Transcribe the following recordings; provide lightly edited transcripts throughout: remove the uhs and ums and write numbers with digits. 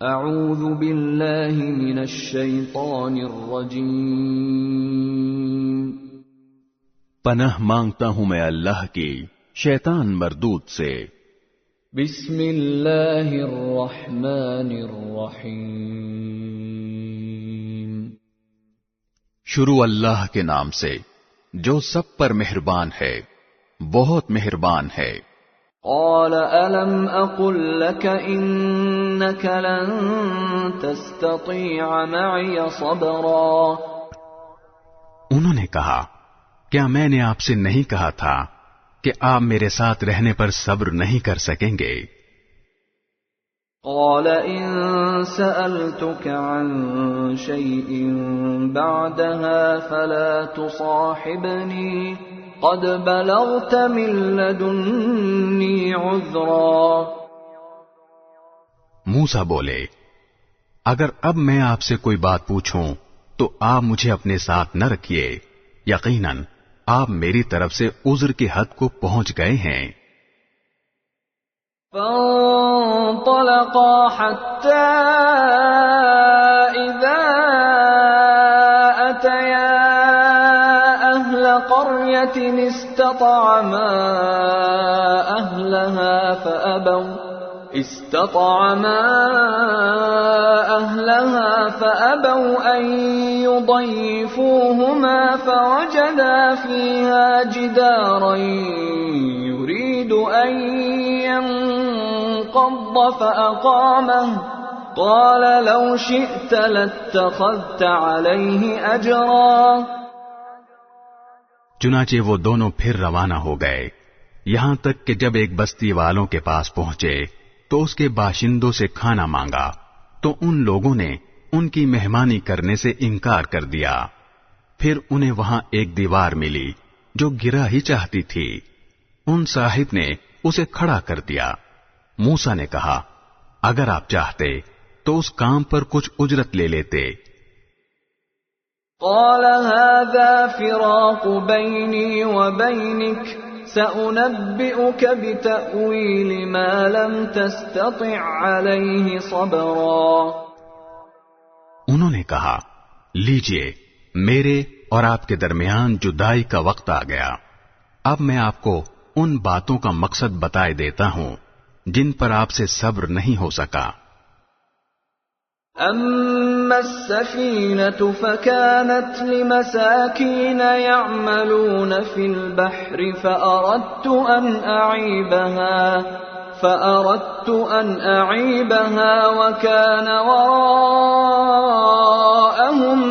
اعوذ باللہ من الشیطان الرجیم، پناہ مانگتا ہوں میں اللہ کی شیطان مردود سے۔ بسم اللہ الرحمن الرحیم، شروع اللہ کے نام سے جو سب پر مہربان ہے، بہت مہربان ہے۔ قال الم اقل لك انك لن تستطيع معي صبرا، انہوں نے کہا کیا میں نے آپ سے نہیں کہا تھا کہ آپ میرے ساتھ رہنے پر صبر نہیں کر سکیں گے؟ قال ان سألتك عن شيء بعدها فلا تصاحبني قد بلغت من لدني عذرا۔ موسیٰ بولے اگر اب میں آپ سے کوئی بات پوچھوں تو آپ مجھے اپنے ساتھ نہ رکھیے، یقیناً آپ میری طرف سے عذر کی حد کو پہنچ گئے ہیں۔ فانطلقا حتى إذا أتيا أهل قرية استطعما أهلها فأبوا أن يضيفوهما فوجدا فيها جدارا يريد أن ينقض فأقامه قال لو شئت لاتخذت عليه أجرا۔ چنانچہ وہ دونوں پھر روانہ ہو گئے، یہاں تک کہ جب ایک بستی والوں کے پاس پہنچے تو اس کے باشندوں سے کھانا مانگا تو ان لوگوں نے ان کی مہمانی کرنے سے انکار کر دیا۔ پھر انہیں وہاں ایک دیوار ملی جو گرا ہی چاہتی تھی، ان صاحب نے اسے کھڑا کر دیا۔ موسیٰ نے کہا اگر آپ چاہتے تو اس کام پر کچھ اجرت لے لیتے۔ قال هذا فراق بيني وبينك سأنبئك بتأويل ما لم تستطع عليه صبرا۔ انہوں نے کہا لیجئے میرے اور آپ کے درمیان جدائی کا وقت آ گیا، اب میں آپ کو ان باتوں کا مقصد بتائے دیتا ہوں جن پر آپ سے صبر نہیں ہو سکا۔ أما السفينة فكانت لمساكين يعملون في البحر فأردت أن أعيبها وكان وراءهم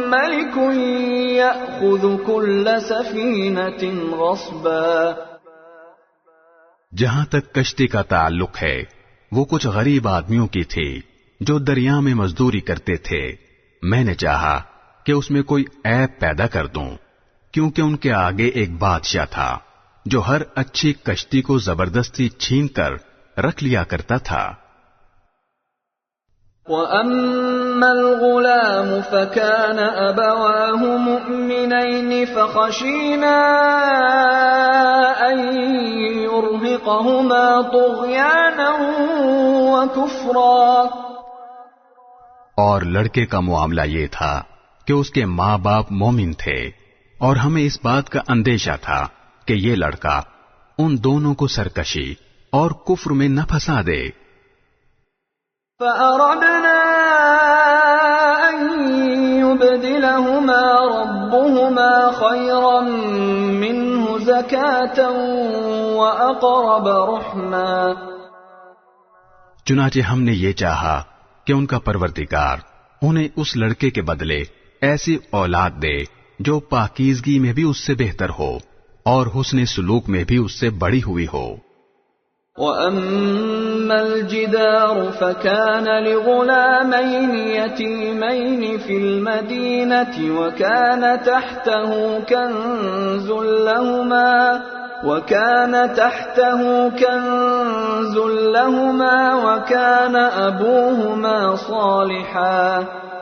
ملك يأخذ كل سفينة غصبا۔ جہاں تک کشتی کا تعلق ہے وہ کچھ غریب آدمیوں کی تھی جو دریا میں مزدوری کرتے تھے، میں نے چاہا کہ اس میں کوئی عیب پیدا کر دوں، کیونکہ ان کے آگے ایک بادشاہ تھا جو ہر اچھی کشتی کو زبردستی چھین کر رکھ لیا کرتا تھا۔ وَأَمَّا الْغُلَامُ فَكَانَ أَبَوَاهُ مُؤْمِنَيْنِ فَخَشِينَا أَن يُرْهِقَهُمَا طُغْيَانًا وَكُفْرًا۔ اور لڑکے کا معاملہ یہ تھا کہ اس کے ماں باپ مومن تھے اور ہمیں اس بات کا اندیشہ تھا کہ یہ لڑکا ان دونوں کو سرکشی اور کفر میں نہ پھنسا دے۔ فَأَرَدْنَا أَن يُبْدِلَهُمَا رَبُّهُمَا خَيْرًا مِّنْهُ زَكَاةً وَأَقْرَبَ رُحْمًا۔ چنانچہ ہم نے یہ چاہا کہ ان کا پروردگار انہیں اس لڑکے کے بدلے ایسی اولاد دے جو پاکیزگی میں بھی اس سے بہتر ہو اور حسن سلوک میں بھی اس سے بڑی ہوئی ہو۔ وَأَمَّا الْجِدَارُ فَكَانَ لِغُلَامَيْنِ يَتِيمَيْنِ فِي الْمَدِينَةِ وَكَانَ تَحْتَهُ كَنْزٌ لَهُمَا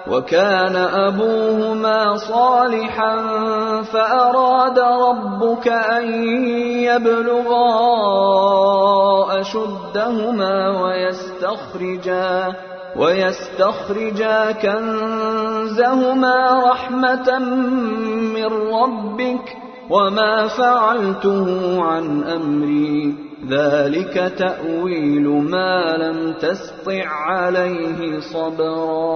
وَكَانَ أَبُوهُمَا صَالِحًا فَأَرَادَ رَبُّكَ أَن يَبْلُغَا أَشُدَّهُمَا وَيَسْتَخْرِجَا كَنزَهُمَا رَحْمَةً مِّن رَّبِّكَ وَمَا فَعَلْتُهُ عَنْ أَمْرِي ذَلِكَ تَأْوِيلُ مَا لَمْ تَسْطِع عَلَيْهِ صَبْرًا۔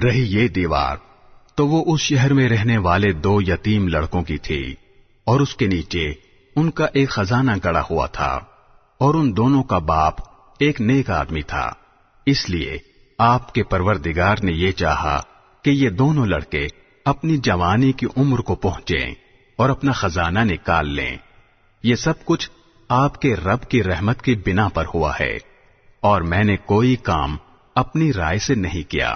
رہی یہ دیوار تو وہ اس شہر میں رہنے والے 2 یتیم لڑکوں کی تھی، اور اس کے نیچے ان کا ایک خزانہ گڑا ہوا تھا، اور ان دونوں کا باپ ایک نیک آدمی تھا۔ اس لیے آپ کے پروردگار نے یہ چاہا کہ یہ دونوں لڑکے اپنی جوانی کی عمر کو پہنچیں اور اپنا خزانہ نکال لیں۔ یہ سب کچھ آپ کے رب کی رحمت کی بنا پر ہوا ہے، اور میں نے کوئی کام اپنی رائے سے نہیں کیا۔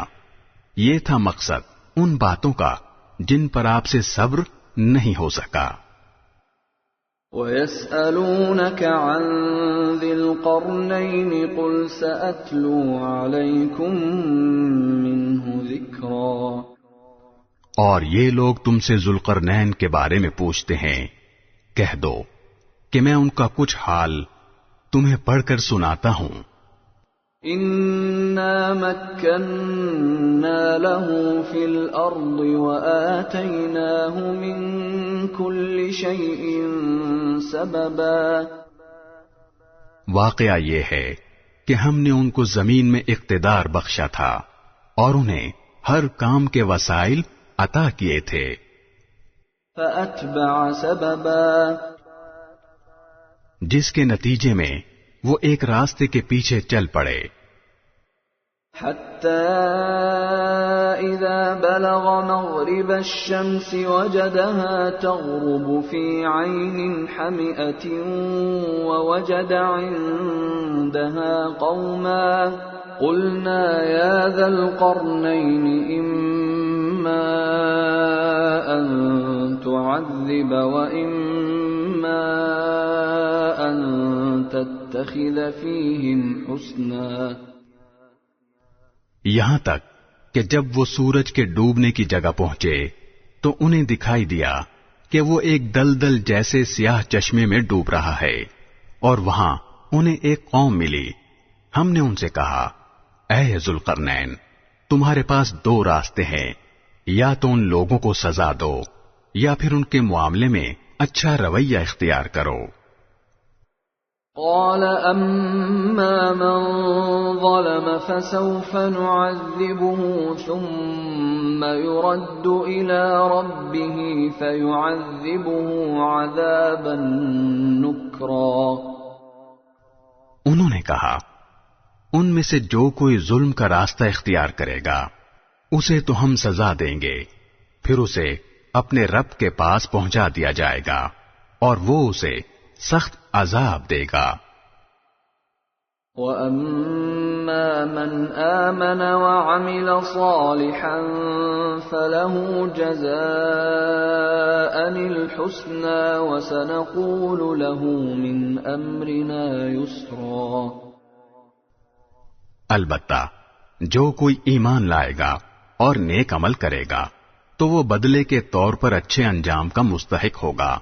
یہ تھا مقصد ان باتوں کا جن پر آپ سے صبر نہیں ہو سکا۔ وَيَسْأَلُونَكَ عَنْ ذِي الْقَرْنَيْنِ قُلْ سَأَتْلُو عَلَيْكُمْ مِنْهُ ذِكْرًا۔ اور یہ لوگ تم سے ذوالقرنین کے بارے میں پوچھتے ہیں، کہہ دو کہ میں ان کا کچھ حال تمہیں پڑھ کر سناتا ہوں۔ إِنَّا مَكَّنَّا لَهُ فِي الْأَرْضِ وَآتَيْنَاهُ مِنْ كُلِّ شَيْءٍ سَبَبًا۔ واقعہ یہ ہے کہ ہم نے ان کو زمین میں اقتدار بخشا تھا اور انہیں ہر کام کے وسائل عطا کیے تھے۔ فَأَتْبَعَ سَبَبًا۔ جس کے نتیجے میں وہ ایک راستے کے پیچھے چل پڑے۔ حَتَّى إِذَا بَلَغَ مَغْرِبَ الشَّمْسِ وَجَدَهَا تَغْرُبُ فِي عَيْنٍ حَمِئَةٍ وَوَجَدَ عِندَهَا قَوْمًا قُلْنَا يَا ذَا الْقَرْنَيْنِ إِمَّا أَن تُعَذِّبَ وَإِمَّا أَن تَتَّخِذَ فِيهِمْ حُسْنًا۔ یہاں تک کہ جب وہ سورج کے ڈوبنے کی جگہ پہنچے تو انہیں دکھائی دیا کہ وہ ایک دلدل جیسے سیاہ چشمے میں ڈوب رہا ہے، اور وہاں انہیں ایک قوم ملی۔ ہم نے ان سے کہا، اے ذوالقرنین، تمہارے پاس 2 راستے ہیں، یا تو ان لوگوں کو سزا دو یا پھر ان کے معاملے میں اچھا رویہ اختیار کرو۔ قال أما من ظلم فسوف نعذبه ثم يرد إلى ربه فيعذبه عذابا نكرا۔ انہوں نے کہا، ان میں سے جو کوئی ظلم کا راستہ اختیار کرے گا اسے تو ہم سزا دیں گے، پھر اسے اپنے رب کے پاس پہنچا دیا جائے گا اور وہ اسے سخت عذاب دے گا۔ وَأَمَّا مَنْ آمَنَ وَعَمِلَ صَالِحًا فَلَهُ جَزَاءً الْحُسْنَى وَسَنَقُولُ لَهُ مِنْ أَمْرِنَا يُسْرًا۔ البتہ جو کوئی ایمان لائے گا اور نیک عمل کرے گا تو وہ بدلے کے طور پر اچھے انجام کا مستحق ہوگا،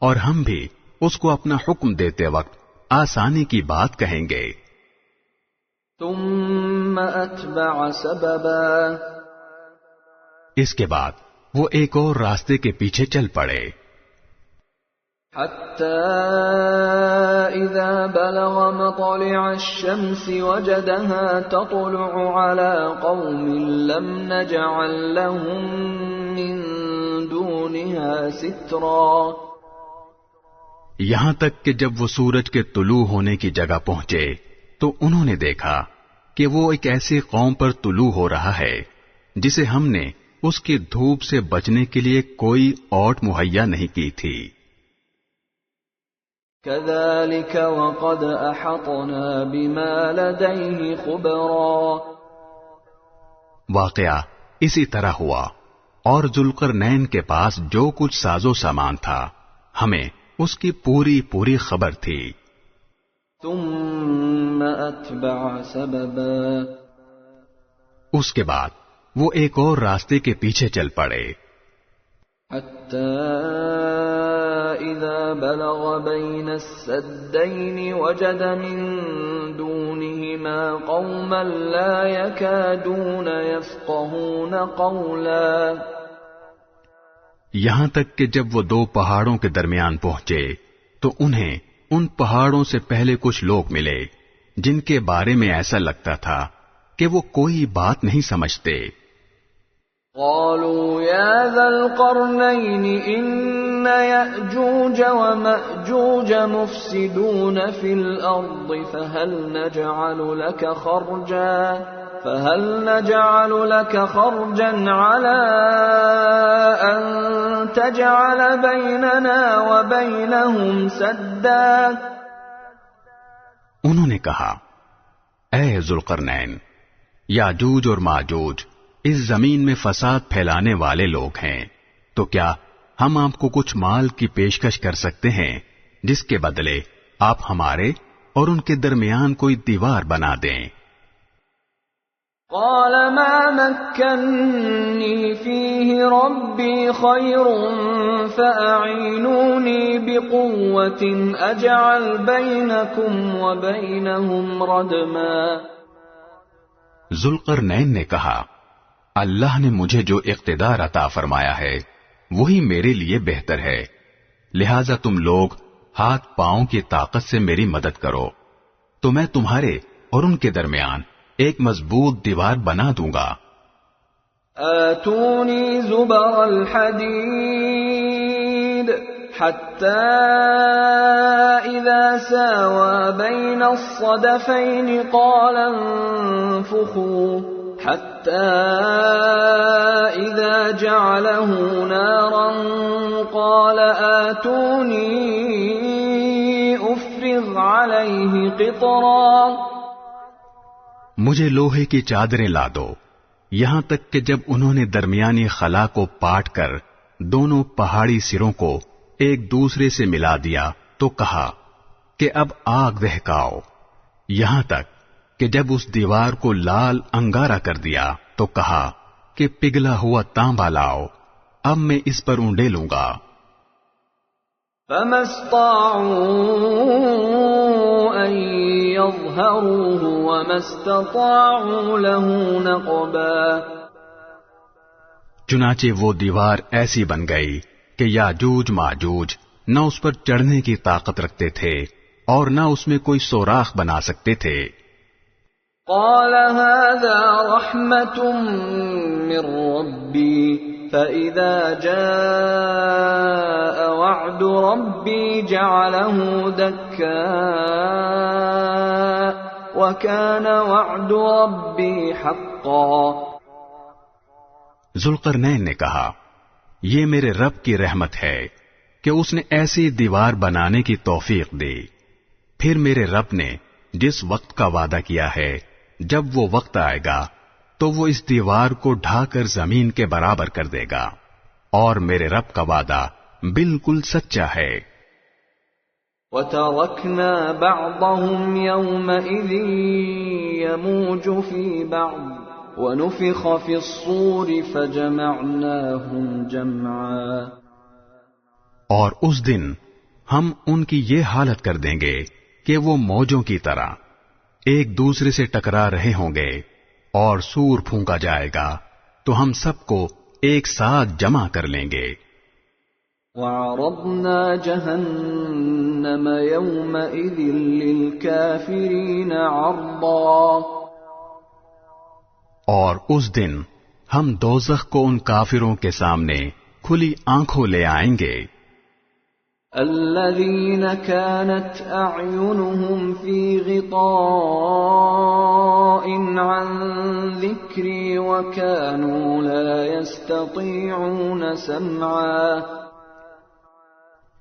اور ہم بھی اس کو اپنا حکم دیتے وقت آسانی کی بات کہیں گے۔ ثم اتبع سببا۔ اس کے بعد وہ ایک اور راستے کے پیچھے چل پڑے۔ حتى إذا بلغ مطلع الشمس وجدها تطلع على قوم لم نجعل لهم من دونها سترا۔ یہاں تک کہ جب وہ سورج کے طلوع ہونے کی جگہ پہنچے تو انہوں نے دیکھا کہ وہ ایک ایسی قوم پر طلوع ہو رہا ہے جسے ہم نے اس کی دھوپ سے بچنے کے لیے کوئی اوٹ مہیا نہیں کی تھی۔ كذلك وقد أحطنا بما لديه خبرا۔ واقعہ اسی طرح ہوا، اور ذوالقرنین کے پاس جو کچھ ساز و سامان تھا ہمیں اس کی پوری پوری خبر تھی۔ ثم اتبع سببا۔ اس کے بعد وہ ایک اور راستے کے پیچھے چل پڑے۔ حتى إذا بلغ بين السدين وجد من دونهما قوما لا يكادون يفقهون قولا. یہاں تک کہ جب وہ دو پہاڑوں کے درمیان پہنچے تو انہیں ان پہاڑوں سے پہلے کچھ لوگ ملے جن کے بارے میں ایسا لگتا تھا کہ وہ کوئی بات نہیں سمجھتے. قالوا يا ذا القرنين إن يأجوج ومأجوج مفسدون في الأرض فهل نجعل لك خرجا على أن تجعل بيننا وبينهم سدا. انہوں نے کہا اے ذوالقرنین، یاجوج اور ماجوج اس زمین میں فساد پھیلانے والے لوگ ہیں، تو کیا ہم آپ کو کچھ مال کی پیشکش کر سکتے ہیں جس کے بدلے آپ ہمارے اور ان کے درمیان کوئی دیوار بنا دیں؟ قال ما مكنني فيه ربي خير فأعينوني بقوة أجعل بينكم وبينهم ردما. ذوالقرنین نے کہا اللہ نے مجھے جو اقتدار عطا فرمایا ہے وہی میرے لیے بہتر ہے، لہذا تم لوگ ہاتھ پاؤں کی طاقت سے میری مدد کرو تو میں تمہارے اور ان کے درمیان ایک مضبوط دیوار بنا دوں گا. آتونی زبر الحدید حتى إذا ساوى بين الصدفين قال انفخوا حتى إذا جعله نارا قال آتوني أفرغ عليه قطرا. مجھے لوہے کی چادریں لا دو. یہاں تک کہ جب انہوں نے درمیانی خلا کو پاٹ کر دونوں پہاڑی سروں کو ایک دوسرے سے ملا دیا تو کہا کہ اب آگ دہکاؤ. یہاں تک کہ جب اس دیوار کو لال انگارہ کر دیا تو کہا کہ پگھلا ہوا تانبا لاؤ، اب میں اس پر اونڈے لوں گا. فما استطاعوا ان يظهروه وما استطاعوا له نقبا. چنانچہ وہ دیوار ایسی بن گئی کہ یاجوج ماجوج نہ اس پر چڑھنے کی طاقت رکھتے تھے اور نہ اس میں کوئی سوراخ بنا سکتے تھے. قال هذا رحمة من ربي فإذا جاء وعد ربي جعله دكاء وكان وعد ربي حقا. ذوالقرنین نے کہا یہ میرے رب کی رحمت ہے کہ اس نے ایسی دیوار بنانے کی توفیق دی. پھر میرے رب نے جس وقت کا وعدہ کیا ہے جب وہ وقت آئے گا تو وہ اس دیوار کو ڈھا کر زمین کے برابر کر دے گا، اور میرے رب کا وعدہ بالکل سچا ہے. وَتَرَكْنَا بَعْضَهُمْ يَوْمَئِذٍ يَمُوجُ فِي بَعْضٍ وَنُفِخَ فِي الصُّورِ فَجَمَعْنَاهُمْ جَمْعًا. اور اس دن ہم ان کی یہ حالت کر دیں گے کہ وہ موجوں کی طرح ایک دوسرے سے ٹکرا رہے ہوں گے، اور سور پھونکا جائے گا تو ہم سب کو ایک ساتھ جمع کر لیں گے. وَعَرَضْنَا جَهَنَّمَ يَوْمَئِذٍ لِلْكَافِرِينَ عَرْضًا. اور اس دن ہم دوزخ کو ان کافروں کے سامنے کھلی آنکھوں لے آئیں گے. الذين كانت أعينهم في غطاء عن ذكري وكانوا لا يستطيعون سمعا.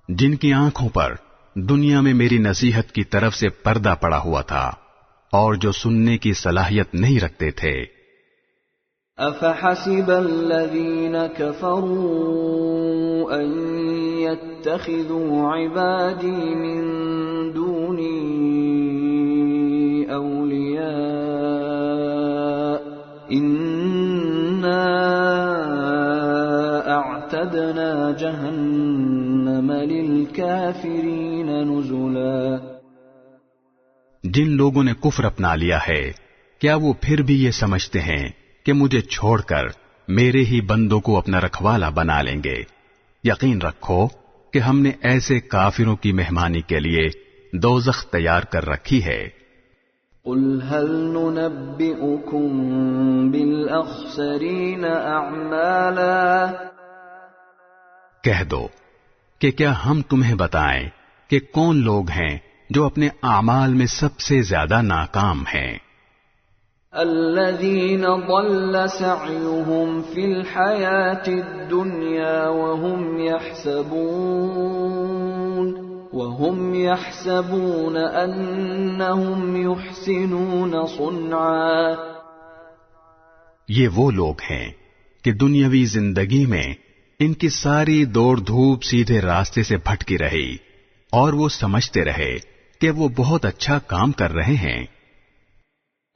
جن کی آنکھوں پر دنیا میں میری نصیحت کی طرف سے پردہ پڑا ہوا تھا اور جو سننے کی صلاحیت نہیں رکھتے تھے. أفحسب الذين كفروا أن يتخذوا عبادي من دوني أولياء إنا وأعتدنا جهنم للكافرين نزلا. جن لوگوں نے کفر اپنا لیا ہے کیا وہ پھر بھی یہ سمجھتے ہیں کہ مجھے چھوڑ کر میرے ہی بندوں کو اپنا رکھوالا بنا لیں گے؟ یقین رکھو کہ ہم نے ایسے کافروں کی مہمانی کے لیے دوزخ تیار کر رکھی ہے. قل هل ننبئكم بالأخسرين أعمالا. کہہ دو کہ کیا ہم تمہیں بتائیں کہ کون لوگ ہیں جو اپنے اعمال میں سب سے زیادہ ناکام ہیں؟ الذين ضل سعيهم في الحياة الدنيا وهم يحسبون أنهم يحسنون صنعا. یہ وہ لوگ ہیں کہ دنیاوی زندگی میں ان کی ساری دوڑ دھوپ سیدھے راستے سے بھٹکی رہی اور وہ سمجھتے رہے کہ وہ بہت اچھا کام کر رہے ہیں.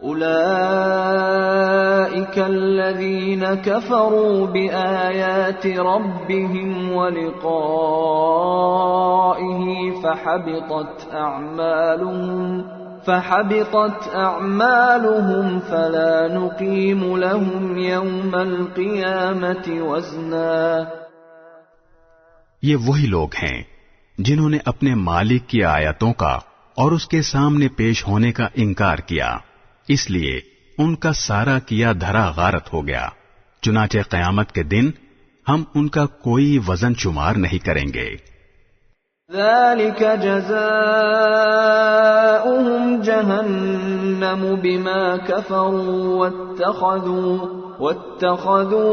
أولئك الذين كفروا بآيات ربهم ولقائه فحبطت أعمالهم فلا نقيم لهم يوم القيامة وزنا. یہ وہی لوگ ہیں جنہوں نے اپنے مالک کی آیتوں کا اور اس کے سامنے پیش ہونے کا انکار کیا، اس لیے ان کا سارا کیا دھرا غارت ہو گیا. چنانچہ قیامت کے دن ہم ان کا کوئی وزن شمار نہیں کریں گے. ذلك جزاؤهم جهنم بما كفروا واتخذوا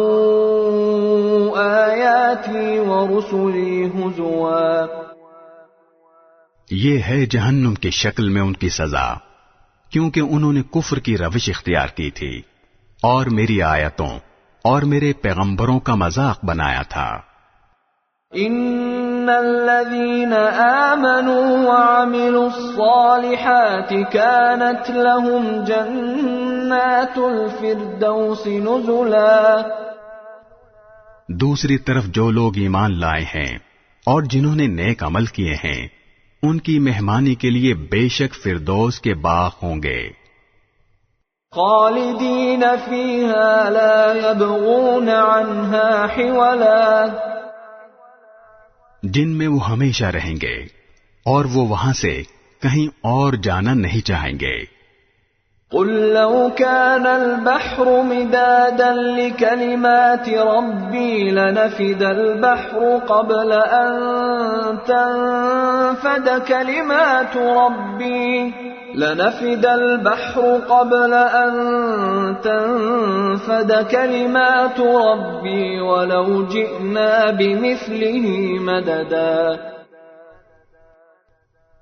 آياتي ورسلي هزوا. یہ ہے جہنم کی شکل میں ان کی سزا، کیونکہ انہوں نے کفر کی روش اختیار کی تھی اور میری آیتوں اور میرے پیغمبروں کا مذاق بنایا تھا. ان الذين آمنوا وعملوا الصالحات كانت لهم جنات الفردوس نزلا. دوسری طرف جو لوگ ایمان لائے ہیں اور جنہوں نے نیک عمل کیے ہیں ان کی مہمانی کے لیے بے شک فردوس کے باغ ہوں گے. خالدین فیہا لا یبغون عنہا حولا. جن میں وہ ہمیشہ رہیں گے اور وہ وہاں سے کہیں اور جانا نہیں چاہیں گے. قل لو كان البحر مدادا لكلمات ربي لنفد البحر قبل أن تنفد كلمات ربي ولو جئنا بمثله مددا.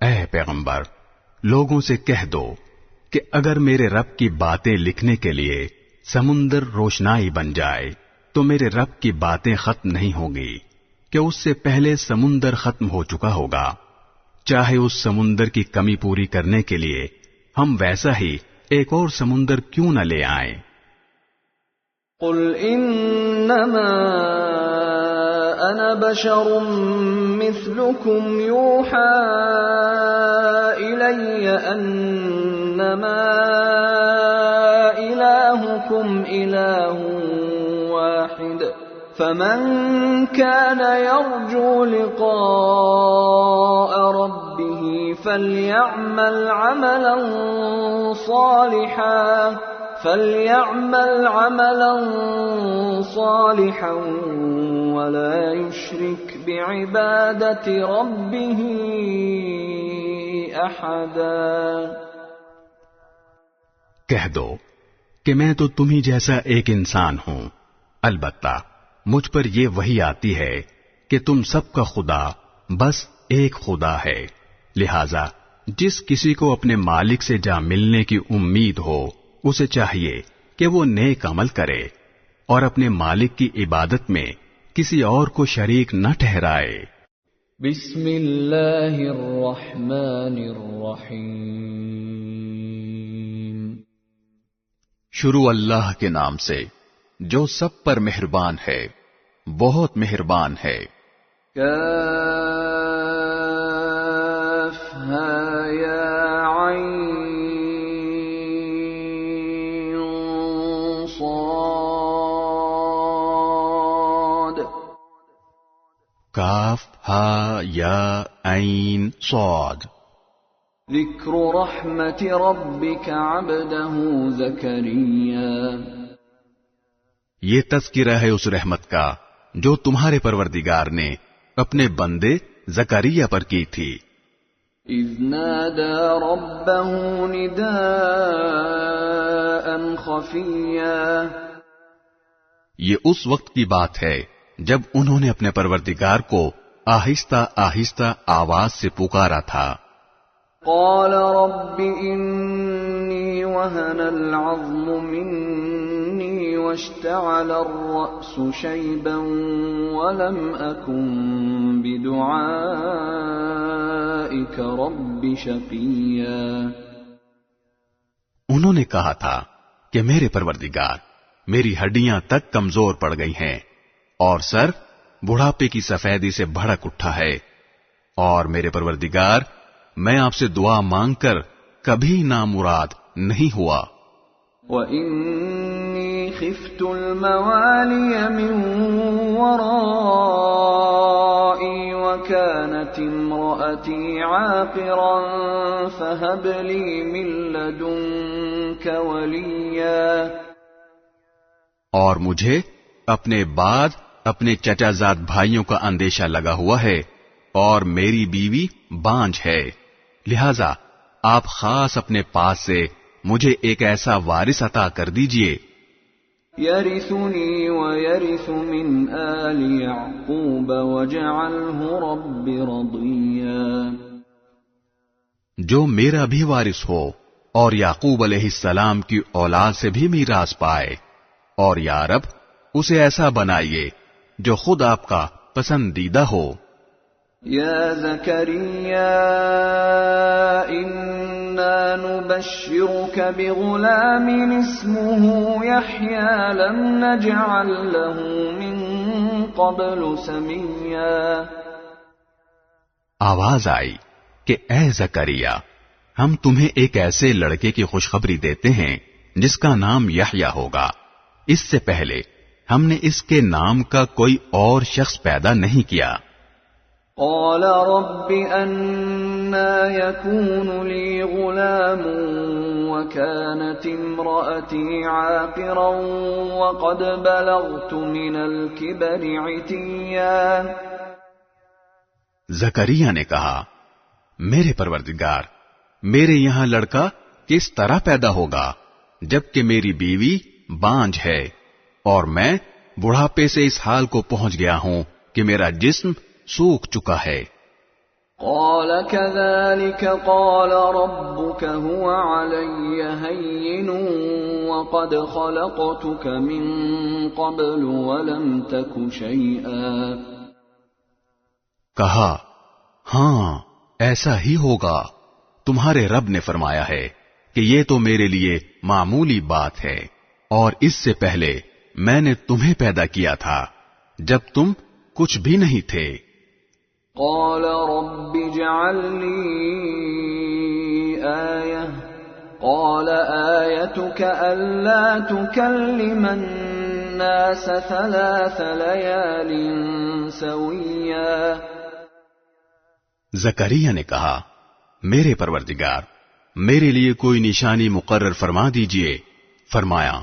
اے پیغمبر، لوگوں سے کہہ دو کہ اگر میرے رب کی باتیں لکھنے کے لیے سمندر روشنائی بن جائے تو میرے رب کی باتیں ختم نہیں ہوں گی کہ اس سے پہلے سمندر ختم ہو چکا ہوگا. چاہے اس سمندر کی کمی پوری کرنے کے لیے ہم ویسا ہی ایک اور سمندر کیوں نہ لے آئیں. قل انما انا بشر مثلكم يوحى الي انما الهكم اله واحد فمن كان يرجو لقاء ربه فليعمل عملا صالحا ولا يشرك بعبادة ربه أحدا. کہہ دو کہ میں تو تمہیں جیسا ایک انسان ہوں، البتہ مجھ پر یہ وحی آتی ہے کہ تم سب کا خدا بس ایک خدا ہے، لہذا جس کسی کو اپنے مالک سے جا ملنے کی امید ہو اسے چاہیے کہ وہ نیک عمل کرے اور اپنے مالک کی عبادت میں کسی اور کو شریک نہ ٹھہرائے. بسم اللہ الرحمن الرحیم. شروع اللہ کے نام سے جو سب پر مہربان ہے بہت مہربان ہے۔ کافہا یا عین صاد، کاف ہا یا عین صاد۔ ذکر رحمت ربک عبدہ زکریا، یہ تذکرہ ہے اس رحمت کا جو تمہارے پروردگار نے اپنے بندے زکریا پر کی تھی۔ اذ نادى ربه نداء خفیا، یہ اس وقت کی بات ہے جب انہوں نے اپنے پروردگار کو آہستہ آہستہ آواز سے پکارا تھا۔ قال رب انی وهن العظم منی واشتعل الرأس شیبا ولم اکن بدعائک رب شقیا، انہوں نے کہا تھا کہ میرے پروردگار میری ہڈیاں تک کمزور پڑ گئی ہیں اور سر بڑھاپے کی سفیدی سے بھڑک اٹھا ہے، اور میرے پروردگار میں آپ سے دعا مانگ کر کبھی نامراد نہیں ہوا۔ وَإِنِّي خِفْتُ الْمَوَالِيَ مِنْ وَرَائِي وَكَانَتِ امْرَأَتِي عَاقِرًا فَهَبْ لِي مِنْ لَدُنْكَ وَلِيًّا، اور مجھے اپنے بعد اپنے چچا زاد بھائیوں کا اندیشہ لگا ہوا ہے، اور میری بیوی بانجھ ہے، لہذا آپ خاص اپنے پاس سے مجھے ایک ایسا وارث عطا کر دیجئے يَرِثُنِي وَيَرِثُ مِنْ آلِ يَعْقُوبَ وَاجْعَلْهُ رَبِّ رَضِيًّا، جو میرا بھی وارث ہو اور یعقوب علیہ السلام کی اولاد سے بھی میراث پائے، اور یا رب اسے ایسا بنائیے جو خود آپ کا پسندیدہ ہو۔ یا زکریا انا نبشرک بغلام اسمه یحیی لم نجعل له من قبل سمیا، آواز آئی کہ اے زکریا ہم تمہیں ایک ایسے لڑکے کی خوشخبری دیتے ہیں جس کا نام یحییٰ ہوگا، اس سے پہلے ہم نے اس کے نام کا کوئی اور شخص پیدا نہیں کیا۔ قال رب أنا يكون لي غلام وكانت امرأتي عاقرا وقد بلغت من الكبر عتيا، زکریا نے کہا میرے پروردگار میرے یہاں لڑکا کس طرح پیدا ہوگا جبکہ میری بیوی بانجھ ہے اور میں بڑھاپے سے اس حال کو پہنچ گیا ہوں کہ میرا جسم سوکھ چکا ہے۔ قال كذلك قال ربك هو علي هين وقد خلقتك من قبل ولم تك شيئا، کہا ہاں ایسا ہی ہوگا، تمہارے رب نے فرمایا ہے کہ یہ تو میرے لیے معمولی بات ہے، اور اس سے پہلے میں نے تمہیں پیدا کیا تھا جب تم کچھ بھی نہیں تھے۔ قال رب اجعل لي آية قال آيتك ألا تكلم الناس 3 ليال سويا، زکریا نے کہا میرے پروردگار میرے لیے کوئی نشانی مقرر فرما دیجئے۔ فرمایا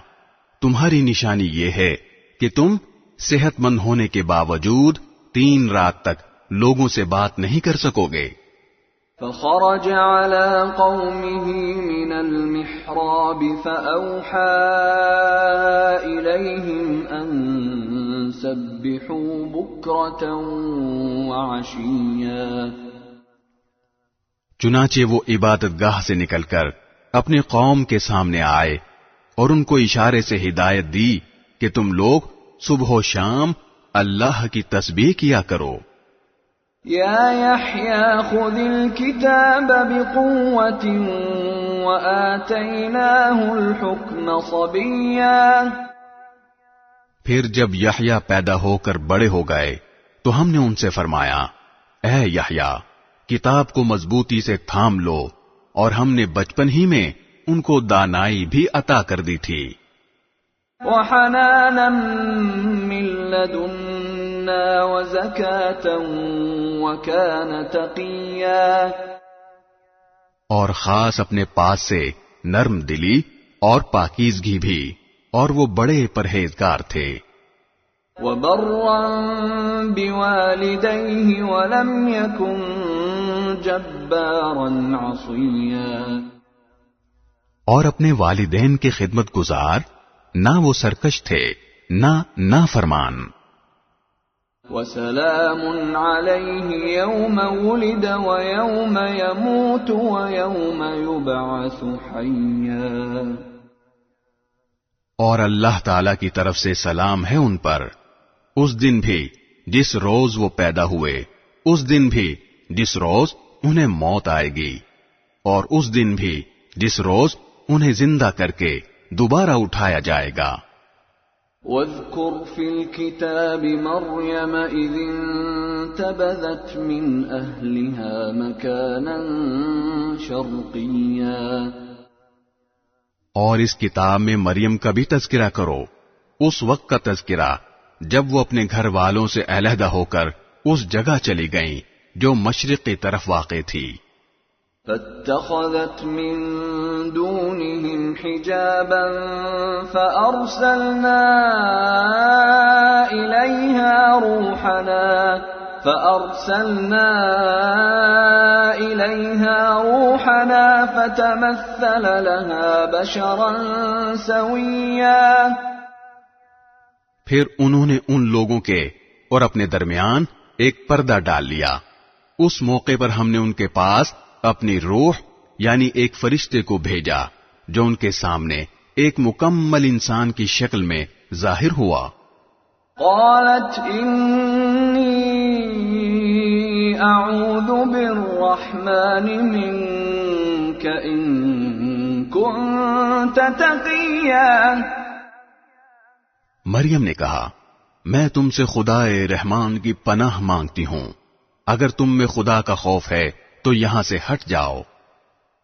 تمہاری نشانی یہ ہے کہ تم صحت مند ہونے کے باوجود 3 رات تک لوگوں سے بات نہیں کر سکو گے۔ فخرج على قومه من المحراب فأوحى إليهم أن سبحوا بكرة وعشيا، چنانچہ وہ عبادت گاہ سے نکل کر اپنے قوم کے سامنے آئے اور ان کو اشارے سے ہدایت دی کہ تم لوگ صبح و شام اللہ کی تسبیح کیا کرو۔ یا یحییٰ خذ الکتاب بقوة وآتیناہ الحکم صبیا، پھر جب یحییٰ پیدا ہو کر بڑے ہو گئے تو ہم نے ان سے فرمایا، اے یحییٰ، کتاب کو مضبوطی سے تھام لو، اور ہم نے بچپن ہی میں ان کو دانائی بھی عطا کر دی تھی۔ وحنانا من لدنا وزكاة وكان تقيا، اور خاص اپنے پاس سے نرم دلی اور پاکیزگی بھی، اور وہ بڑے پرہیزگار تھے۔ وبرا بوالديه ولم يكن جبارا عصيا، اور اپنے والدین کے خدمت گزار، نہ وہ سرکش تھے نہ نافرمان۔ وسلام عليه يوم ولد ويوم يموت ويوم يبعث حيا، اور اللہ تعالی کی طرف سے سلام ہے ان پر، اس دن بھی جس روز وہ پیدا ہوئے، اس دن بھی جس روز انہیں موت آئے گی، اور اس دن بھی جس روز انہیں زندہ کر کے دوبارہ اٹھایا جائے گا۔ واذكر في الكتاب مريم إذ انتبذت من أهلها مكانا شرقيا، اور اس کتاب میں مریم کا بھی تذکرہ کرو، اس وقت کا تذکرہ جب وہ اپنے گھر والوں سے علیحدہ ہو کر اس جگہ چلی گئیں جو مشرق کی طرف واقع تھی۔ فاتخذت من دونهم حجابا فأرسلنا إليها روحنا فتمثل لها بشرا سويا، پھر انہوں نے ان لوگوں کے اور اپنے درمیان ایک پردہ ڈال لیا۔ اس موقع پر ہم نے ان کے پاس اپنی روح یعنی ایک فرشتے کو بھیجا جو ان کے سامنے ایک مکمل انسان کی شکل میں ظاہر ہوا۔ قالت انی اعوذ بالرحمن منک ان کنت تقیا، مریم نے کہا، میں تم سے خدا رحمان کی پناہ مانگتی ہوں، اگر تم میں خدا کا خوف ہے تو یہاں سے ہٹ جاؤ۔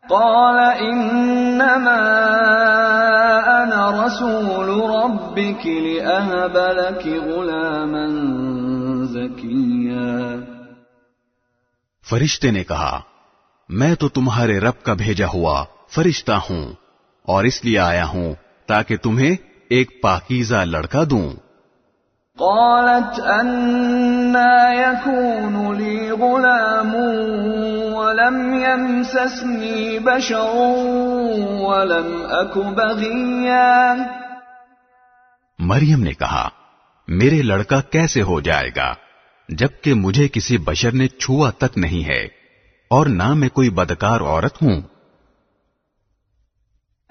قال انما انا رسول ربك لأهب لك غلاما زكيا، فرشتے نے کہا، میں تو تمہارے رب کا بھیجا ہوا فرشتہ ہوں، اور اس لیے آیا ہوں تاکہ تمہیں ایک پاکیزہ لڑکا دوں۔ قالت أنا يكون لي غلام ولم يمسسني بشر ولم أك بغيا، مریم نے کہا، میرے لڑکا کیسے ہو جائے گا جبکہ مجھے کسی بشر نے چھوا تک نہیں ہے اور نہ میں کوئی بدکار عورت ہوں۔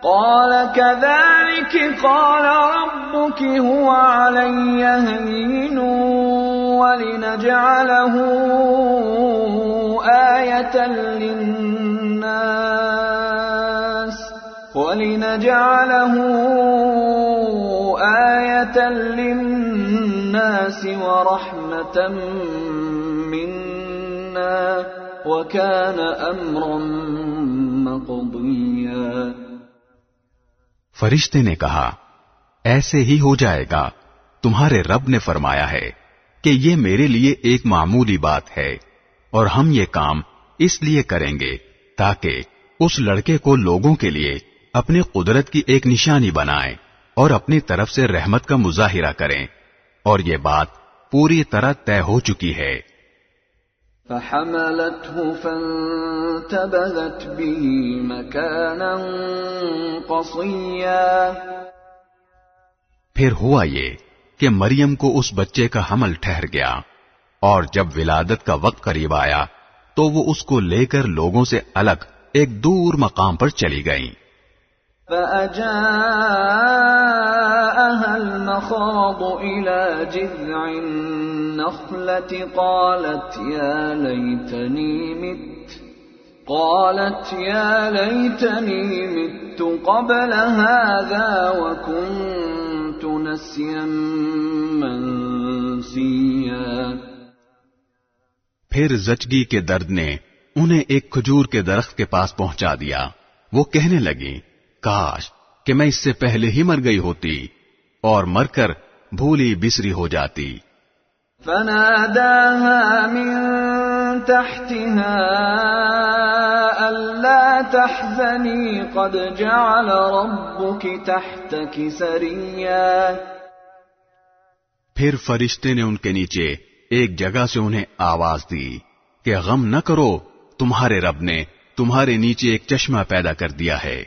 قال كذلك قال ربك هو علي هين ولنجعله آية للناس ورحمة منا وكان أمرا مقضيا۔ فرشتے نے کہا، ایسے ہی ہو جائے گا، تمہارے رب نے فرمایا ہے کہ یہ میرے لیے ایک معمولی بات ہے، اور ہم یہ کام اس لیے کریں گے تاکہ اس لڑکے کو لوگوں کے لیے اپنی قدرت کی ایک نشانی بنائیں اور اپنی طرف سے رحمت کا مظاہرہ کریں، اور یہ بات پوری طرح طے ہو چکی ہے۔ فحملته فانتبذت به مكانا قصيا، پھر ہوا یہ کہ مریم کو اس بچے کا حمل ٹھہر گیا، اور جب ولادت کا وقت قریب آیا تو وہ اس کو لے کر لوگوں سے الگ ایک دور مقام پر چلی گئیں۔ فأجاءها المخاض إلى جذع النخلة قالت يا ليتني مت قبل هذا وكنت نسيا منسيا. پھر زچگی کے درد نے انہیں ایک کھجور کے درخت کے پاس پہنچا دیا. وہ کہنے لگی کاش کہ میں اس سے پہلے ہی مر گئی ہوتی اور مر کر بھولی بسری ہو جاتی. فناداها من تحتها ألا تحزني قد جعل ربك تحتك سريا. پھر فرشتے نے ان کے نیچے ایک جگہ سے انہیں آواز دی کہ غم نہ کرو، تمہارے رب نے تمہارے نیچے ایک چشمہ پیدا کر دیا ہے.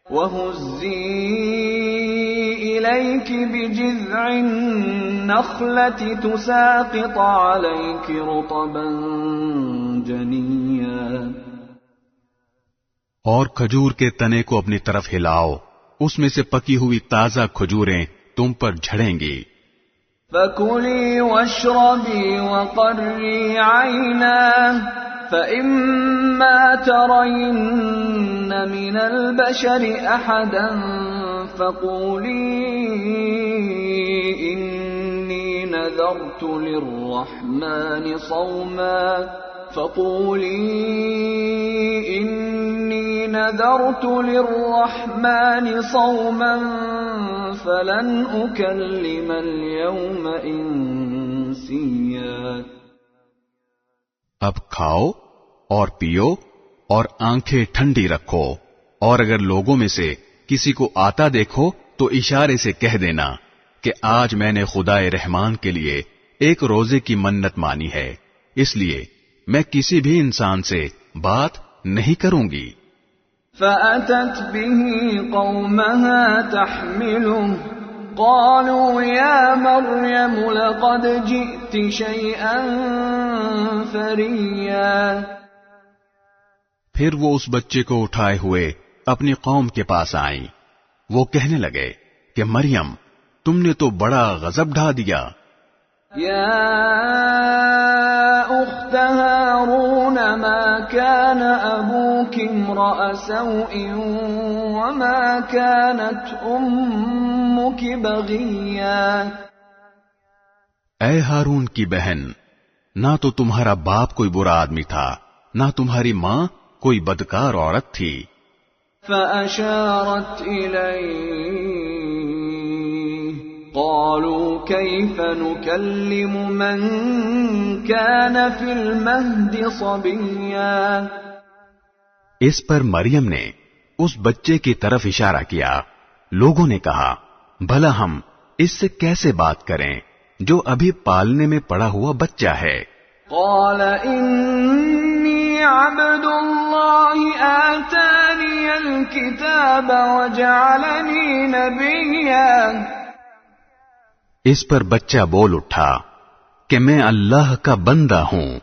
وَهُزِّي إِلَيْكِ بِجِذْعِ النَّخْلَةِ تُسَاقِطْ عَلَيْكِ رُطَبًا جَنِيًّا. اور کھجور کے تنے کو اپنی طرف ہلاؤ، اس میں سے پکی ہوئی تازہ کھجوریں تم پر جھڑیں گی. فَكُلِي وَاشْرَبِي وَقَرِّي عَيْنًا فَإِمَّا تَرَيِنَّ مِنَ الْبَشَرِ أَحَدًا فَقُولِي إِنِّي نَذَرْتُ لِلرَّحْمَنِ صَوْمًا فَلَنْ أُكَلِّمَ الْيَوْمَ إِنسِيًّا. اب کھاؤ اور پیو اور آنکھیں ٹھنڈی رکھو، اور اگر لوگوں میں سے کسی کو آتا دیکھو تو اشارے سے کہہ دینا کہ آج میں نے خدائے رحمان کے لیے ایک روزے کی منت مانی ہے، اس لیے میں کسی بھی انسان سے بات نہیں کروں گی. فَأَتَتْ بِهِ قَوْمَهَا تَحْمِلُهُ قَالُوا يَا مَرْيَمُ لَقَدْ جِئْتِ شَيْئًا فَرِيًّا. پھر وہ اس بچے کو اٹھائے ہوئے اپنی قوم کے پاس آئیں. وہ کہنے لگے کہ مریم تم نے تو بڑا غضب ڈھا دیا. يَا أُخْتَ هَارُونَ مَا كَانَ أَبُوكِ امْرَأَ سَوْءٍ وَمَا كَانَتْ أُمُّكِ بَغِيًّا. اے ہارون کی بہن، نہ تو تمہارا باپ کوئی برا آدمی تھا، نہ تمہاری ماں کوئی بدکار عورت تھی. فَأَشَارَتْ إِلَيْهِ قَالُوا كَيْفَ نُكَلِّمُ مَنْ كَانَ فِي الْمَهْدِ صَبِيًّا. اس پر مریم نے اس بچے کی طرف اشارہ کیا. لوگوں نے کہا بھلا ہم اس سے کیسے بات کریں جو ابھی پالنے میں پڑا ہوا بچہ ہے. قال إني عبد الله آتاني الكتاب وجعلني نبيا. اس پر بچہ بول اٹھا کہ میں اللہ کا بندہ ہوں،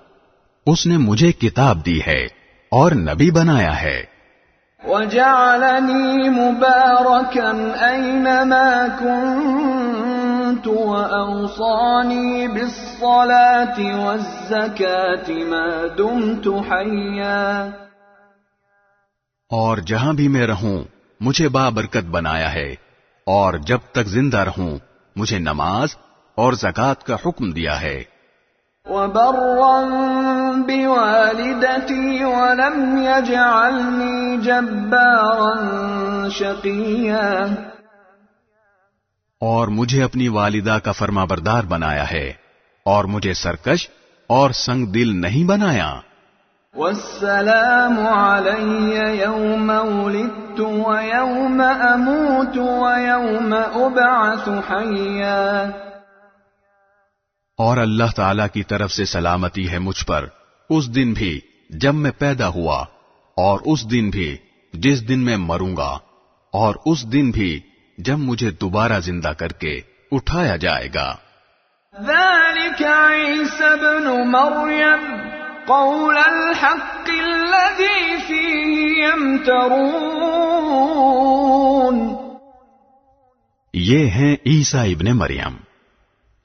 اس نے مجھے کتاب دی ہے اور نبی بنایا ہے. وجعلني مباركا أينما كنت وأوصاني بالصلاة والزكاة ما دمت حيا. اور جہاں بھی میں رہوں مجھے بابرکت بنایا ہے، اور جب تک زندہ رہوں مجھے نماز اور زکوٰۃ کا حکم دیا ہے. وبرا بوالدتي ولم يجعلني جبارا شقيا. اور مجھے اپنی والدہ کا فرما بردار بنایا ہے اور مجھے سرکش اور سنگ دل نہیں بنایا. والسلام علي يوم ولدت ويوم أموت ويوم أبعث حيا. اور اللہ تعالی کی طرف سے سلامتی ہے مجھ پر اس دن بھی جب میں پیدا ہوا، اور اس دن بھی جس دن میں مروں گا، اور اس دن بھی جب مجھے دوبارہ زندہ کر کے اٹھایا جائے گا. ذلك عيسى ابن مريم قول الحق الذي فيه يمترون. یہ ہیں عیسیٰ ابن مریم،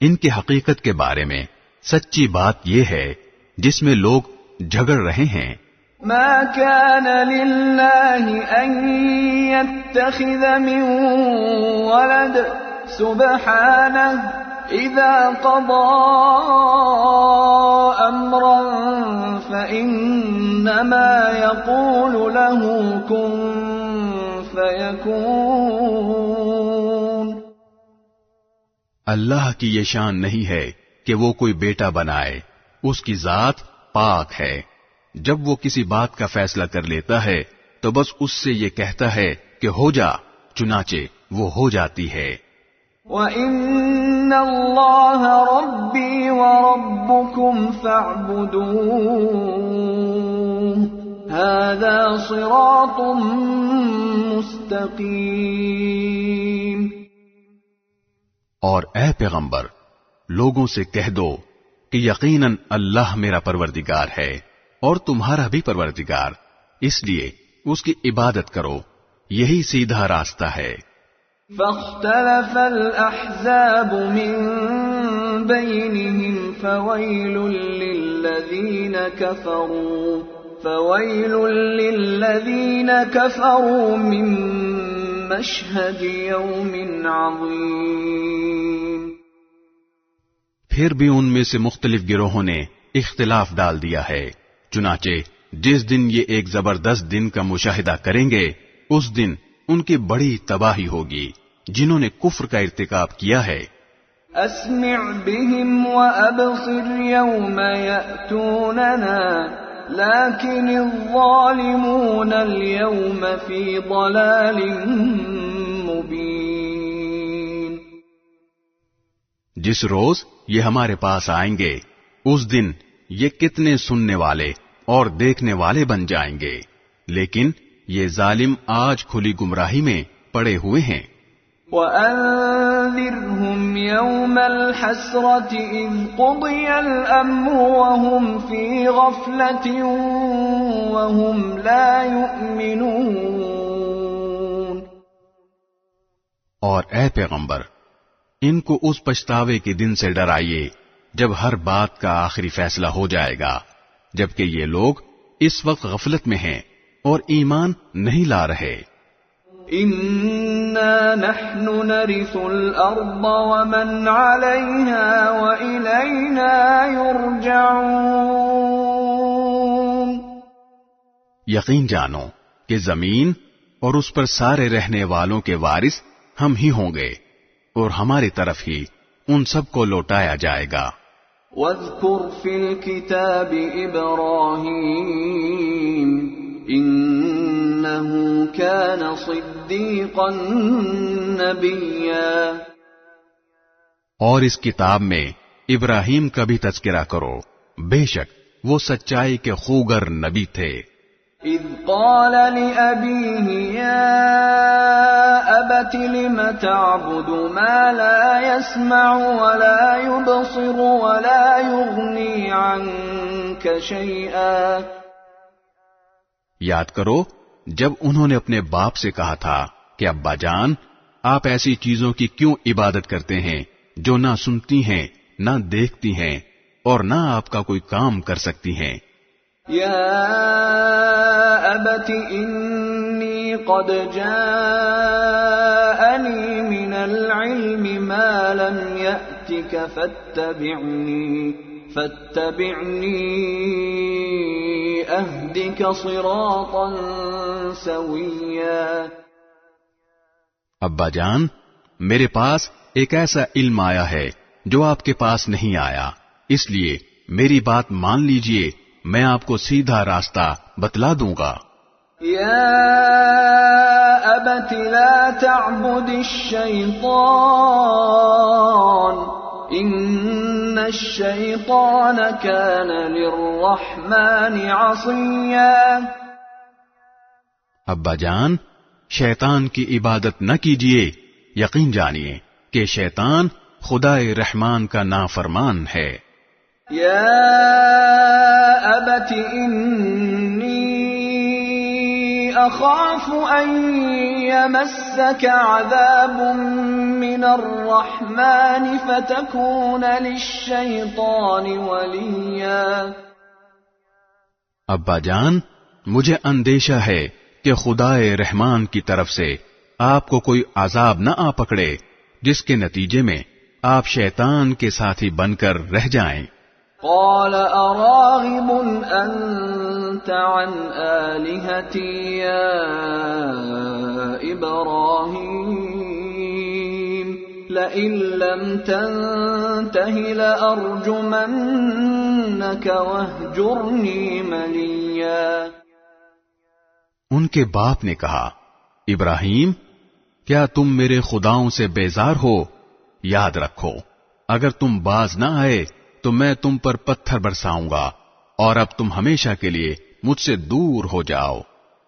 ان کی حقیقت کے بارے میں سچی بات یہ ہے جس میں لوگ جھگڑ رہے ہیں. ما كان لله أن يتخذ من ولد سبحانه إذا قضى أمرا فإنما يقول له كن فيكون. اللہ کی یہ شان نہیں ہے کہ وہ کوئی بیٹا بنائے، اس کی ذات پاک ہے. جب وہ کسی بات کا فیصلہ کر لیتا ہے تو بس اس سے یہ کہتا ہے کہ ہو جا، چنانچہ وہ ہو جاتی ہے. وَإِنَّ اللَّهَ رَبِّي وَرَبُّكُمْ فَاعْبُدُوهُ هَذَا صِرَاطٌ مُسْتَقِيمٌ. اور اے پیغمبر، لوگوں سے کہہ دو کہ یقیناً اللہ میرا پروردگار ہے اور تمہارا بھی پروردگار، اس لیے اس کی عبادت کرو، یہی سیدھا راستہ ہے. فاختلف الأحزاب من بينهم فويل للذين كفروا من مشهد يوم عظيم. پھر بھی ان میں سے مختلف گروہوں نے اختلاف ڈال دیا ہے، چنانچہ جس دن یہ ایک زبردست دن کا مشاہدہ کریں گے اس دن ان کی بڑی تباہی ہوگی جنہوں نے کفر کا ارتکاب کیا ہے. اسمع بهم وابصر يوم يأتوننا لكن الظالمون اليوم في ضلال مبين. جس روز یہ ہمارے پاس آئیں گے اس دن یہ کتنے سننے والے اور دیکھنے والے بن جائیں گے، لیکن یہ ظالم آج کھلی گمراہی میں پڑے ہوئے ہیں. وَأَنذِرْهُمْ يَوْمَ الْحَسْرَةِ إِذْ قُضِيَ الْأَمْرُ وَهُمْ فِي غَفْلَةٍ وَهُمْ لَا يُؤْمِنُونَ. اور اے پیغمبر، ان کو اس پچھتاوے کے دن سے ڈرائیے جب ہر بات کا آخری فیصلہ ہو جائے گا، جبکہ یہ لوگ اس وقت غفلت میں ہیں اور ایمان نہیں لا رہے. إِنَّا نَحْنُ نَرِثُ الْأَرْضَ وَمَنْ عَلَيْهَا وَإِلَيْنَا يُرْجَعُونَ. یقین جانو کہ زمین اور اس پر سارے رہنے والوں کے وارث ہم ہی ہوں گے اور ہماری طرف ہی ان سب کو لوٹایا جائے گا. وَاذْكُرْ فِي الْكِتَابِ إِبْرَاهِيمَ إِنَّهُ كَانَ صِدِّيقًا نَبِيًّا. اور اس کتاب میں ابراہیم کا بھی تذکرہ کرو، بے شک وہ سچائی کے خوگر نبی تھے. إِذْ قَالَ لِأَبِيهِ يَا أَبَتِ لِمَ تَعْبُدُ مَا لَا يَسْمَعُ وَلَا يُبْصِرُ وَلَا يُغْنِي عَنكَ شَيْئًا. یاد کرو جب انہوں نے اپنے باپ سے کہا تھا کہ ابا جان، آپ ایسی چیزوں کی کیوں عبادت کرتے ہیں جو نہ سنتی ہیں، نہ دیکھتی ہیں اور نہ آپ کا کوئی کام کر سکتی ہیں. يَا أَبَتِ إِنِّي قَدْ جَاءَنِي مِنَ الْعِلْمِ مَا لَمْ يَأْتِكَ فَاتَّبِعْنِي أَهْدِكَ صِرَاطًا سَوِيًّا. ابا جان، میرے پاس ایک ایسا علم آیا ہے جو آپ کے پاس نہیں آیا، اس لیے میری بات مان لیجئے، میں آپ کو سیدھا راستہ بتلا دوں گا. يَا أَبَتِ لَا تَعْبُدِ الشَّيْطَانَ إِنَّ الشَّيْطَانَ كَانَ لِلرَّحْمَنِ عَصِيًّا. ابا جان، شیطان کی عبادت نہ کیجیے، یقین جانیے کہ شیطان خدائے رحمان کا نافرمان ہے. يَا أَبَتِ إِنِّي أَخَافُ أَن يَمَسَّكَ عَذَابٌ مِّنَ الرَّحْمَنِ فَتَكُونَ لِلشَّيْطَانِ وَلِيًّا. ابا جان، مجھے اندیشہ ہے کہ خدائے رحمان کی طرف سے آپ کو کوئی عذاب نہ آ پکڑے، جس کے نتیجے میں آپ شیطان کے ساتھی بن کر رہ جائیں۔ قال أراغب أنت عن آلهتي يا إبراهيم لئن لم تنته لأرجمنك واهجرني مليا۔ ان کے باپ نے کہا، ابراہیم کیا تم میرے خداؤں سے بیزار ہو؟ یاد رکھو اگر تم باز نہ آئے تو میں تم پر پتھر برساؤں گا اور اب تم ہمیشہ کے لیے مجھ سے دور ہو جاؤ۔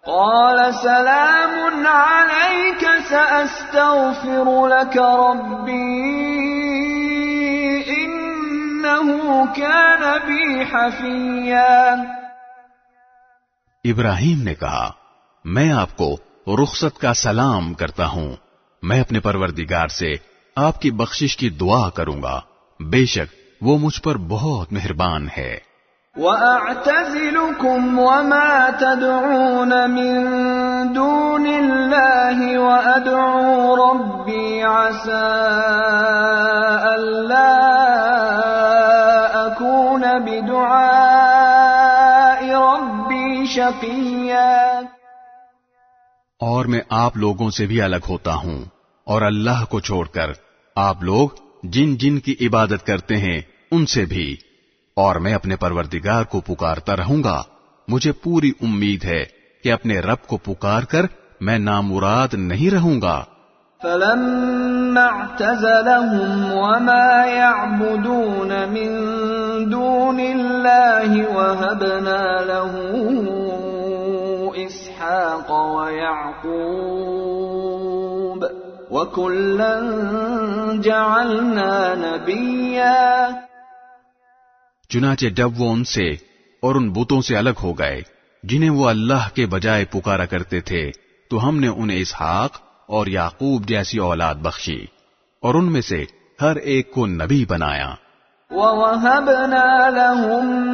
قال سلام عليك سأستغفر لك ربي إنه كان بي حفيا۔ ابراہیم نے کہا، میں آپ کو رخصت کا سلام کرتا ہوں، میں اپنے پروردگار سے آپ کی بخشش کی دعا کروں گا، بے شک وہ مجھ پر بہت مہربان ہے۔ وَأَعْتَزِلُكُمْ وَمَا تَدْعُونَ مِن دُونِ اللَّهِ وَأَدْعُو رَبِّي عَسَىٰ أَلَّا أَكُونَ بِدُعَاءِ رَبِّي شَقِيًّا۔ اور میں آپ لوگوں سے بھی الگ ہوتا ہوں، اور اللہ کو چھوڑ کر آپ لوگ جن جن کی عبادت کرتے ہیں ان سے بھی، اور میں اپنے پروردگار کو پکارتا رہوں گا۔ مجھے پوری امید ہے کہ اپنے رب کو پکار کر میں نامراد نہیں رہوں گا۔ فَلَمَّا اعْتَزَلَهُمْ وَمَا يَعْبُدُونَ مِن دُونِ اللَّهِ وَهَبْنَا لَهُ إِسْحَاقَ وَيَعْقُوبَ وَكُلًّا جَعَلْنَا نَبِيًّا۔ چنانچہ جب وہ ان سے اور ان بتوں سے الگ ہو گئے جنہیں وہ اللہ کے بجائے پکارا کرتے تھے تو ہم نے انہیں اسحاق اور یعقوب جیسی اولاد بخشی اور ان میں سے ہر ایک کو نبی بنایا۔ وَوَهَبْنَا لَهُم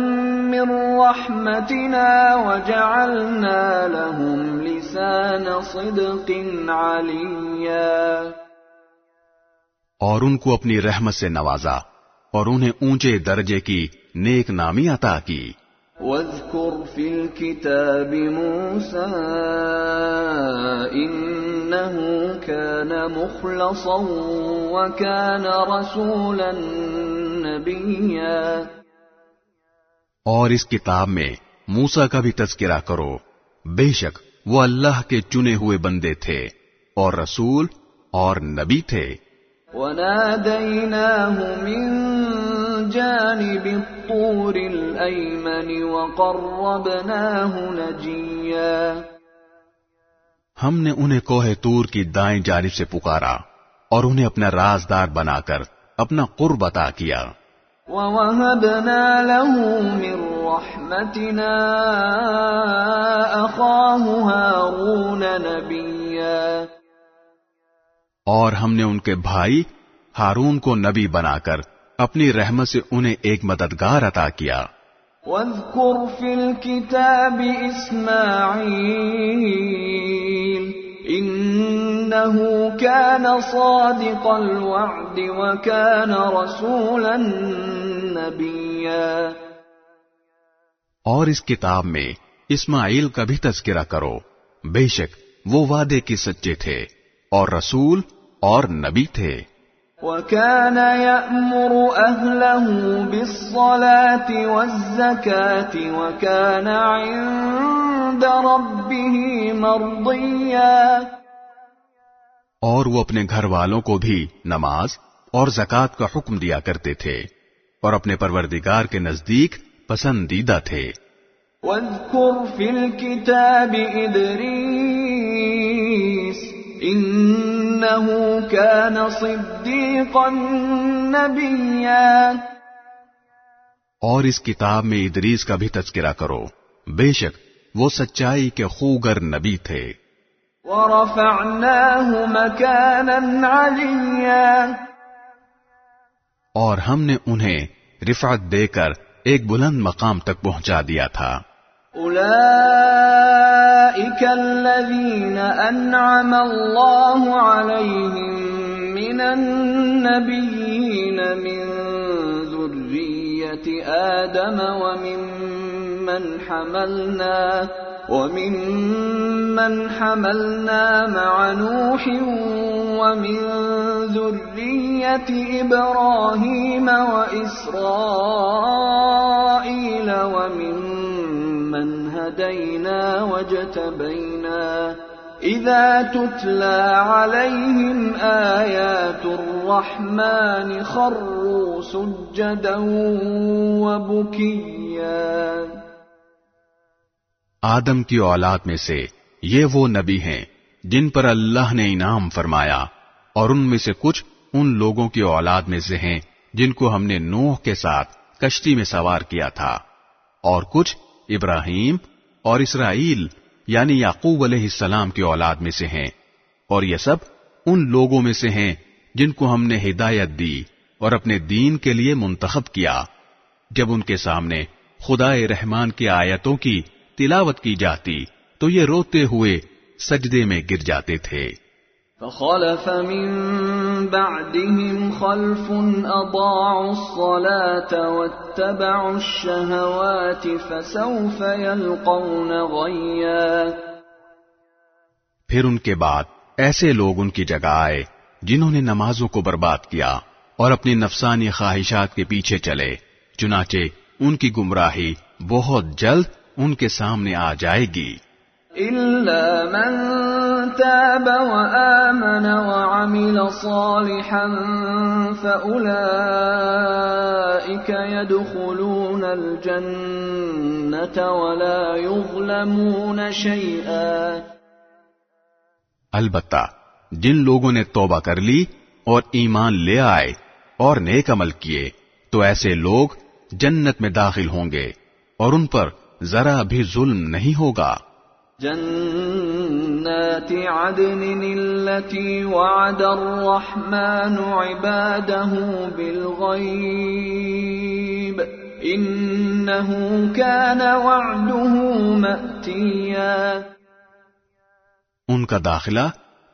مِّن رَّحْمَتِنَا وَجَعَلْنَا لَهُمْ لِسَانَ صِدْقٍ عَلِيًّا۔ اور ان کو اپنی رحمت سے نوازا اور انہیں اونچے درجے کی نیک نامی عطا کی۔ وَاذْكُرْ فِي الْكِتَابِ مُوسَىٰ إِنَّهُ كَانَ مُخْلَصًا وَكَانَ رَسُولًا نَبِيًّا۔ اور اس کتاب میں موسیٰ کا بھی تذکرہ کرو، بے شک وہ اللہ کے چنے ہوئے بندے تھے اور رسول اور نبی تھے۔ وَنَادَيْنَاهُ مِن جَانِبِ الطُّورِ الْأَيْمَنِ وَقَرَّبْنَاهُ نَجِيًّا۔ ہم نے انہیں کوہ طور کی دائیں جانب سے پکارا اور انہیں اپنا رازدار بنا کر اپنا قرب عطا کیا۔ وَوَهَبْنَا لَهُ مِن رَّحْمَتِنَا أَخَاهُ هَارُونَ نَبِيًّا۔ اور ہم نے ان کے بھائی ہارون کو نبی بنا کر اپنی رحمت سے انہیں ایک مددگار عطا کیا۔ وَاذْكُرْ فِي الْكِتَابِ إِسْمَاعِيلَ إِنَّهُ كَانَ صَادِقَ الْوَعْدِ وَكَانَ رَسُولًا نَبِيًّا۔ اور اس کتاب میں اسماعیل کا بھی تذکرہ کرو، بے شک وہ وعدے کے سچے تھے اور رسول اور نبی تھے۔ وَكَانَ يَأْمُرُ أَهْلَهُ بِالصَّلَاةِ وَالزَّكَاةِ وَكَانَ عِندَ رَبِّهِ مَرْضِيًّا۔ اور وہ اپنے گھر والوں کو بھی نماز اور زکوٰۃ کا حکم دیا کرتے تھے اور اپنے پروردگار کے نزدیک پسندیدہ تھے۔ وَاذْكُرْ فِي الْكِتَابِ إِدْرِيسَ إِنَّهُ كَانَ صِدِّيقًا نَبِيًّا۔ اور اس کتاب میں ادریس کا بھی تذکرہ کرو، بے شک وہ سچائی کے خوگر نبی تھے۔ وَرَفَعْنَاهُ مَكَانًا عَلِيًّا۔ اور ہم نے انہیں رفعت دے کر ایک بلند مقام تک پہنچا دیا تھا۔ أولئك الذين أنعم الله عليهم من النبيين من ذرية آدم وممن حملنا مع نوح ومن ذرية إبراهيم وإسرائيل وممن هدينا واجتبينا إذا تتلى عليهم آيات الرحمن خروا سجدا وبكيا. آدم کی اولاد میں سے یہ وہ نبی ہیں جن پر اللہ نے انعام فرمایا، اور ان میں سے کچھ ان لوگوں کی اولاد میں سے ہیں جن کو ہم نے نوح کے ساتھ کشتی میں سوار کیا تھا، اور کچھ ابراہیم اور اسرائیل یعنی یعقوب علیہ السلام کی اولاد میں سے ہیں، اور یہ سب ان لوگوں میں سے ہیں جن کو ہم نے ہدایت دی اور اپنے دین کے لیے منتخب کیا. جب ان کے سامنے خدائے رحمان کی آیتوں کی تلاوت کی جاتی تو یہ روتے ہوئے سجدے میں گر جاتے تھے. فخلف من بعدهم خلف اضاعوا الصلاة واتبعوا الشهوات فسوف يلقون غيا. پھر ان کے بعد ایسے لوگ ان کی جگہ آئے جنہوں نے نمازوں کو برباد کیا اور اپنی نفسانی خواہشات کے پیچھے چلے، چنانچہ ان کی گمراہی بہت جلد ان کے سامنے آ جائے گی. إلا من تاب وآمن وعمل صالحا فأولئك يدخلون الجنة ولا يظلمون شيئا. البتہ جن لوگوں نے توبہ کر لی اور ایمان لے آئے اور نیک عمل کیے تو ایسے لوگ جنت میں داخل ہوں گے اور ان پر ذرا بھی ظلم نہیں ہوگا. جنات عدن التي وعد الرحمن عباده بالغيب إنه كان وعده مأتيا. ان کا داخلہ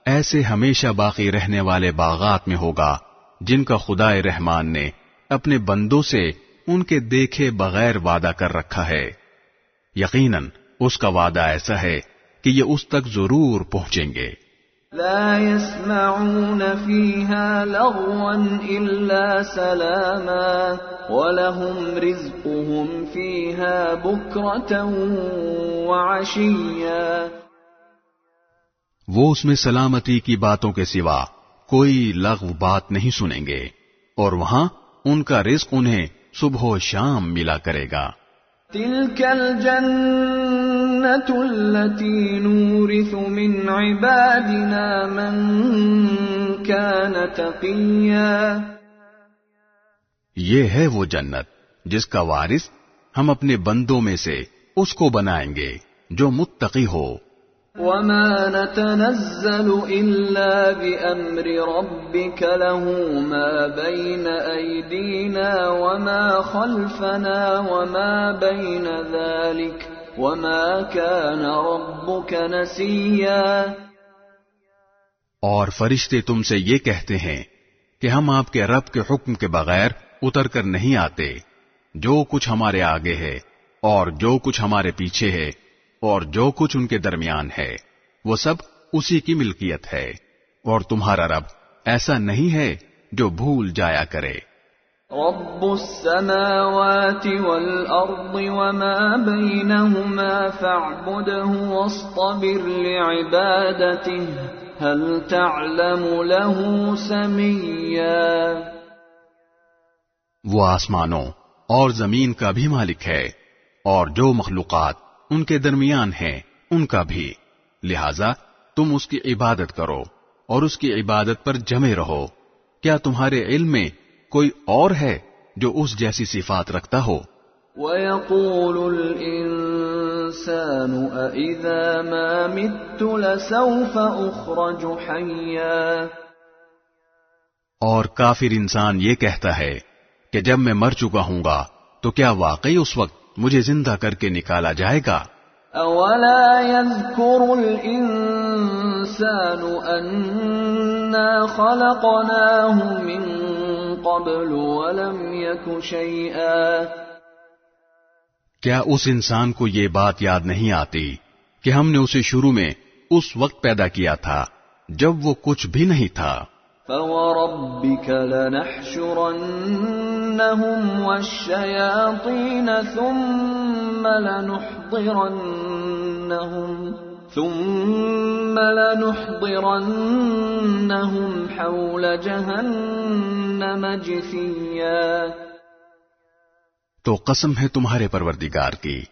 ایسے ہمیشہ باقی رہنے والے باغات میں ہوگا جن کا خدائے رحمان نے اپنے بندوں سے ان کے دیکھے بغیر وعدہ کر رکھا ہے. یقیناً اس کا وعدہ ایسا ہے کہ یہ اس تک ضرور پہنچیں گے. لا يسمعون فيها لغوا إلا سلاما ولهم رزقهم فيها بكرة وعشيا. وہ اس میں سلامتی کی باتوں کے سوا کوئی لغو بات نہیں سنیں گے، اور وہاں ان کا رزق انہیں صبح و شام ملا کرے گا. تلك الجنة التي نورث من عبادنا من كان تقيا. یہ ہے وہ جنت جس کا وارث ہم اپنے بندوں میں سے اس کو بنائیں گے جو متقی ہو. وما نتنزل إلا بأمر ربك له ما بين أيدينا وما خلفنا وما بين ذلك وما كان ربك نسيا. اور فرشتے تم سے یہ کہتے ہیں کہ ہم آپ کے رب کے حکم کے بغیر اتر کر نہیں آتے. جو کچھ ہمارے آگے ہے اور جو کچھ ہمارے پیچھے ہے اور جو کچھ ان کے درمیان ہے وہ سب اسی کی ملکیت ہے، اور تمہارا رب ایسا نہیں ہے جو بھول جایا کرے. رب السماوات والأرض وما بينهما فاعبده واصطبر لعبادته هل تعلم له سميا. وہ آسمانوں اور زمین کا بھی مالک ہے اور جو مخلوقات ان کے درمیان ہیں ان کا بھی، لہذا تم اس کی عبادت کرو اور اس کی عبادت پر جمے رہو. کیا تمہارے علم میں کوئی اور ہے جو اس جیسی صفات رکھتا ہو؟ وَيَقُولُ الْإِنسَانُ أَإِذَا مَا مِتُّ لَسَوْفَ أُخْرَجُ حَيًّا. اور کافر انسان یہ کہتا ہے کہ جب میں مر چکا ہوں گا تو کیا واقعی اس وقت مجھے زندہ کر کے نکالا جائے گا؟ أَوَلَا يَذْكُرُ الْإِنسَانُ أَنَّا إِنَّا خَلَقْنَاهُ مِن قَبْلُ وَلَمْ يَكُ شَيْئًا۔ کیا اس انسان کو یہ بات یاد نہیں آتی کہ ہم نے اسے شروع میں اس وقت پیدا کیا تھا جب وہ کچھ بھی نہیں تھا؟ فَوَرَبِّكَ لَنَحْشُرَنَّهُمْ وَالشَّيَاطِينَ ثُمَّ لَنُحْضِرَنَّهُمْ حَوْلَ جَهَنَّمَ جِثِيًّا۔ تو قسم ہے تمہارے پروردگار کی،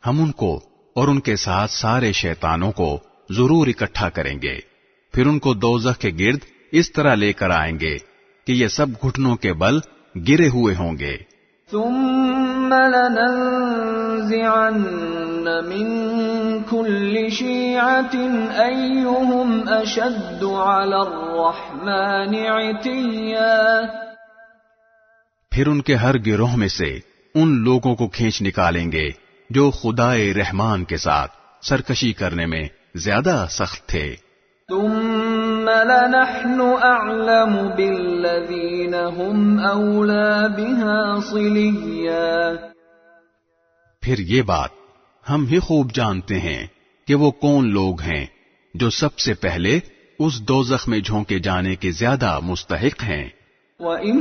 ہم ان کو اور ان کے ساتھ سارے شیطانوں کو ضرور اکٹھا کریں گے، پھر ان کو دوزخ کے گرد اس طرح لے کر آئیں گے کہ یہ سب گھٹنوں کے بل گرے ہوئے ہوں گے۔ ثم لننزعن من كل شيعة أيهم أشد على الرحمن عتيا۔ پھر ان کے ہر گروہ میں سے ان لوگوں کو کھینچ نکالیں گے جو خدائے رحمان کے ساتھ سرکشی کرنے میں زیادہ سخت تھے۔ ثم لنحن أعلم بالذين هم أولى بها صليا۔ پھر یہ بات ہم ہی خوب جانتے ہیں کہ وہ کون لوگ ہیں جو سب سے پہلے اس دوزخ میں جھونکے جانے کے زیادہ مستحق ہیں۔ وَإِن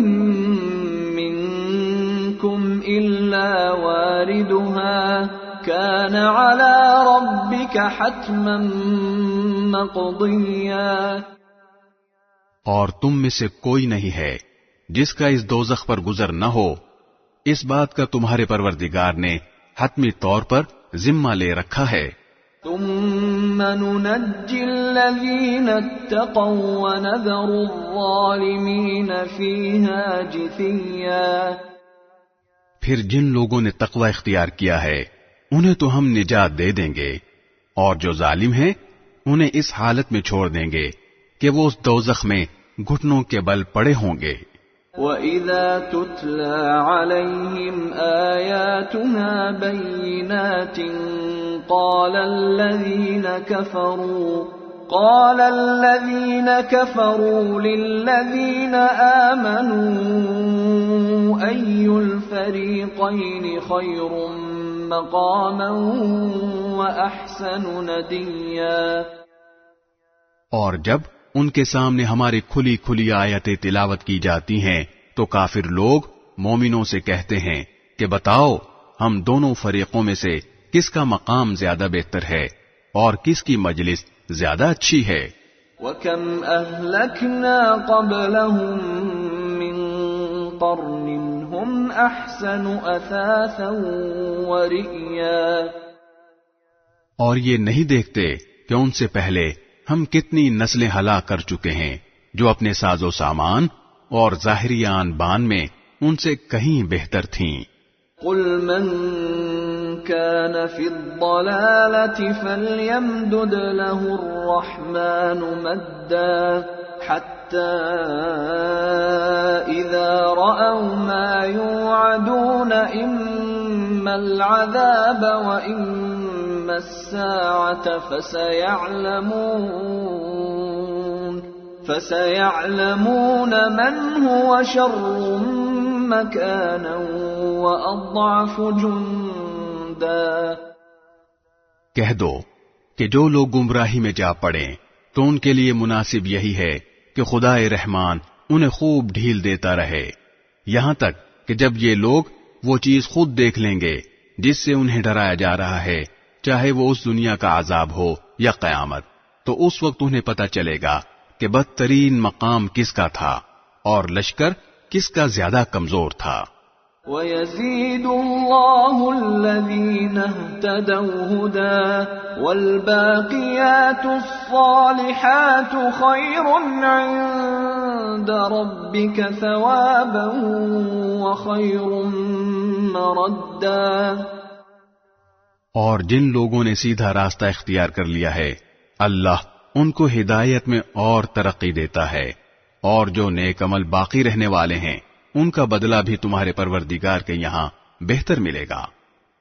مِّنكُمْ إِلَّا وَارِدُهَا كَانَ عَلَى رَبِّكَ حَتْمًا مَّقْضِيًّا۔ اور تم میں سے کوئی نہیں ہے جس کا اس دوزخ پر گزر نہ ہو، اس بات کا تمہارے پروردگار نے حتمی طور پر ذمہ لے رکھا ہے۔ ثم ننجي الذين اتقوا ونذر الظالمين فيها جثيا۔ پھر جن لوگوں نے تقوی اختیار کیا ہے انہیں تو ہم نجات دے دیں گے، اور جو ظالم ہیں انہیں اس حالت میں چھوڑ دیں گے کہ وہ اس دوزخ میں گھٹنوں کے بل پڑے ہوں گے۔ وَإِذَا تُتْلَى عَلَيْهِمْ آيَاتُنَا بَيِّنَاتٍ قَالَ الَّذِينَ كَفَرُوا لِلَّذِينَ آمَنُوا أَيُّ الْفَرِيقَيْنِ خَيْرٌ مَّقَامًا وَأَحْسَنُ نَدِيًّا۔ اور جب ان کے سامنے ہماری کھلی کھلی آیتیں تلاوت کی جاتی ہیں تو کافر لوگ مومنوں سے کہتے ہیں کہ بتاؤ ہم دونوں فریقوں میں سے کس کا مقام زیادہ بہتر ہے اور کس کی مجلس زیادہ اچھی ہے۔ وَكَمْ أَهْلَكْنَا قَبْلَهُمْ مِنْ قَرْنٍ هُمْ أَحْسَنُ أَثَاثًا وَرِئْيًا۔ اور یہ نہیں دیکھتے کہ ان سے پہلے ہم کتنی نسلیں ہلاک کر چکے ہیں جو اپنے ساز و سامان اور ظاہری آن بان میں ان سے کہیں بہتر تھیں۔ قُلْ مَنْ كَانَ فِي الضَّلَالَةِ فَلْيَمْدُدْ لَهُ الرَّحْمَنُ مَدًّا حَتَّى إِذَا رَأَوْا مَا يُوعَدُونَ إِمَّا الْعَذَابَ وَإِمَّا السَّاعَةَ فَسَيَعْلَمُونَ مَنْ هُوَ شَرٌّ مَّكَانًا وَأَضْعَفُ جُنْدًا۔ کہہ دو کہ جو لوگ گمراہی میں جا پڑیں تو ان کے لیے مناسب یہی ہے کہ خدائے رحمان انہیں خوب ڈھیل دیتا رہے، یہاں تک کہ جب یہ لوگ وہ چیز خود دیکھ لیں گے جس سے انہیں ڈرایا جا رہا ہے، چاہے وہ اس دنیا کا عذاب ہو یا قیامت، تو اس وقت انہیں پتہ چلے گا کہ بدترین مقام کس کا تھا اور لشکر کس کا زیادہ کمزور تھا۔ وَيَزِيدُ اللَّهُ الَّذِينَ اهْتَدَوْا هُدًى وَالْبَاقِيَاتُ الصَّالِحَاتُ خَيْرٌ عِندَ رَبِّكَ ثَوَابًا وَخَيْرٌ مَّرَدًّا۔ اور جن لوگوں نے سیدھا راستہ اختیار کر لیا ہے اللہ ان کو ہدایت میں اور ترقی دیتا ہے، اور جو نیک عمل باقی رہنے والے ہیں ان کا بدلہ بھی تمہارے پروردگار کے یہاں بہتر ملے گا،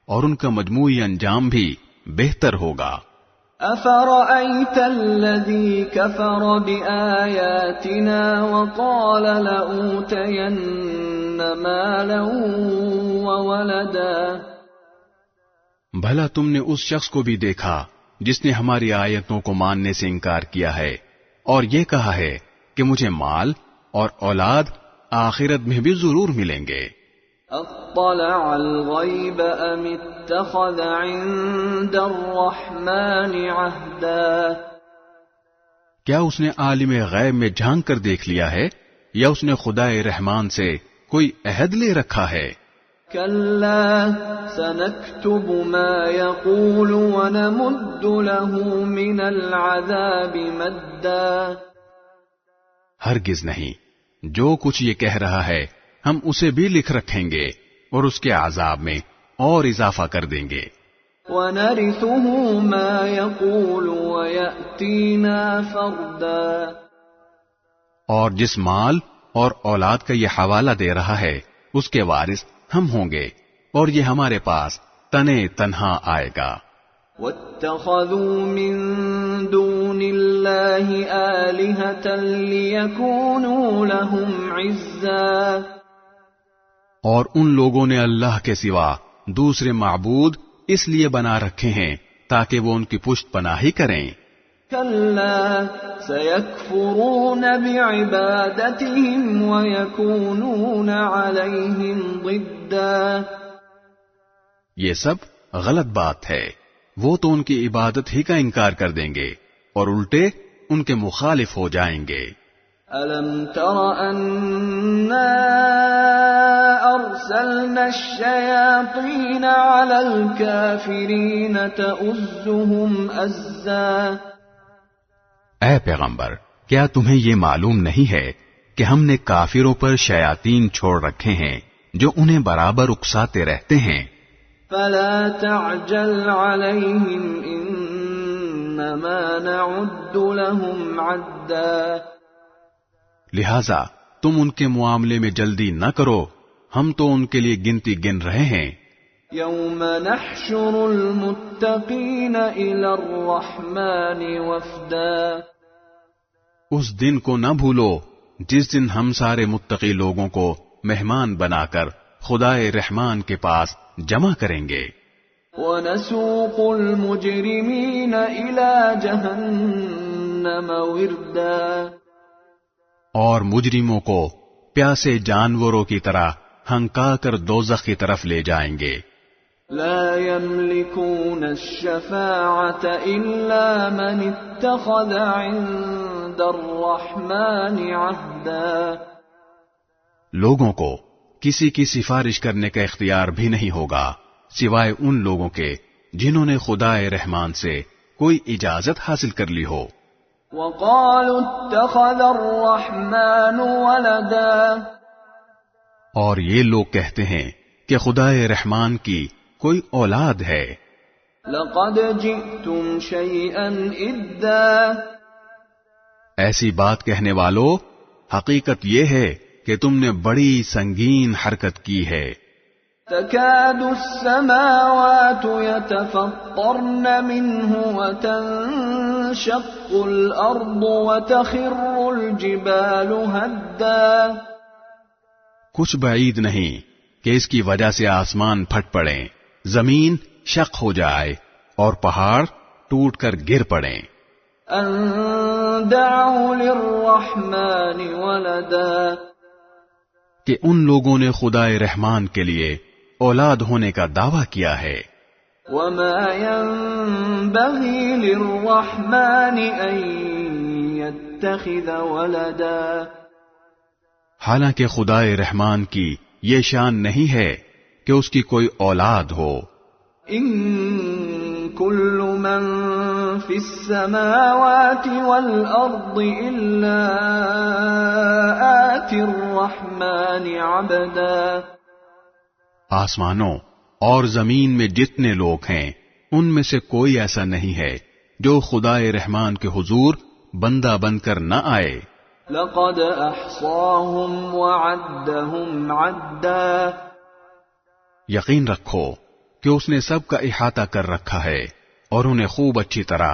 اور ان کا مجموعی انجام بھی بہتر ہوگا۔ أفرأيت الذي كفر بآياتنا وقال لأوتين مالا وولدا. بھلا تم نے اس شخص کو بھی دیکھا جس نے ہماری آیتوں کو ماننے سے انکار کیا ہے اور یہ کہا ہے کہ مجھے مال اور اولاد آخرت میں بھی ضرور ملیں گے. اطلع الغیب ام اتخذ عند الرحمن عہدا. کیا اس نے عالم غیب میں جھانک کر دیکھ لیا ہے یا اس نے خدا رحمان سے کوئی عہد لے رکھا ہے؟ کلا سنکتب ما یقول ونمد له من العذاب مدا. ہرگز نہیں، جو کچھ یہ کہہ رہا ہے ہم اسے بھی لکھ رکھیں گے اور اس کے عذاب میں اور اضافہ کر دیں گے. وَنَرِثُهُ مَا يَقُولُ وَيَأْتِينَا فَرْدًا. اور جس مال اور اولاد کا یہ حوالہ دے رہا ہے اس کے وارث ہم ہوں گے اور یہ ہمارے پاس تنے تنہا آئے گا. وَاتَّخَذُوا مِن دُونِ اللَّهِ آلِهَةً لِيَكُونُوا لَهُمْ عِزًّا. اور ان لوگوں نے اللہ کے سوا دوسرے معبود اس لیے بنا رکھے ہیں تاکہ وہ ان کی پشت پناہی کریں. کلا سیکفرون بعبادتهم ویکونون علیہم ضدا. یہ سب غلط بات ہے، وہ تو ان کی عبادت ہی کا انکار کر دیں گے اور الٹے ان کے مخالف ہو جائیں گے. أَلَمْ تَرَ أَنَّا أَرْسَلْنَا الشَّيَاطِينَ عَلَى الْكَافِرِينَ تَؤُزُّهُمْ أَزًّا. اے پیغمبر، کیا تمہیں یہ معلوم نہیں ہے کہ ہم نے کافروں پر شیاطین چھوڑ رکھے ہیں جو انہیں برابر اکساتے رہتے ہیں. فَلَا تَعْجَلْ عَلَيْهِمْ إِنَّمَا نَعُدُّ لَهُمْ عَدًّا. لہذا تم ان کے معاملے میں جلدی نہ کرو، ہم تو ان کے لیے گنتی گن رہے ہیں. یوم نحشر المتقین الی الرحمن وفدا. اس دن کو نہ بھولو جس دن ہم سارے متقی لوگوں کو مہمان بنا کر خدائے رحمان کے پاس جمع کریں گے. ونسوق المجرمین الی جہنم وردا. اور مجرموں کو پیاسے جانوروں کی طرح ہنکا کر دوزخ کی طرف لے جائیں گے. لا يملكون الشفاعة إلا من اتخذ عند الرحمن عهدا. لوگوں کو کسی کی سفارش کرنے کا اختیار بھی نہیں ہوگا سوائے ان لوگوں کے جنہوں نے خدائے رحمان سے کوئی اجازت حاصل کر لی ہو. وقالوا اتخذ الرحمن ولدا. اور یہ لوگ کہتے ہیں کہ خدائے رحمان کی کوئی اولاد ہے. لقد جئتم شيئا إدا. ایسی بات کہنے والو، حقیقت یہ ہے کہ تم نے بڑی سنگین حرکت کی ہے. تكاد السماوات يتفطرن منه وتنشق الأرض وتخر الجبال هدا. کچھ بعید نہیں کہ اس کی وجہ سے آسمان پھٹ پڑیں، زمین شق ہو جائے اور پہاڑ ٹوٹ کر گر پڑیں. ان دعوا للرحمن ولدا. کہ ان لوگوں نے خدائے رحمان کے لیے اولاد ہونے کا دعویٰ کیا ہے. وما ينبغي للرحمن ان يتخذ ولدا. حالانکہ خدائے رحمان کی یہ شان نہیں ہے کہ اس کی کوئی اولاد ہو. ان كل من في السماوات والارض الا آتي الرحمن عبدا. آسمانوں اور زمین میں جتنے لوگ ہیں ان میں سے کوئی ایسا نہیں ہے جو خدائے رحمان کے حضور بندہ بن کر نہ آئے. لقد احصاهم وعدهم عدا. یقین رکھو کہ اس نے سب کا احاطہ کر رکھا ہے اور انہیں خوب اچھی طرح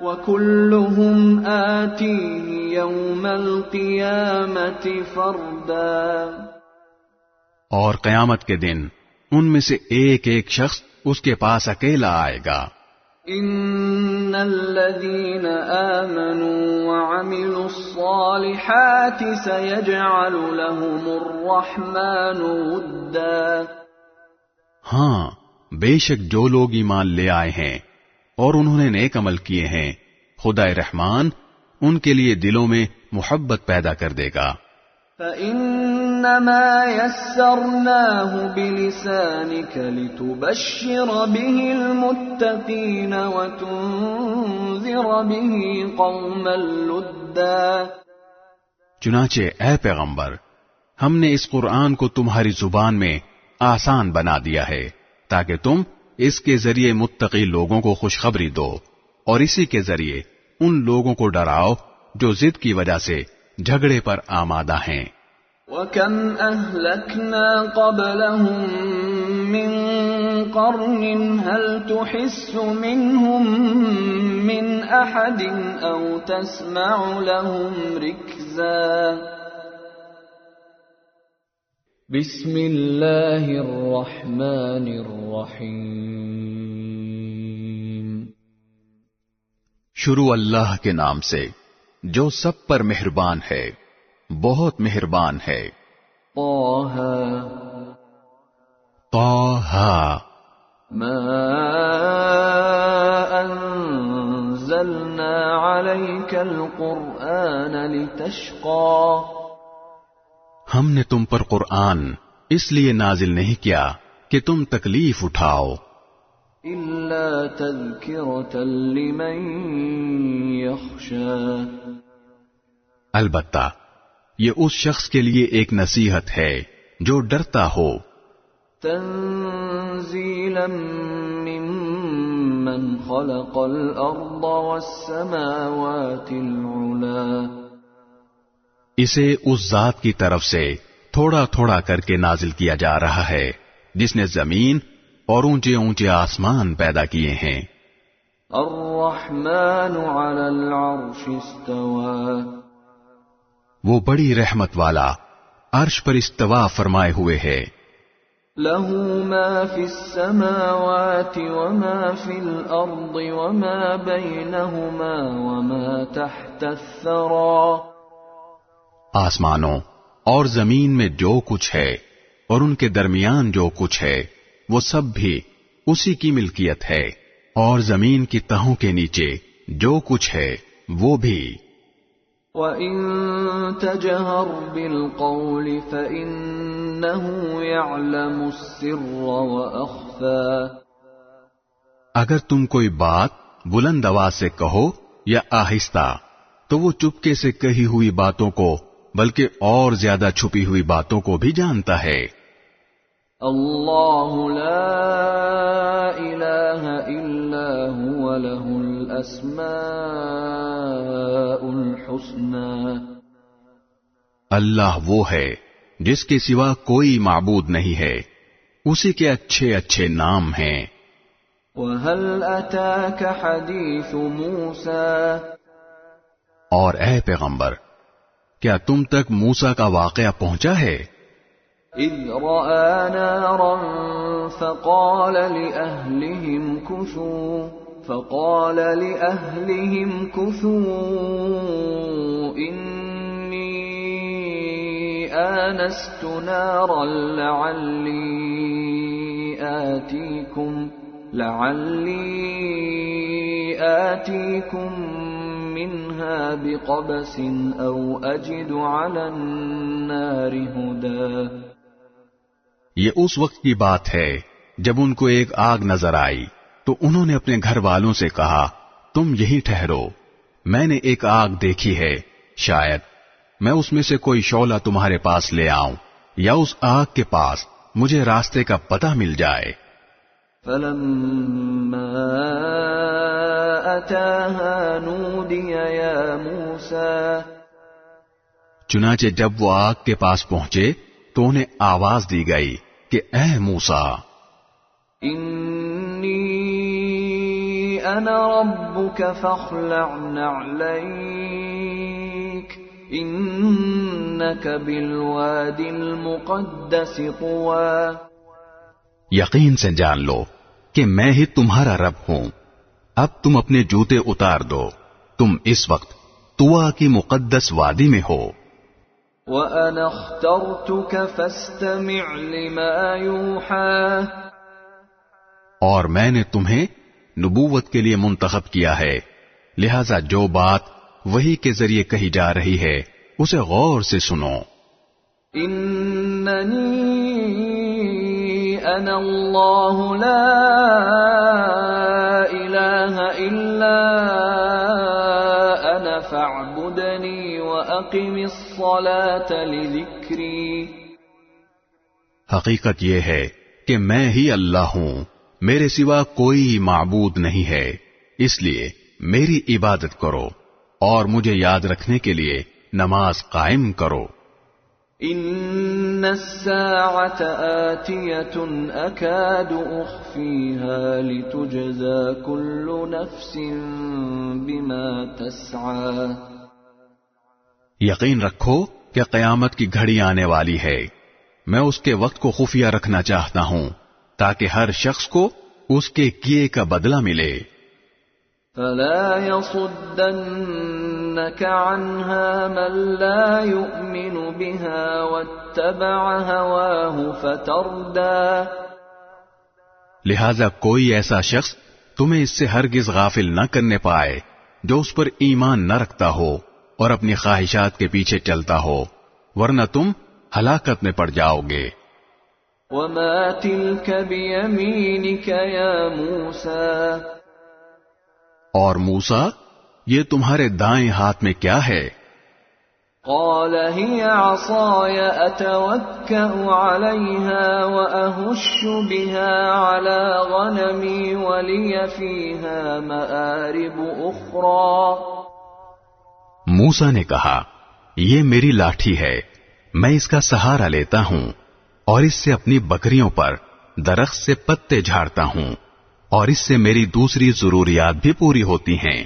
وَكُلُّهُمْ آتِيهِ يَوْمَ الْقِيَامَةِ فَرْدًا، اور قیامت کے دن ان میں سے ایک ایک شخص اس کے پاس اکیلا آئے گا۔ إِنَّ الَّذِينَ آمَنُوا وَعَمِلُوا الصَّالِحَاتِ سَيَجْعَلُ لَهُمُ الرَّحْمَنُ وُدًّا، ہاں، بے شک جو لوگ ایمان لے آئے ہیں اور انہوں نے نیک عمل کیے ہیں، خدا رحمان ان کے لیے دلوں میں محبت پیدا کر دے گا۔ فَإِنَّمَا يَسَّرْنَاهُ بِلِسَانِكَ لِتُبَشِّرَ بِهِ الْمُتَّقِينَ وَتُنذِرَ بِهِ قَوْمًا لُدًّا، چنانچہ اے پیغمبر، ہم نے اس قرآن کو تمہاری زبان میں آسان بنا دیا ہے تاکہ تم اس کے ذریعے متقی لوگوں کو خوشخبری دو اور اسی کے ذریعے ان لوگوں کو ڈراؤ جو ضد کی وجہ سے جھگڑے پر آمادہ ہیں۔ وَكَمْ أَهْلَكْنَا قَبْلَهُمْ مِنْ قَرْنٍ هَلْ تُحِسُّ مِنْهُمْ مِنْ أَحَدٍ أَوْ تَسْمَعُ لَهُمْ رِكْزًا۔ بسم اللہ الرحمن الرحیم، شروع اللہ کے نام سے جو سب پر مہربان ہے، بہت مہربان ہے۔ طٰہَ طٰہَ ما انزلنا علیک القرآن لتشقى، ہم نے تم پر قرآن اس لیے نازل نہیں کیا کہ تم تکلیف اٹھاؤ، الا تذکرۃ لمن یخشی، البتہ یہ اس شخص کے لیے ایک نصیحت ہے جو ڈرتا ہو۔ تنزیلا ممن خلق الارض والسماوات العلی، اسے اس ذات کی طرف سے تھوڑا تھوڑا کر کے نازل کیا جا رہا ہے جس نے زمین اور اونچے اونچے آسمان پیدا کیے ہیں۔ الرحمن علی العرش استوى، وہ بڑی رحمت والا عرش پر استوا فرمائے ہوئے ہے۔ له ما في السماوات وما في الأرض وما بينهما وما تحت الثرى، آسمانوں اور زمین میں جو کچھ ہے اور ان کے درمیان جو کچھ ہے وہ سب بھی اسی کی ملکیت ہے، اور زمین کی تہوں کے نیچے جو کچھ ہے وہ بھی۔ وَإِن تَجْهَرْ بِالْقَوْلِ فَإِنَّهُ يَعْلَمُ السِّرَّ وَأَخْفَى، اگر تم کوئی بات بلند آواز سے کہو یا آہستہ تو وہ چپکے سے کہی ہوئی باتوں کو بلکہ اور زیادہ چھپی ہوئی باتوں کو بھی جانتا ہے۔ اللہ لا الہ الا هو له الاسماء الحسنى، اللہ وہ ہے جس کے سوا کوئی معبود نہیں ہے، اسی کے اچھے اچھے نام ہیں۔ وَهَلْ أَتَاكَ حَدِيثُ مُوسَى، اور اے پیغمبر، کیا تم تک موسیٰ کا واقعہ پہنچا ہے؟ اذ رأى نارا فقال لأهلهم كثوا إني آنست نارا لعلي آتيكم منها بقبس أو أجد على النار هدى، یہ اس وقت کی بات ہے جب ان کو ایک آگ نظر آئی تو انہوں نے اپنے گھر والوں سے کہا تم یہی ٹھہرو، میں نے ایک آگ دیکھی ہے، شاید میں اس میں سے کوئی شعلہ تمہارے پاس لے آؤں یا اس آگ کے پاس مجھے راستے کا پتہ مل جائے۔ فلما أتاها نودي يا موسى، چنانچہ جب وہ آگ کے پاس پہنچے تو انہیں آواز دی گئی کہ اے موسیٰ، انی أنا ربك فاخلع نعليك إنك بالواد المقدس طوى. یقین سے جان لو کہ میں ہی تمہارا رب ہوں. اب تم اپنے جوتے اتار دو، تم اس وقت طوا کی مقدس وادی میں ہو. وَأَنَا اخْتَرْتُكَ فَاسْتَمِعْ لِمَا يُوحَى. اور میں نے تمہیں نبوت کے لیے منتخب کیا ہے، لہذا جو بات وحی کے ذریعے کہی جا رہی ہے اسے غور سے سنو. إِنَّنِي أَنَا اللَّهُ لَا إِلَٰهَ إِلَّا أَنَا فَاعْبُدْنِي وَأَقِمِ الصَّلَاةَ لِذِكْرِي. حقیقت یہ ہے کہ میں ہی اللہ ہوں، میرے سوا کوئی معبود نہیں ہے، اس لیے میری عبادت کرو اور مجھے یاد رکھنے کے لیے نماز قائم کرو. إِنَّ السَّاعَةَ آتِيَةٌ أَكَادُ أُخْفِيهَا لِتُجْزَى كُلُّ نَفْسٍ بِمَا تَسْعَى. یقین رکھو کہ قیامت کی گھڑی آنے والی ہے، میں اس کے وقت کو خفیہ رکھنا چاہتا ہوں تاکہ ہر شخص کو اس کے کیے کا بدلہ ملے. فَلَا يَصُدَّنَّكَ عَنْهَا مَن لَّا يُؤْمِنُ بِهَا وَاتَّبَعَ هَوَاهُ فَتَرْدَىٰ. لہذا کوئی ایسا شخص تمہیں اس سے ہرگز غافل نہ کرنے پائے جو اس پر ایمان نہ رکھتا ہو اور اپنی خواہشات کے پیچھے چلتا ہو، ورنہ تم ہلاکت میں پڑ جاؤ گے. وَمَا تِلْكَ بِيَمِينِكَ يَا مُوسَىٰ. اور موسیٰ، یہ تمہارے دائیں ہاتھ میں کیا ہے؟ قَالَ هِيَ عَصَايَ أَتَوَكَّأُ عَلَيْهَا وَأَهُشُّ بِهَا عَلَىٰ غَنَمِي وَلِيَ فِيهَا مَآرِبُ أُخْرَىٰ. موسیٰ نے کہا، یہ میری لاٹھی ہے، میں اس کا سہارا لیتا ہوں اور اس سے اپنی بکریوں پر درخت سے پتے جھاڑتا ہوں اور اس سے میری دوسری ضروریات بھی پوری ہوتی ہیں.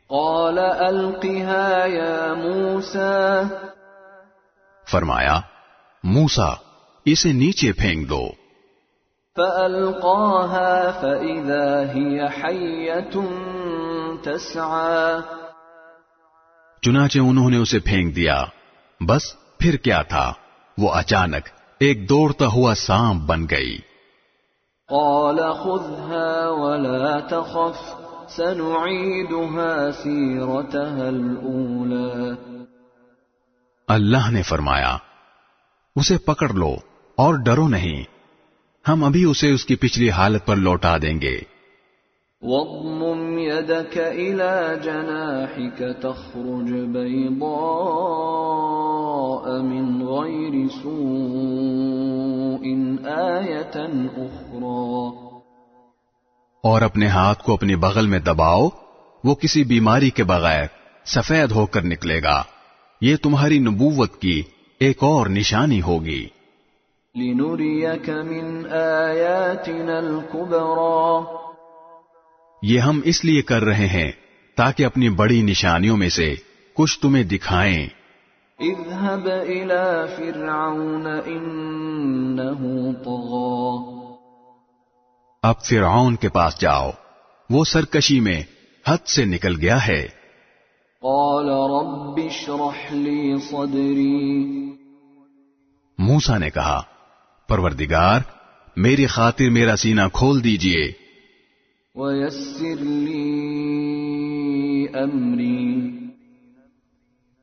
قال القها يا موسى. فرمایا، موسیٰ اسے نیچے پھینک دو. فألقاها فإذا هي حية تسعى. چنانچہ انہوں نے اسے پھینک دیا، بس پھر کیا تھا، وہ اچانک ایک دوڑتا ہوا سانپ بن گئی. قال خذها ولا تخف سنعيدها سيرتها الأولى. اللہ نے فرمایا، اسے پکڑ لو اور ڈرو نہیں، ہم ابھی اسے اس کی پچھلی حالت پر لوٹا دیں گے. واضمم يدك إلى جناحك تخرج بيضاء من غير سوء آية أخرى. اور اپنے ہاتھ کو اپنی بغل میں دباؤ، وہ کسی بیماری کے بغیر سفید ہو کر نکلے گا، یہ تمہاری نبوت کی ایک اور نشانی ہوگی. لنريك من آياتنا الكبرى. یہ ہم اس لیے کر رہے ہیں تاکہ اپنی بڑی نشانیوں میں سے کچھ تمہیں دکھائیں. اذهب إلى فرعون إنه طغى. اب فرعون کے پاس جاؤ، وہ سرکشی میں حد سے نکل گیا ہے. قال رب اشرح لي صدري. موسیٰ نے کہا، پروردگار میری خاطر میرا سینہ کھول دیجئے. ويسر لي أمري.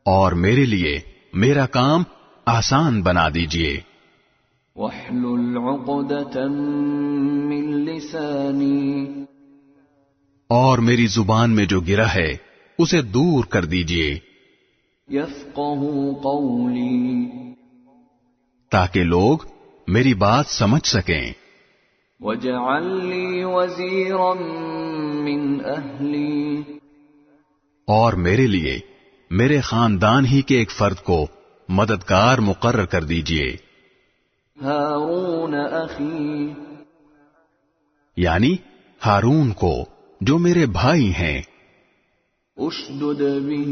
اور میرے لیے میرا کام آسان بنا دیجئے. واحلل عقدة من لساني. اور میری زبان میں جو گرہ ہے اسے دور کر دیجئے. يفقهوا قولي. تاکہ لوگ میری بات سمجھ سکیں. واجعل لي وزيرا من أهلي. اور میرے لیے میرے خاندان ہی کے ایک فرد کو مددگار مقرر کر دیجئے. هارون أخي. یعنی ہارون کو جو میرے بھائی ہیں. اشدد به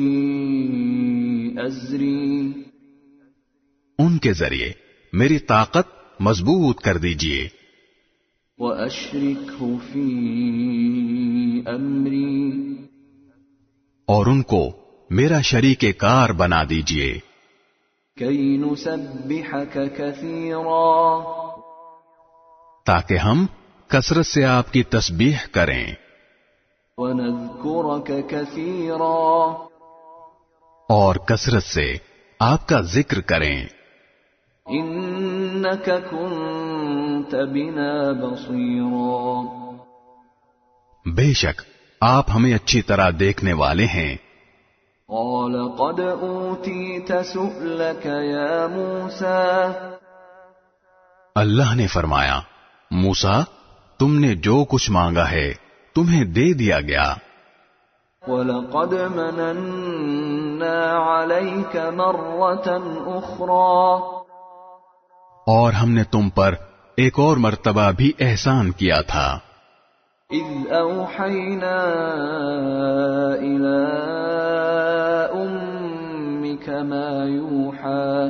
ازری، ان کے ذریعے میری طاقت مضبوط کر دیجئے. واشرکه فی امری، اور ان کو میرا شریک کار بنا دیجئے. کی نسبحک کثیرا، تاکہ ہم کثرت سے آپ کی تسبیح کریں. ونذکرک کثیرا، اور کثرت سے آپ کا ذکر کریں. انک کنت بنا بصیرا، بے شک آپ ہمیں اچھی طرح دیکھنے والے ہیں. قال قد اوتیت سؤلک یا موسیٰ، اللہ نے فرمایا موسیٰ تم نے جو کچھ مانگا ہے تمہیں دے دیا گیا. وَلَقَدْ مَنَنَّا عَلَيْكَ مَرَّةً أُخْرَى، اور ہم نے تم پر ایک اور مرتبہ بھی احسان کیا تھا. اِذْ أَوْحَيْنَا إِلَىٰ أُمِّكَ مَا يُوحَىٰ،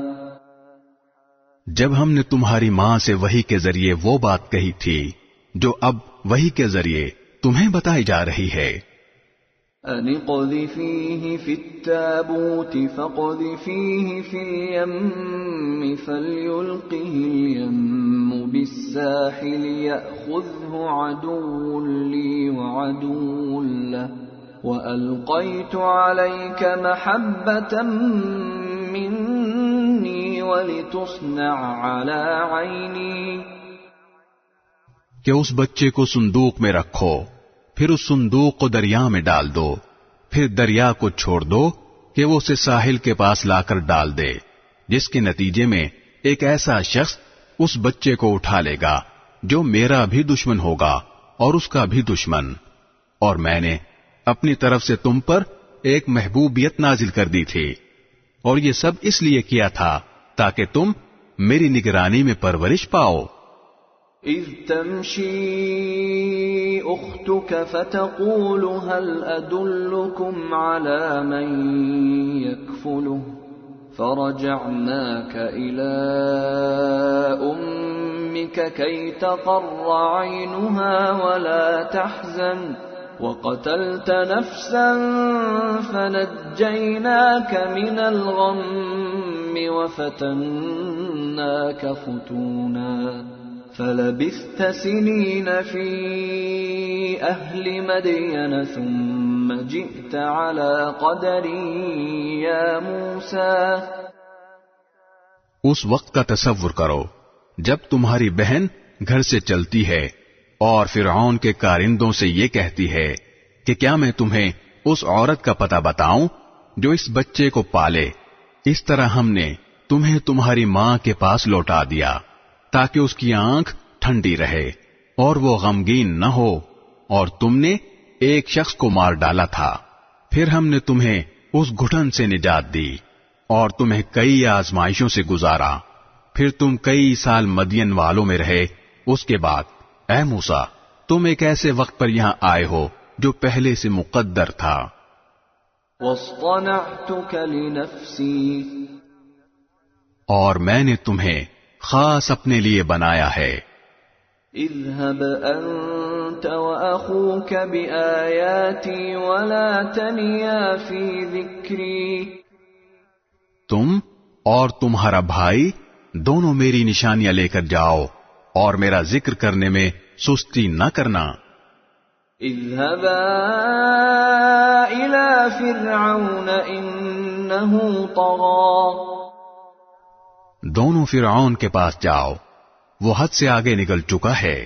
جب ہم نے تمہاری ماں سے وحی کے ذریعے وہ بات کہی تھی جو اب وحی کے ذریعے تمہیں بتائی جا رہی ہے. أَنِ اقْذِفِيهِ فِي التَّابُوتِ فَاقْذِفِيهِ فِي الْيَمِّ فَلْيُلْقِهِ الْيَمُّ بِالسَّاحِلِ يَأْخُذْهُ عَدُوٌّ لِّي وَعَدُوٌّ لَّهُ وَأَلْقَيْتُ عَلَيْكَ مَحَبَّةً مِّنِّي وَلِتُصْنَعَ عَلَىٰ عَيْنِي، کہ اس بچے کو صندوق میں رکھو، پھر اس صندوق کو دریا میں ڈال دو، پھر دریا کو چھوڑ دو کہ وہ اسے ساحل کے پاس لا کر ڈال دے، جس کے نتیجے میں ایک ایسا شخص اس بچے کو اٹھا لے گا جو میرا بھی دشمن ہوگا اور اس کا بھی دشمن. اور میں نے اپنی طرف سے تم پر ایک محبوبیت نازل کر دی تھی، اور یہ سب اس لیے کیا تھا تاکہ تم میری نگرانی میں پرورش پاؤ. إذ تمشي أختك فتقول هل أدلكم على من يكفله فرجعناك إلى أمك كي تقر عينها ولا تحزن وقتلت نفسا فنجيناك من الغم وفتناك فتونا فلبثت سنين في أهل مدين ثم جئت على قدر يا موسى. اس وقت کا تصور کرو جب تمہاری بہن گھر سے چلتی ہے اور فرعون کے کارندوں سے یہ کہتی ہے کہ کیا میں تمہیں اس عورت کا پتہ بتاؤں جو اس بچے کو پالے. اس طرح ہم نے تمہیں تمہاری ماں کے پاس لوٹا دیا تاکہ اس کی آنکھ ٹھنڈی رہے اور وہ غمگین نہ ہو، اور تم نے ایک شخص کو مار ڈالا تھا. پھر ہم نے تمہیں اس گھٹن سے نجات دی اور تمہیں کئی آزمائشوں سے گزارا. پھر تم کئی سال مدین والوں میں رہے. اس کے بعد اے موسیٰ تم ایک ایسے وقت پر یہاں آئے ہو جو پہلے سے مقدر تھا. وَاصْطَنَعْتُكَ لِنَفْسِي، اور میں نے تمہیں خاص اپنے لیے بنایا ہے. اذهب أنت وأخوك بآياتي ولا تنيا في ذكري. تم اور تمہارا بھائی دونوں میری نشانیاں لے کر جاؤ اور میرا ذکر کرنے میں سستی نہ کرنا. اذهبا إلى فرعون إنه طغى. دونوں فرعون کے پاس جاؤ، وہ حد سے آگے نکل چکا ہے.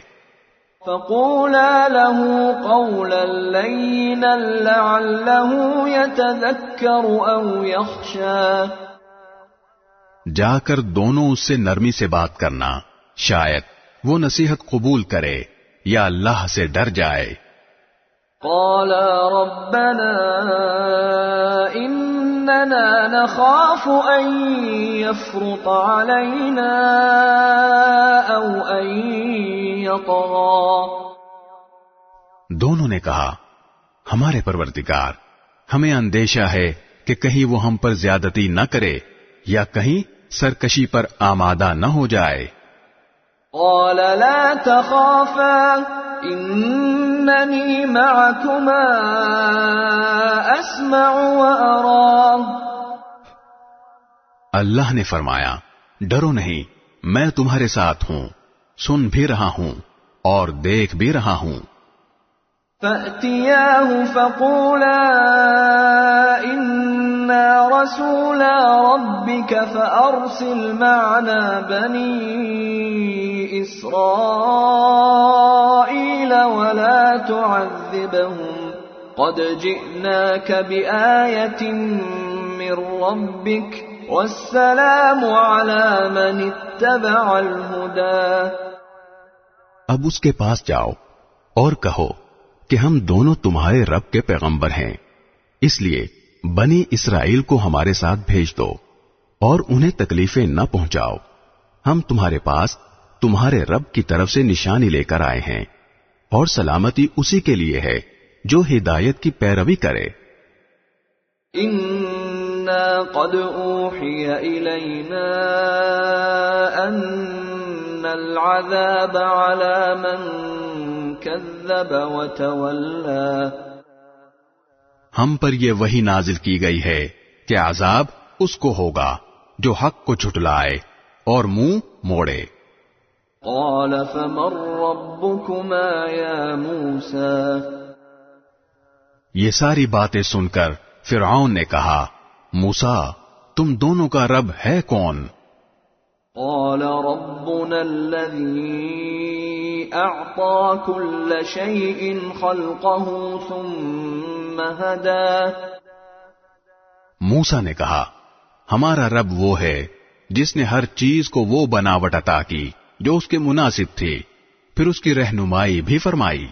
فقولا له قولا لينا لعله يتذكر أو يخشى. جا کر دونوں اس سے نرمی سے بات کرنا، شاید وہ نصیحت قبول کرے یا اللہ سے ڈر جائے. قالا ربنا إننا نخاف أن يفرط علينا أو أن يطغى. دونوں نے کہا ہمارے پروردگار، ہمیں اندیشہ ہے کہ کہیں وہ ہم پر زیادتی نہ کرے یا کہیں سرکشی پر آمادہ نہ ہو جائے۔ قال لا تخافا انني معكما اسمع وارى۔ اللہ نے فرمایا، ڈرو نہیں، میں تمہارے ساتھ ہوں، سن بھی رہا ہوں اور دیکھ بھی رہا ہوں۔ فأتياه فقولا إنا رسولا ربك فأرسل معنا بني إسرائيل ولا تعذبهم قد جئناك بآية من ربك والسلام على من اتبع الهدى۔ اب اس کے پاس جاؤ اور کہو کہ ہم دونوں تمہارے رب کے پیغمبر ہیں، اس لیے بنی اسرائیل کو ہمارے ساتھ بھیج دو اور انہیں تکلیفیں نہ پہنچاؤ۔ ہم تمہارے پاس تمہارے رب کی طرف سے نشانی لے کر آئے ہیں، اور سلامتی اسی کے لیے ہے جو ہدایت کی پیروی کرے۔ انا قد اوحی الینا ان العذاب على من كذب وتولى۔ ہم پر یہ وحی نازل کی گئی ہے کہ عذاب اس کو ہوگا جو حق کو جھٹلائے اور منہ موڑے۔ قال فمن ربكما يا موسى۔ یہ ساری باتیں سن کر فرعون نے کہا، موسیٰ تم دونوں کا رب ہے کون؟ قال ربنا الذي اعطى كل شيء خلقه ثم هدى۔ موسیٰ نے کہا، ہمارا رب وہ ہے جس نے ہر چیز کو وہ بناوٹ عطا کی جو اس کے مناسب تھی، پھر اس کی رہنمائی بھی فرمائی۔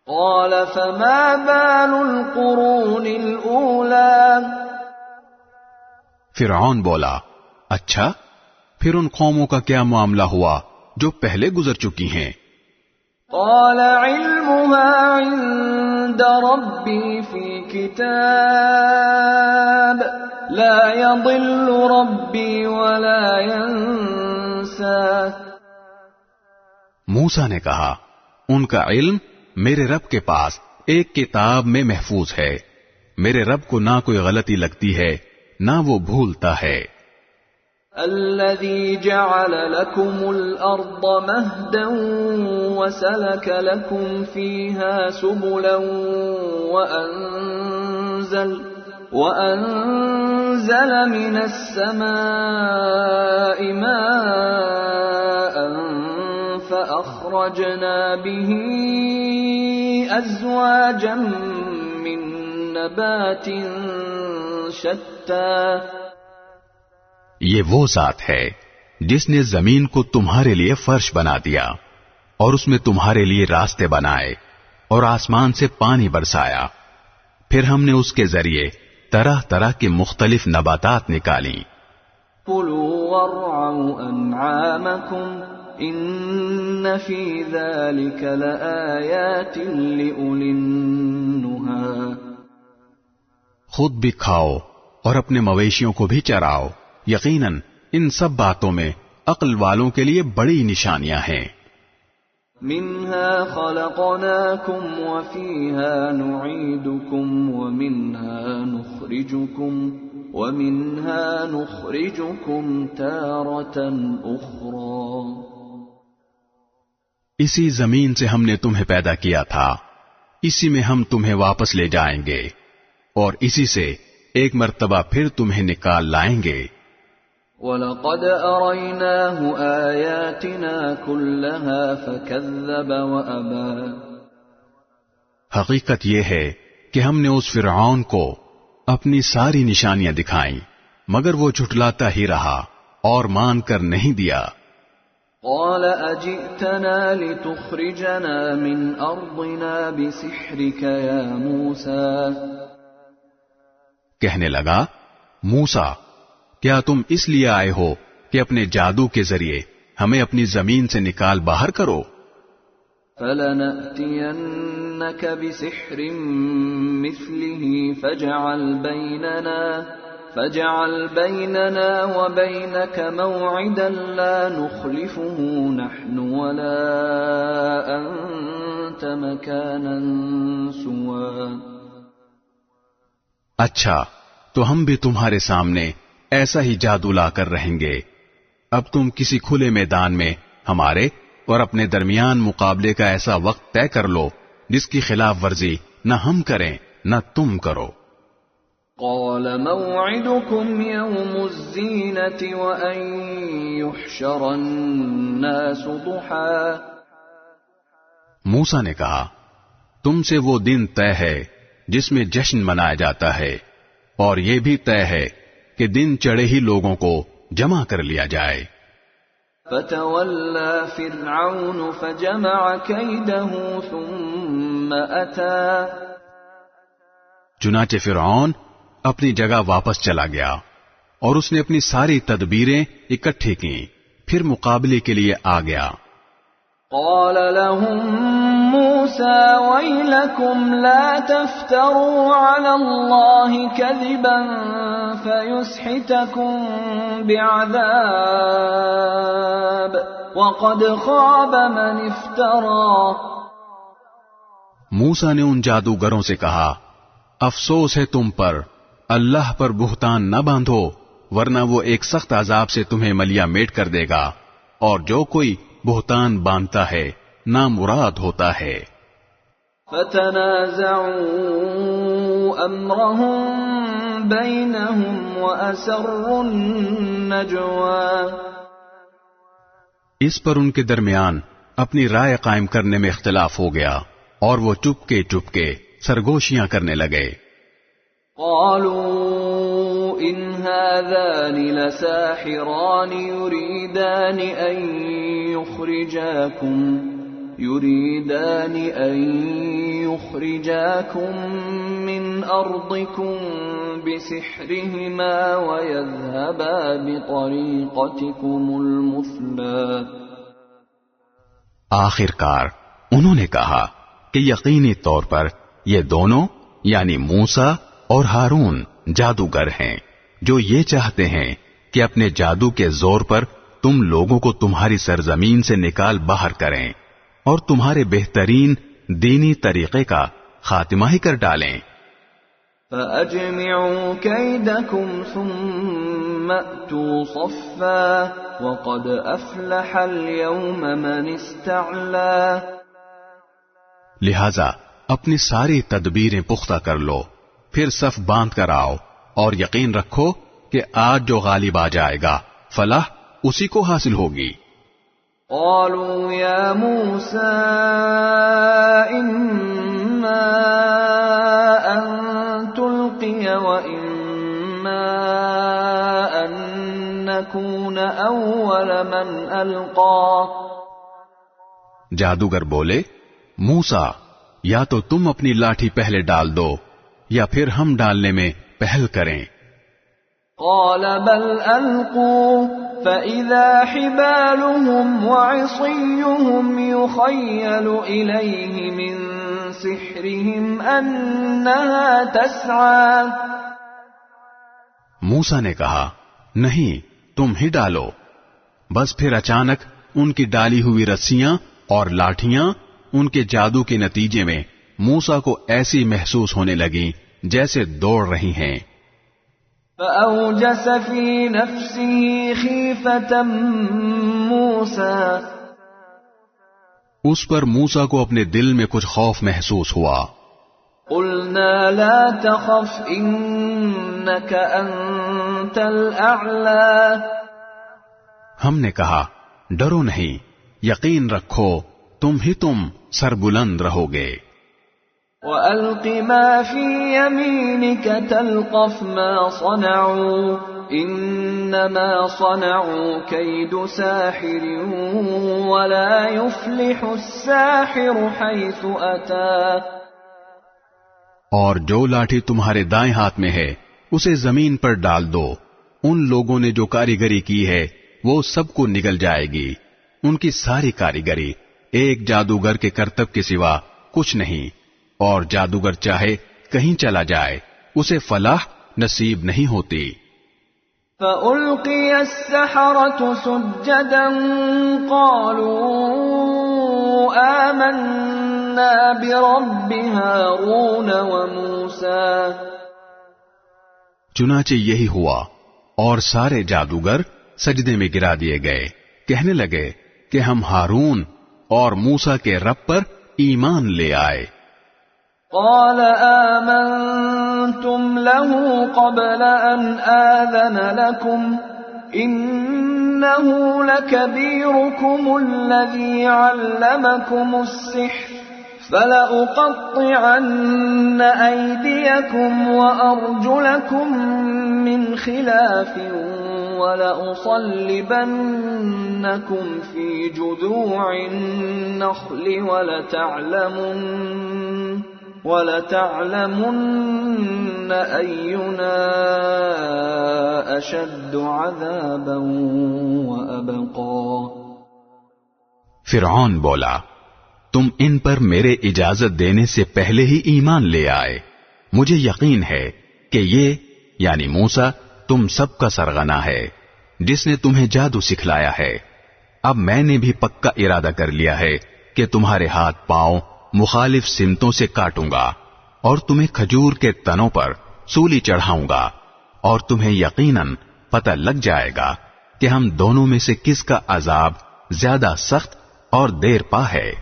قال فما بال القرون الاولى۔ فرعون بولا، اچھا پھر ان قوموں کا کیا معاملہ ہوا جو پہلے گزر چکی ہیں؟ قال علمها عند ربي في كتاب لا يضل ربي ولا ينسى۔ موسیٰ نے کہا، ان کا علم میرے رب کے پاس ایک کتاب میں محفوظ ہے، میرے رب کو نہ کوئی غلطی لگتی ہے نہ وہ بھولتا ہے۔ الذي جعل لكم الأرض مهدا وسلك لكم فيها سبلا وأنزل من السماء ماء فأخرجنا به أزواجا من نبات شتى۔ یہ وہ ذات ہے جس نے زمین کو تمہارے لیے فرش بنا دیا اور اس میں تمہارے لیے راستے بنائے اور آسمان سے پانی برسایا، پھر ہم نے اس کے ذریعے طرح طرح کی مختلف نباتات نکالی۔ كلوا وارعوا انعامكم ان في ذلك لآيات لأولي النهى۔ خود بھی کھاؤ اور اپنے مویشیوں کو بھی چراؤ، یقیناً ان سب باتوں میں عقل والوں کے لیے بڑی نشانیاں ہیں۔ منها خلقناكم وفيها نعيدكم ومنها نخرجكم تارة أخرى۔ اسی زمین سے ہم نے تمہیں پیدا کیا تھا، اسی میں ہم تمہیں واپس لے جائیں گے اور اسی سے ایک مرتبہ پھر تمہیں نکال لائیں گے۔ وَلَقَدْ أَرَيْنَاهُ آيَاتِنَا كُلَّهَا فَكَذَّبَ وَأَبَى۔ حقیقت یہ ہے کہ ہم نے اس فرعون کو اپنی ساری نشانیاں دکھائیں، مگر وہ جھٹلاتا ہی رہا اور مان کر نہیں دیا۔ قَالَ أَجِئْتَنَا لِتُخْرِجَنَا مِنْ أَرْضِنَا بِسِحْرِكَ يَا مُوسَى۔ کہنے لگا، موسیٰ کیا تم اس لیے آئے ہو کہ اپنے جادو کے ذریعے ہمیں اپنی زمین سے نکال باہر کرو؟ فلنأتينك بسحر مثله فاجعل بيننا وبينك موعدا لا نخلفه نحن ولا أنت مكانا سوى. اچھا تو ہم بھی تمہارے سامنے ایسا ہی جادو لا کر رہیں گے. اب تم کسی کھلے میدان میں ہمارے اور اپنے درمیان مقابلے کا ایسا وقت طے کر لو جس کی خلاف ورزی نہ ہم کریں نہ تم کرو. قال موعدكم يوم الزينة وأن يحشر الناس ضحى. موسیٰ نے کہا تم سے وہ دن طے ہے جس میں جشن منایا جاتا ہے، اور یہ بھی طے ہے کہ دن چڑھے ہی لوگوں کو جمع کر لیا جائے. فتولى فرعون فجمع كيده ثم أتى. چنانچہ فرعون اپنی جگہ واپس چلا گیا اور اس نے اپنی ساری تدبیریں اکٹھی کی، پھر مقابلے کے لیے آ گیا. قال لهم موسى ويلكم لا تفتروا على الله كذبا فيسحتكم بعذاب وقد خاب من افترى. موسیٰ نے ان جادوگروں سے کہا افسوس ہے تم پر، اللہ پر بہتان نہ باندھو ورنہ وہ ایک سخت عذاب سے تمہیں ملیا میٹ کر دے گا، اور جو کوئی بہتان باندھتا ہے نامراد ہوتا ہے. فتنازعوا امرهم بينهم واسروا النجوى. اس پر ان کے درمیان اپنی رائے قائم کرنے میں اختلاف ہو گیا اور وہ چپکے چپکے سرگوشیاں کرنے لگے. قالوا ان هذان لساحران يريدان ان يخرجاكم من ارضكم بسحرهما ويذهبا بطريقتكم المثلى. آخر کار انہوں نے کہا کہ یقینی طور پر یہ دونوں یعنی موسیٰ اور ہارون جادوگر ہیں جو یہ چاہتے ہیں کہ اپنے جادو کے زور پر تم لوگوں کو تمہاری سرزمین سے نکال باہر کریں اور تمہارے بہترین دینی طریقے کا خاتمہ ہی کر ڈالیں. فَأَجْمِعُوا كَيْدَكُمْ ثُمَّ أْتُوا صَفًّا وَقَدْ أَفْلَحَ الْيَوْمَ مَنِ اسْتَعْلَى. لہذا اپنی ساری تدبیریں پختہ کر لو، پھر صف باندھ کر آؤ اور یقین رکھو کہ آج جو غالب آ جائے گا فلاح اسی کو حاصل ہوگی. قالوا يا موسى إما أن تلقي وإما أن نكون أول من ألقى. جادوگر بولے موسیٰ یا تو تم اپنی لاٹھی پہلے ڈال دو یا پھر ہم ڈالنے میں پہل کریں. قال بل ألقوا فإذا حبالهم وعصيهم يخيل إليه من سحرهم أنها تسعى. موسیٰ نے کہا نہیں تم ہی ڈالو. بس پھر اچانک ان کی ڈالی ہوئی رسیاں اور لاٹھیاں ان کے جادو کے نتیجے میں موسیٰ کو ایسی محسوس ہونے لگیں جیسے دوڑ رہی ہیں. فأوجس في نفسه خيفة موسى. اس پر موسیٰ کو اپنے دل میں کچھ خوف محسوس ہوا. قلنا لا تخف إنك أنت الأعلى. ہم نے کہا ڈرو نہیں، یقین رکھو تم سربلند رہو گے. وَأَلْقِ مَا فِي يَمِينِكَ تَلْقَفْ مَا صَنَعُوا إِنَّمَا صَنَعُوا كَيْدُ سَاحِرٍ وَلَا يُفْلِحُ السَّاحِرُ حَيْثُ أَتَى. اور جو لاٹھی تمہارے دائیں ہاتھ میں ہے اسے زمین پر ڈال دو. ان لوگوں نے جو کاریگری کی ہے وہ سب کو نگل جائے گی. ان کی ساری کاریگری ایک جادوگر کے کرتب کے سوا کچھ نہیں، اور جادوگر چاہے کہیں چلا جائے اسے فلاح نصیب نہیں ہوتی۔ فَأُلْقِيَ السَّحَرَةُ سُجَّدًا قَالُوا آمَنَّا بِرَبِّ هَارُونَ وَمُوسَى۔ چنانچہ یہی ہوا، اور سارے جادوگر سجدے میں گرا دیے گئے، کہنے لگے کہ ہم ہارون اور موسیٰ کے رب پر ایمان لے آئے۔ قال آمنتم له قبل أن آذن لكم إنه لكبيركم الذي علمكم السحر فلأقطعن أيديكم وأرجلكم من خلاف وَلَأُصَلِّبَنَّكُمْ فِي جُذُوعِ النَّخْلِ وَلَتَعْلَمُنَّ أَيُّنَا أَشَدُّ عَذَابًا وَأَبْقَى۔ فرعون بولا، تم ان پر میرے اجازت دینے سے پہلے ہی ایمان لے آئے، مجھے یقین ہے کہ یہ یعنی موسیٰ تم سب کا سرغنہ ہے جس نے تمہیں جادو سکھلایا ہے۔ اب میں نے بھی پکا ارادہ کر لیا ہے کہ تمہارے ہاتھ پاؤں مخالف سمتوں سے کاٹوں گا اور تمہیں کھجور کے تنوں پر سولی چڑھاؤں گا، اور تمہیں یقیناً پتہ لگ جائے گا کہ ہم دونوں میں سے کس کا عذاب زیادہ سخت اور دیر پا ہے۔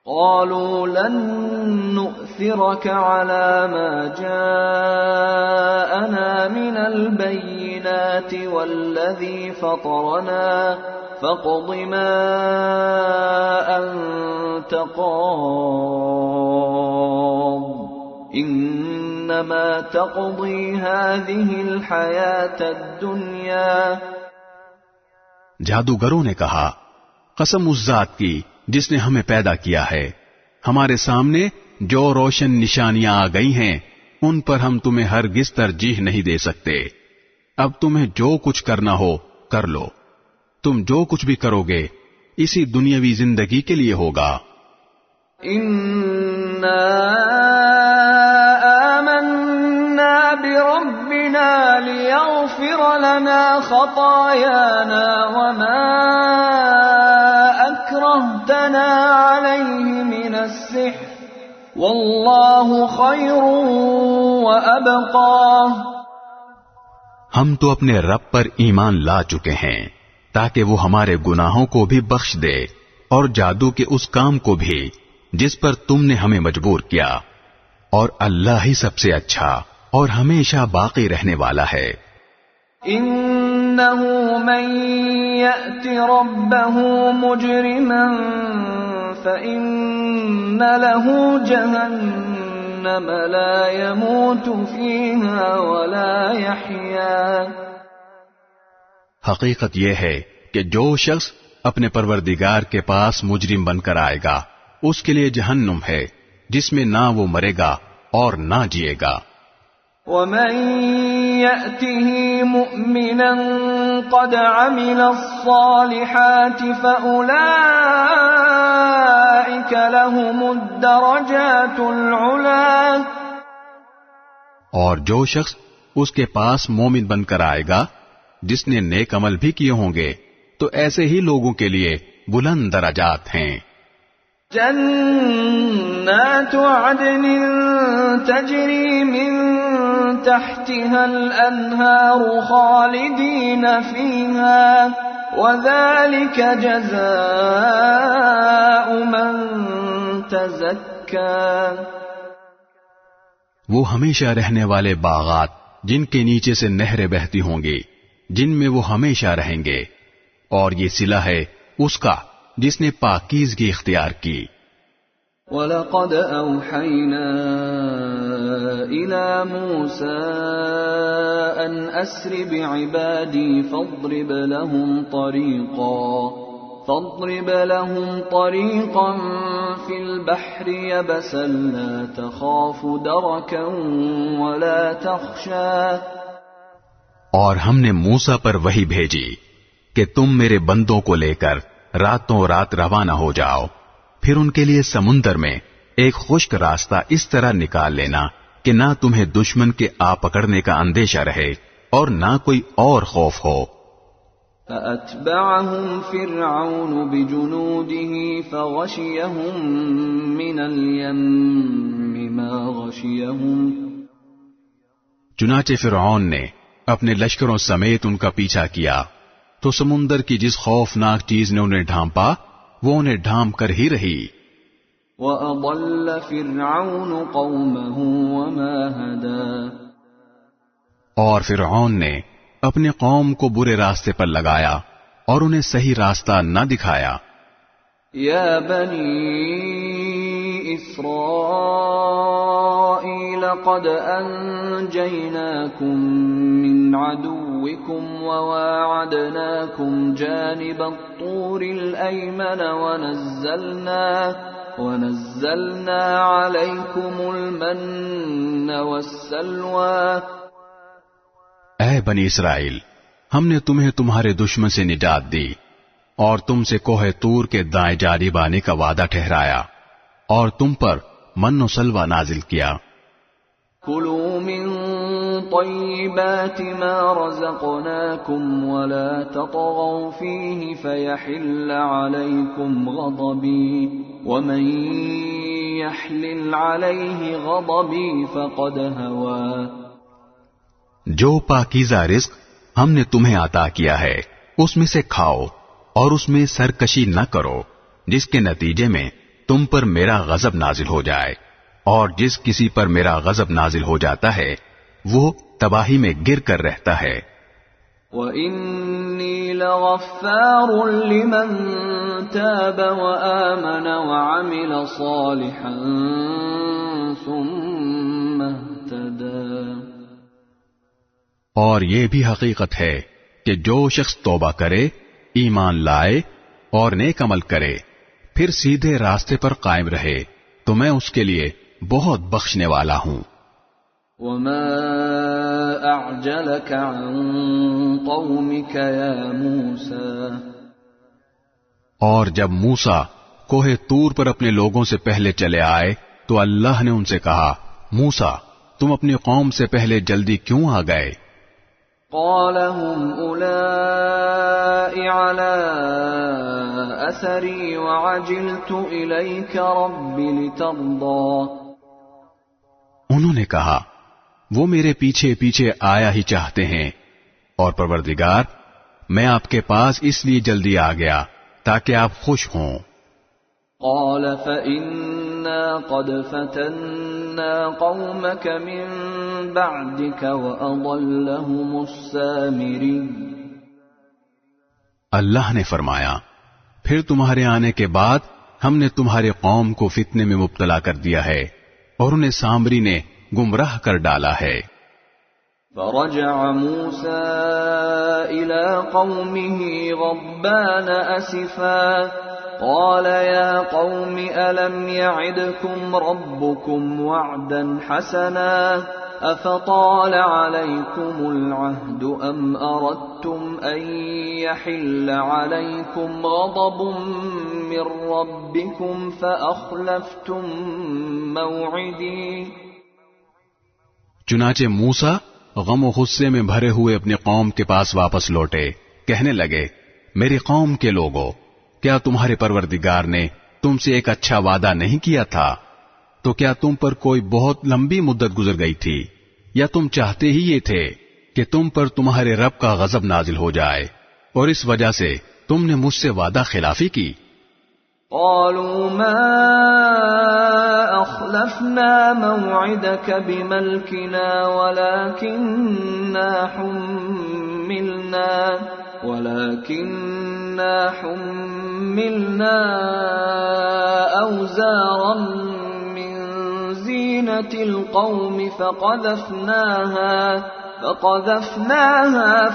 قالوا لن نؤثرك على ما جاءنا من البينات والذي فطرنا فاقض ما أنت قاض إنما تقضي هذه الحياة الدنيا۔ جادوگروں نے کہا، قسم اس ذات کی جس نے ہمیں پیدا کیا ہے، ہمارے سامنے جو روشن نشانیاں آ گئی ہیں ان پر ہم تمہیں ہرگز ترجیح نہیں دے سکتے۔ اب تمہیں جو کچھ کرنا ہو کر لو، تم جو کچھ بھی کرو گے اسی دنیاوی زندگی کے لیے ہوگا۔ اِنَّا آمَنَّا بِرَبِّنَا لِيَغْفِرَ لَنَا خَطَايَانَا وَمَا أَكْرَهْتَنَا عَلَيْهِ مِنَ السِّحْرِ وَاللَّهُ خَيْرٌ وَأَبْقَى۔ ہم تو اپنے رب پر ایمان لا چکے ہیں تاکہ وہ ہمارے گناہوں کو بھی بخش دے اور جادو کے اس کام کو بھی جس پر تم نے ہمیں مجبور کیا، اور اللہ ہی سب سے اچھا اور ہمیشہ باقی رہنے والا ہے۔ إِنَّهُ مَن يَأْتِ رَبَّهُ مُجْرِمًا فَإِنَّ لَهُ جَهَنَّمَ لَا يَمُوتُ فِيهَا وَلَا يَحْيَا۔ حقیقت یہ ہے کہ جو شخص اپنے پروردگار کے پاس مجرم بن کر آئے گا اس کے لیے جہنم ہے جس میں نہ وہ مرے گا اور نہ جیے گا۔ وَمَن يَأْتِهِ مُؤْمِنًا قَدْ عَمِلَ الصَّالِحَاتِ فَأُولَئِكَ لَهُمُ الدَّرَجَاتُ الْعُلَى۔ اور جو شخص اس کے پاس مومن بن کر آئے گا جس نے نیک عمل بھی کیے ہوں گے تو ایسے ہی لوگوں کے لیے بلند درجات ہیں۔ جنات عدن تجری من تحتها الانہار خالدین فیہا وذلک جزاء من تزکا۔ وہ ہمیشہ رہنے والے باغات جن کے نیچے سے نہریں بہتی ہوں گی جن میں وہ ہمیشہ رہیں گے، اور یہ صلہ ہے اس کا جس نے پاکیزگی اختیار کی۔ وَلَقَدْ أَوْحَيْنَا إِلَى مُوسَىٰ أَنْ أَسْرِ بِعِبَادِي فَاضْرِبْ لَهُمْ طَرِيقًا فِي الْبَحْرِ يَبَسًا لَا تَخَافُ دَرَكًا وَلَا تَخْشَىٰ۔ اور ہم نے موسیٰ پر وحی بھیجی کہ تم میرے بندوں کو لے کر راتوں رات روانہ ہو جاؤ، پھر ان کے لیے سمندر میں ایک خشک راستہ اس طرح نکال لینا کہ نہ تمہیں دشمن کے آ پکڑنے کا اندیشہ رہے اور نہ کوئی اور خوف ہو۔ فأتبعهم فرعون بجنوده فغشيهم من اليم ما غشيهم۔ چنانچہ فرعون نے اپنے لشکروں سمیت ان کا پیچھا کیا تو سمندر کی جس خوفناک چیز نے انہیں ڈھانپا وہ انہیں ڈھانپ کر ہی رہی۔ وَأَضَلَّ فِرْعَوْنُ قَوْمَهُ وَمَا هَدَىٰ، اور فرعون نے اپنے قوم کو برے راستے پر لگایا اور انہیں صحیح راستہ نہ دکھایا۔ یا بنی اسرائیل قد انجیناکم من عدوکم وواعدناکم جانب الطور الایمن ونزلنا علیکم المن والسلوى۔ اے بنی اسرائیل، ہم نے تمہیں تمہارے دشمن سے نجات دی اور تم سے کوہ طور کے دائیں جانب آنے کا وعدہ ٹھہرایا اور تم پر من و سلوہ نازل کیا۔ کلوا من طیبات ما رزقناکم ولا تطغوا فیہ فیحل علیکم غضبی ومن یحلل علیہ غضبی فقد ہوا۔ جو پاکیزہ رزق ہم نے تمہیں عطا کیا ہے اس میں سے کھاؤ اور اس میں سرکشی نہ کرو جس کے نتیجے میں تم پر میرا غضب نازل ہو جائے، اور جس کسی پر میرا غضب نازل ہو جاتا ہے وہ تباہی میں گر کر رہتا ہے۔ وَإِنِّي لَغَفَّارٌ لِمَن تَابَ وَآمَنَ وَعَمِلَ صَالِحًا ثُمَّ اهْتَدَىٰ۔ اور یہ بھی حقیقت ہے کہ جو شخص توبہ کرے، ایمان لائے اور نیک عمل کرے، پھر سیدھے راستے پر قائم رہے تو میں اس کے لیے بہت بخشنے والا ہوں۔ وَمَا أَعْجَلَكَ عَن قَوْمِكَ يَا مُوسَىٰ۔ اور جب موسیٰ کوہ طور پر اپنے لوگوں سے پہلے چلے آئے تو اللہ نے ان سے کہا، موسیٰ تم اپنی قوم سے پہلے جلدی کیوں آ گئے؟ قال هم أولئك على أثري وعجلت إليك رب لترضى۔ انہوں نے کہا وہ میرے پیچھے پیچھے آیا ہی چاہتے ہیں، اور پروردگار میں آپ کے پاس اس لیے جلدی آ گیا تاکہ آپ خوش ہوں۔ قال فإنا قد فتنا قومك من بعدك وأضلهم السامري۔ اللہ نے فرمایا پھر تمہارے آنے کے بعد ہم نے تمہارے قوم کو فتنے میں مبتلا کر دیا ہے اور انہیں سامری نے گمراہ کر ڈالا ہے۔ فرجع موسى إلى قومه غضبان أسفا قال يا قوم ألم يعدكم ربكم وعدا حسنا أفطال عليكم العهد أم أردتم أن يحل عليكم غضب من ربكم فأخلفتم موعدي۔ چنانچہ موسیٰ غم و غصے میں بھرے ہوئے اپنے قوم کے پاس واپس لوٹے، کہنے لگے میری قوم کے لوگوں، کیا تمہارے پروردگار نے تم سے ایک اچھا وعدہ نہیں کیا تھا؟ تو کیا تم پر کوئی بہت لمبی مدت گزر گئی تھی، یا تم چاہتے ہی یہ تھے کہ تم پر تمہارے رب کا غضب نازل ہو جائے اور اس وجہ سے تم نے مجھ سے وعدہ خلافی کی؟ قالوا ما أخلفنا موعدك بملكنا ولكننا حملنا أوزارا من زينة القوم فقذفناها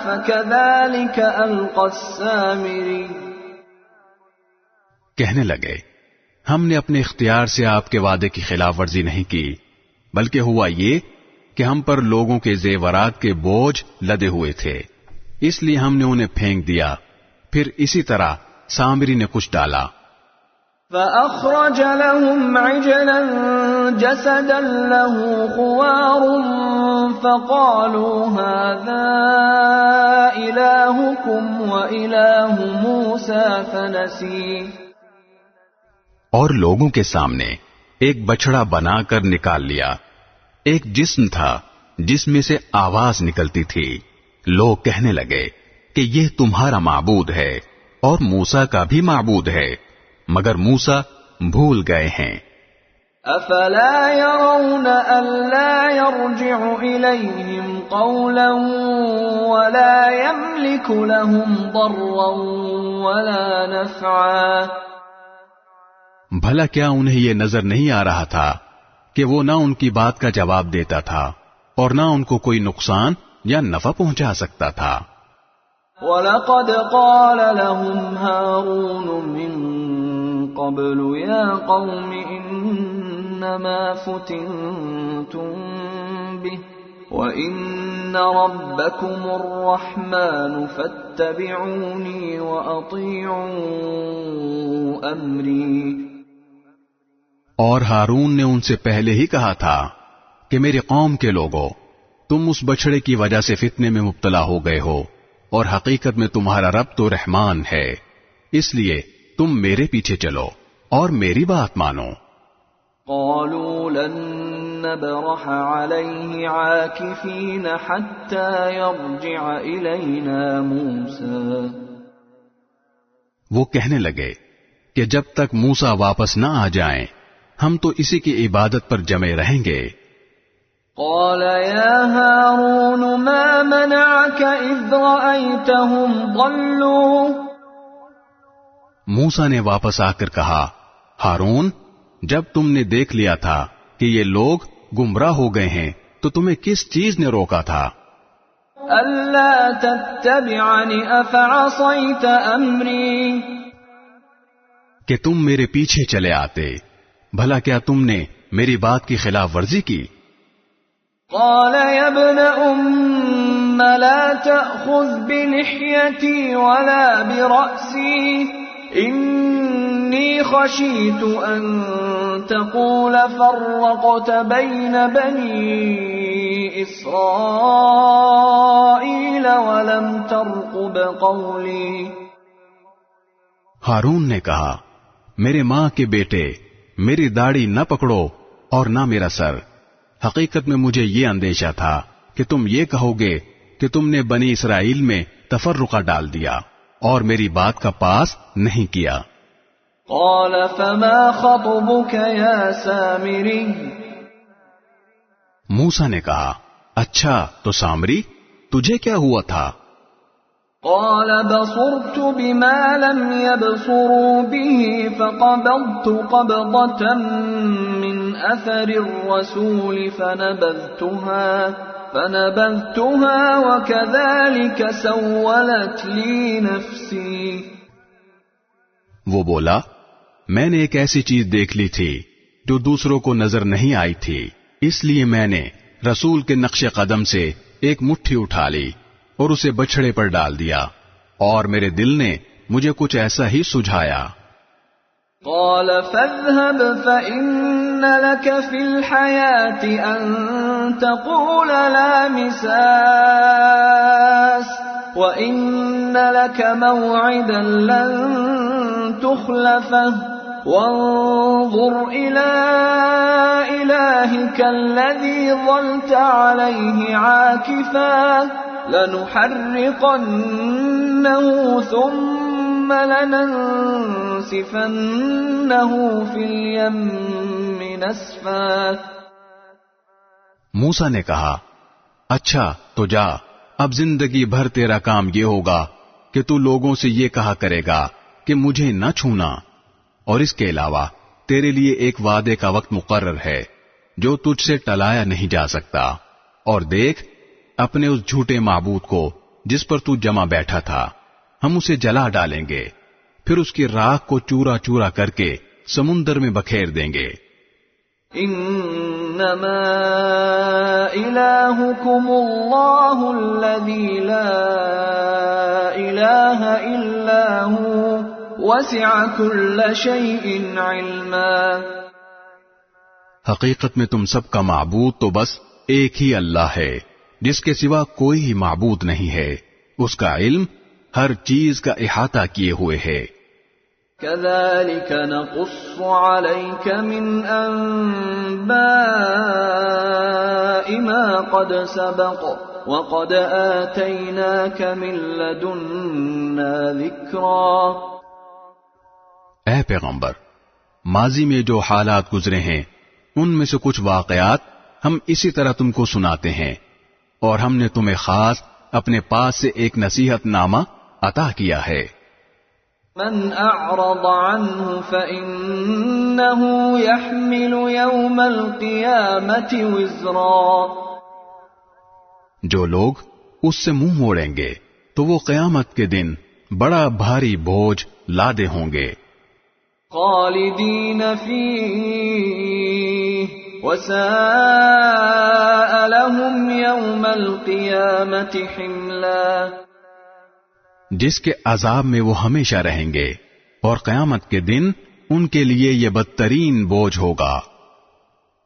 فكذلك ألقى السامري۔ کہنے لگے ہم نے اپنے اختیار سے آپ کے وعدے کی خلاف ورزی نہیں کی، بلکہ ہوا یہ کہ ہم پر لوگوں کے زیورات کے بوجھ لدے ہوئے تھے، اس لیے ہم نے انہیں پھینک دیا، پھر اسی طرح سامری نے کچھ ڈالا. فأخرج لهم عجلا جسدا له خوار فقالوا هذا إلهكم وإله موسى فنسي. اور لوگوں کے سامنے ایک بچڑا بنا کر نکال لیا. ایک جسم تھا جس میں سے آواز نکلتی تھی. لوگ کہنے لگے کہ یہ تمہارا معبود ہے اور موسیٰ کا بھی معبود ہے، مگر موسیٰ بھول گئے ہیں. افلا يرون الا يرجع اليهم قولا ولا يملك لهم ضرا ولا نفعا. بھلا کیا انہیں یہ نظر نہیں آ رہا تھا کہ وہ نہ ان کی بات کا جواب دیتا تھا اور نہ ان کو کوئی نقصان یا نفع پہنچا سکتا تھا. وَلَقَدْ قَالَ لَهُمْ هَارُونُ مِنْ قَبْلُ يَا قَوْمِ إِنَّمَا فُتِنْتُمْ بِهِ وَإِنَّ رَبَّكُمُ الرَّحْمَنُ فَاتَّبِعُونِي وَأَطِيعُوا أَمْرِي. اور ہارون نے ان سے پہلے ہی کہا تھا کہ میری قوم کے لوگوں، تم اس بچڑے کی وجہ سے فتنے میں مبتلا ہو گئے ہو، اور حقیقت میں تمہارا رب تو رحمان ہے، اس لیے تم میرے پیچھے چلو اور میری بات مانو. قالوا لن نبرح عليه عاكفين حتى يرجع إلينا موسى. وہ کہنے لگے کہ جب تک موسیٰ واپس نہ آ جائیں ہم تو اسی کی عبادت پر جمے رہیں گے. قال يا هارون ما منعك إذ رأيتهم ضلوا. موسیٰ نے واپس آ کر کہا، ہارون، جب تم نے دیکھ لیا تھا کہ یہ لوگ گمراہ ہو گئے ہیں تو تمہیں کس چیز نے روکا تھا؟ ألا تتبعني أفعصيت أمري. کہ تم میرے پیچھے چلے آتے، بھلا کیا تم نے میری بات کی خلاف ورزی کی؟ قال يا ابن أم لا تأخذ بلحيتي ولا برأسي إني خشيت أن تقول فرقت بين بني إسرائيل ولم ترقب قولي. ہارون نے کہا، میرے ماں کے بیٹے، میری داڑھی نہ پکڑو اور نہ میرا سر. حقیقت میں مجھے یہ اندیشہ تھا کہ تم یہ کہو گے کہ تم نے بنی اسرائیل میں تفرقہ ڈال دیا اور میری بات کا پاس نہیں کیا. قال فما خطبك يا سامری. موسیٰ نے کہا، اچھا تو سامری، تجھے کیا ہوا تھا؟ قال بصرت بما لم يبصروا به فقبضت قبضة من أثر الرسول فنبذتها وكذلك سولت لي نفسي. وہ بولا، میں نے ایک ایسی چیز دیکھ لی تھی جو دوسروں کو نظر نہیں آئی تھی، اس لیے میں نے رسول کے نقش قدم سے ایک مٹھی اٹھا لی اور اسے بچھڑے پر ڈال دیا، اور میرے دل نے مجھے کچھ ایسا ہی سجھایا. قال فاذهب فإن لك في الحياة أن تقول لا مساس وإن لك موعدا لن تخلفه وانظر إلى إلهك الذي ظلت عليه عاكفا لنحرقنه ثم لننسفنه في اليم نسفا. موسیٰ نے کہا، اچھا تو جا، اب زندگی بھر تیرا کام یہ ہوگا کہ تو لوگوں سے یہ کہا کرے گا کہ مجھے نہ چھونا، اور اس کے علاوہ تیرے لیے ایک وعدے کا وقت مقرر ہے جو تجھ سے ٹلایا نہیں جا سکتا، اور دیکھ اپنے اس جھوٹے معبود کو جس پر تو جمع بیٹھا تھا، ہم اسے جلا ڈالیں گے، پھر اس کی راکھ کو چورا چورا کر کے سمندر میں بکھیر دیں گے. انما الہکم اللہ الذی لا الہ الا ہو وسع كل شيء علما. حقیقت میں تم سب کا معبود تو بس ایک ہی اللہ ہے جس کے سوا کوئی ہی معبود نہیں ہے. اس کا علم ہر چیز کا احاطہ کیے ہوئے ہے. كذلك نقص عليك من أنباء ما قد سبق وقد آتيناك من لدنا ذكرا. اے پیغمبر، ماضی میں جو حالات گزرے ہیں ان میں سے کچھ واقعات ہم اسی طرح تم کو سناتے ہیں، اور ہم نے تمہیں خاص اپنے پاس سے ایک نصیحت نامہ عطا کیا ہے. من اعرض عنه فإنه يحمل يوم القيامة وزرا. جو لوگ اس سے منہ موڑیں گے تو وہ قیامت کے دن بڑا بھاری بوجھ لادے ہوں گے. خالدین فیہ وساء لهم يوم القيامة حملا. جس کے عذاب میں وہ ہمیشہ رہیں گے اور قیامت کے دن ان کے لیے یہ بدترین بوجھ ہوگا.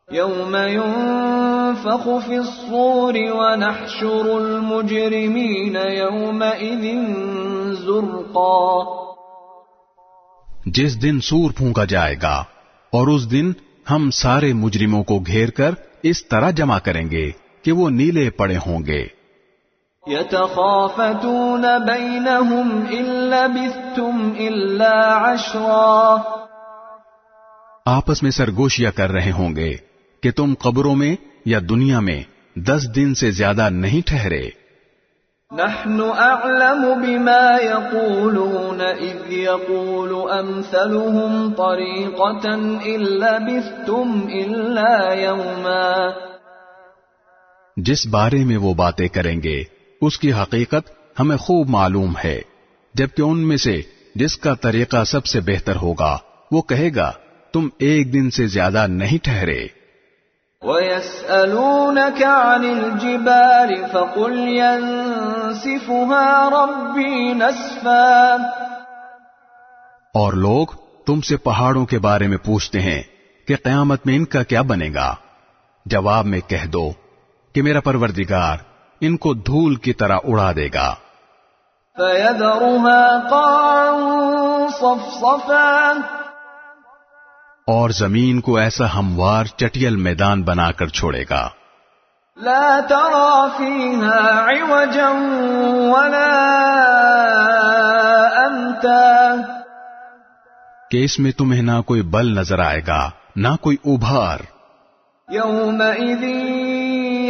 یوم ينفخ في الصور ونحشر المجرمین یومئذ زرقا. جس دن سور پھونکا جائے گا اور اس دن ہم سارے مجرموں کو گھیر کر اس طرح جمع کریں گے کہ وہ نیلے پڑے ہوں گے. يتخافتون بينهم إن لبثتم إلا عشرا. آپس میں سرگوشیاں کر رہے ہوں گے کہ تم قبروں میں یا دنیا میں 10 دن سے زیادہ نہیں ٹھہرے. نحن أعلم بما يقولون إذ يقول أمثلهم طريقة إن لبثتم إلا يوما. جس بارے میں وہ باتیں کریں گے اس کی حقیقت ہمیں خوب معلوم ہے، جبکہ ان میں سے جس کا طریقہ سب سے بہتر ہوگا وہ کہے گا تم ایک دن سے زیادہ نہیں ٹھہرے. وَيَسْأَلُونَكَ عَنِ الْجِبَالِ فَقُلْ يَنسِفُهَا رَبِّي نَسْفًا. اور لوگ تم سے پہاڑوں کے بارے میں پوچھتے ہیں کہ قیامت میں ان کا کیا بنے گا. جواب میں کہہ دو کہ میرا پروردگار ان کو دھول کی طرح اڑا دے گا. فَيَذَرُهَا قَاعًا صَفْصَفًا. اور زمین کو ایسا ہموار چٹیل میدان بنا کر چھوڑے گا. لا ترى فيها عوجا ولا أمتا. کہ اس میں تمہیں نہ کوئی بل نظر آئے گا نہ کوئی ابھار. يومئذ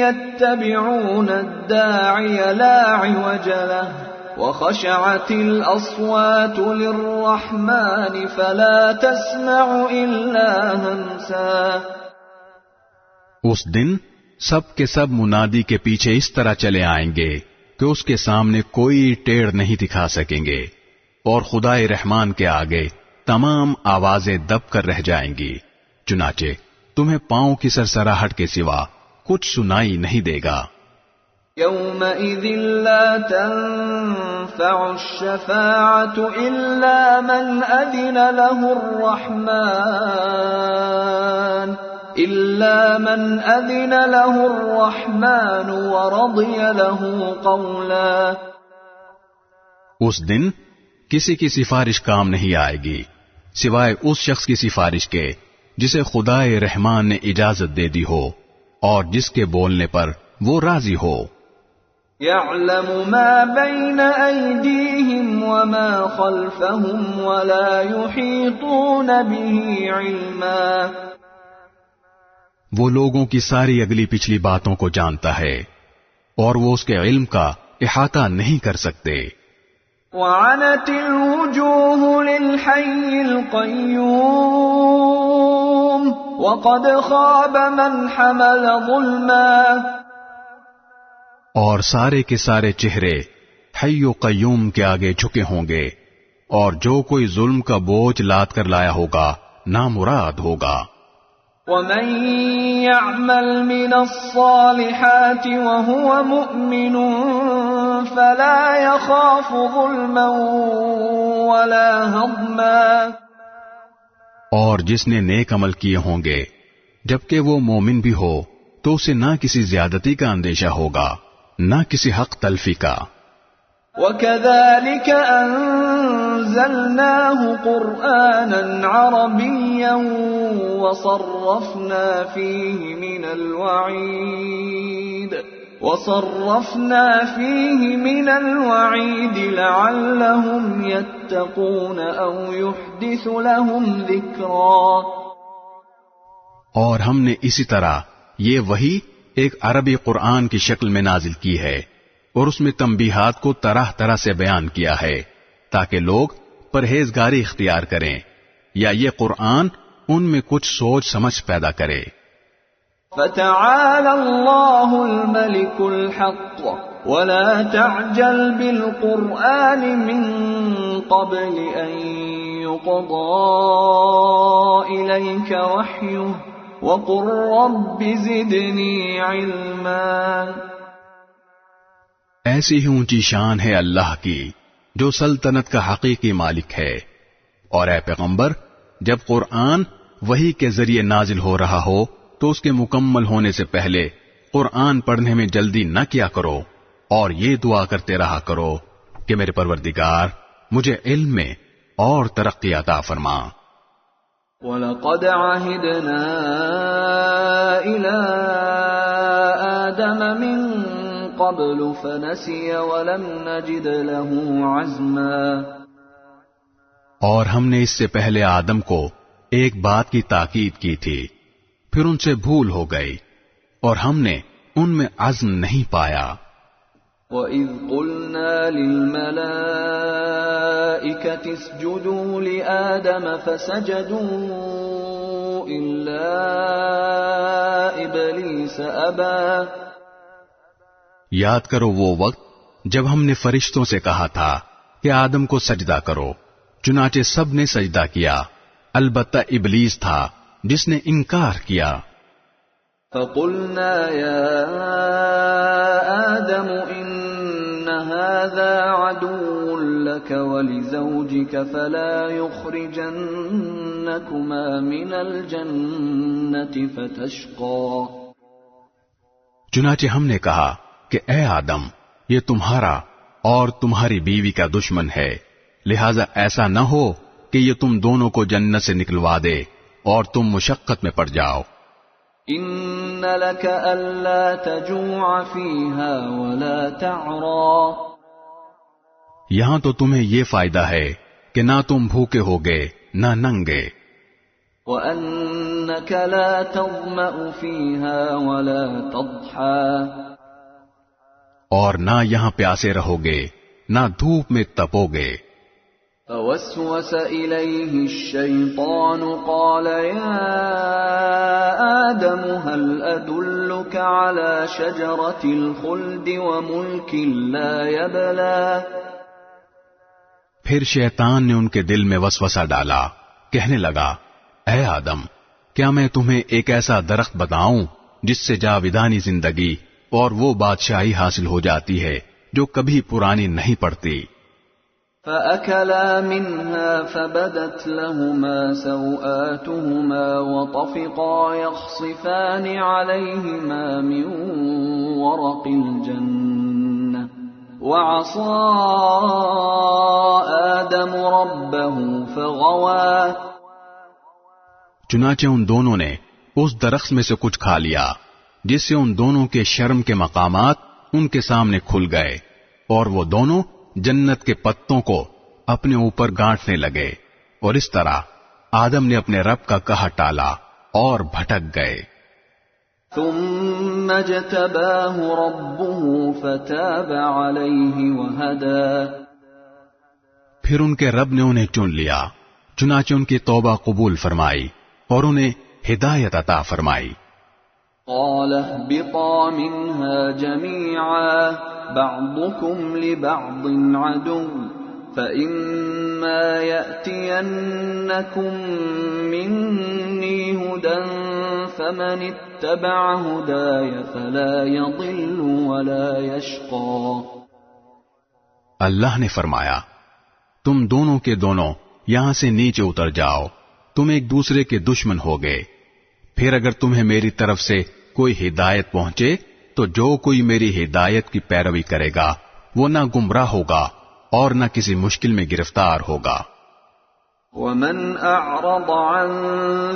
يتبعون الداعي لا عوج له وخشعت الأصوات للرحمن فلا تسمع إلا همسا. اس دن سب کے سب منادی کے پیچھے اس طرح چلے آئیں گے کہ اس کے سامنے کوئی ٹیڑھ نہیں دکھا سکیں گے، اور خدائے رحمان کے آگے تمام آوازیں دب کر رہ جائیں گی. چنانچہ تمہیں پاؤں کی سرسراہٹ کے سوا کچھ سنائی نہیں دے گا. يومئذ لا تنفع الشفاعة إلا من أذن له الرحمن ورضي له قولا. اس دن کسی کی سفارش کام نہیں آئے گی سوائے اس شخص کی سفارش کے جسے خدائے رحمان نے اجازت دے دی ہو اور جس کے بولنے پر وہ راضی ہو. يعلم ما بين أيديهم وما خلفهم ولا يحيطون به علما. وہ لوگوں کی ساری اگلی پچھلی باتوں کو جانتا ہے اور وہ اس کے علم کا احاطہ نہیں کر سکتے. وعنت الوجوه للحي القيوم وقد خاب من حمل ظلما. اور سارے کے سارے چہرے حی و قیوم کے آگے جھکے ہوں گے، اور جو کوئی ظلم کا بوجھ لاد کر لایا ہوگا نامراد ہوگا. ومن يعمل من الصالحات وهو مؤمن فلا يخاف ظلما ولا هضما. اور جس نے نیک عمل کیے ہوں گے جبکہ وہ مومن بھی ہو تو اسے نہ کسی زیادتی کا اندیشہ ہوگا نہ کسی حق تلفی کا. وَكَذَلِكَ أَنزَلْنَاهُ قُرْآنًا عَرَبِيًّا وَصَرَّفْنَا فِيهِ مِنَ الْوَعِيدِ لَعَلَّهُمْ يَتَّقُونَ أَوْ يُحْدِثُ لَهُمْ ذِكْرًا. اور ہم نے اسی طرح یہ وحی ایک عربی قرآن کی شکل میں نازل کی ہے اور اس میں تنبیہات کو طرح طرح سے بیان کیا ہے تاکہ لوگ پرہیزگاری اختیار کریں یا یہ قرآن ان میں کچھ سوچ سمجھ پیدا کرے. فَتَعَالَى اللَّهُ الْمَلِكُ الْحَقُّ وَلَا تَعْجَلْ بِالْقُرْآنِ مِنْ قَبْلِ أَنْ يُقْضَى إِلَيْكَ وَحْيُهُ وَقُلْ رَبِّ زِدْنِي عِلْمًا. ایسی ہی اونچی شان ہے اللہ کی جو سلطنت کا حقیقی مالک ہے. اور اے پیغمبر جب قرآن وحی کے ذریعے نازل ہو رہا ہو تو اس کے مکمل ہونے سے پہلے قرآن پڑھنے میں جلدی نہ کیا کرو اور یہ دعا کرتے رہا کرو کہ میرے پروردگار مجھے علم میں اور ترقی عطا فرما. وَلَقَدْ عَهِدْنَا إِلَىٰ آدَمَ مِن قَبْلُ فَنَسِيَ وَلَمْ نَجِدْ لَهُ عَزْمًا. اور ہم نے اس سے پہلے آدم کو ایک بات کی تاکید کی تھی پھر ان سے بھول ہو گئی اور ہم نے ان میں عزم نہیں پایا. وَإِذْ قُلْنَا لِلْمَلَائِكَةِ اسْجُدُوا لِآدَمَ فَسَجَدُوا إِلَّا إِبْلِيسَ أَبَى. یاد کرو وہ وقت جب ہم نے فرشتوں سے کہا تھا کہ آدم کو سجدہ کرو چنانچہ سب نے سجدہ کیا البتہ ابلیس تھا جس نے انکار کیا. فَقُلْنَا يَا آدَمُ إِنَّ هَذَا عَدُوٌّ لَكَ وَلِزَوْجِكَ فَلَا يُخْرِجَنَّكُمَا مِنَ الْجَنَّةِ فَتَشْقَى. چنانچہ ہم نے کہا کہ اے آدم یہ تمہارا اور تمہاری بیوی کا دشمن ہے لہذا ایسا نہ ہو کہ یہ تم دونوں کو جنت سے نکلوا دے اور تم مشقت میں پڑ جاؤ. إِنَّ لَكَ أَلَّا تَجُوعَ فِيهَا وَلَا تَعْرَى. یہاں تو تمہیں یہ فائدہ ہے کہ نہ تم بھوکے ہوگے نہ ننگے. وَأَنَّكَ لَا تَظْمَأُ فِيهَا وَلَا تَضْحَى. اور نہ یہاں پیاسے رہو گے نہ دھوپ میں تپو گے. فوسوس إليه الشيطان قال يا آدم هل أدلك على شجرة الخلد وملك لا يبلى. پھر شیطان نے ان کے دل میں وسوسہ ڈالا کہنے لگا اے آدم کیا میں تمہیں ایک ایسا درخت بتاؤں جس سے جاودانی زندگی اور وہ بادشاہی حاصل ہو جاتی ہے جو کبھی پرانی نہیں پڑتی. فَأَكَلَا مِنْهَا فَبَدَتْ لَهُمَا سَوْآتُهُمَا وَطَفِقَا يَخْصِفَانِ عَلَيْهِمَا مِنْ وَرَقِ الْجَنَّةِ وَعَصَى آدَمُ رَبَّهُ فَغَوَى. چنانچہ ان دونوں نے اس درخت میں سے کچھ کھا لیا جس سے ان دونوں کے شرم کے مقامات ان کے سامنے کھل گئے اور وہ دونوں جنت کے پتوں کو اپنے اوپر گانٹنے لگے اور اس طرح آدم نے اپنے رب کا کہا ٹالا اور بھٹک گئے. ثم اجتباه ربه فتاب عليه وهدى. پھر ان کے رب نے انہیں چن لیا چنانچہ ان کی توبہ قبول فرمائی اور انہیں ہدایت عطا فرمائی. قال اهبطا منها جميعا بعضكم لبعض عدو فإما يأتينكم مني هدى فمن اتبع هداي فلا يضل ولا يشقى. اللہ نے فرمایا تم دونوں کے دونوں یہاں سے نیچے اتر جاؤ، تم ایک دوسرے کے دشمن ہو گئے۔ پھر اگر تمہیں میری طرف سے کوئی ہدایت پہنچے تو جو کوئی میری ہدایت کی پیروی کرے گا وہ نہ گمراہ ہوگا اور نہ کسی مشکل میں گرفتار ہوگا۔ وَمَنْ أَعْرَضَ عَنْ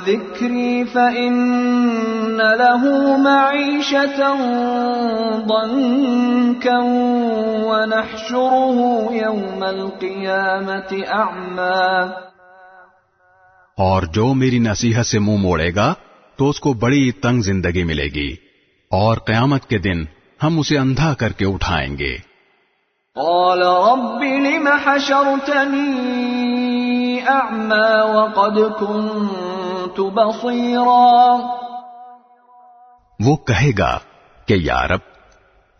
ذِكْرِي فَإِنَّ لَهُ مَعِيشَةً ضَنكًا وَنَحْشُرُهُ يَوْمَ الْقِيَامَةِ أَعْمَى، اور جو میری نصیحت سے منہ موڑے گا تو اس کو بڑی تنگ زندگی ملے گی، اور قیامت کے دن ہم اسے اندھا کر کے اٹھائیں گے۔ قال رب لم حشرتني أعمى وقد كنت بصيرا، وہ کہے گا کہ یا رب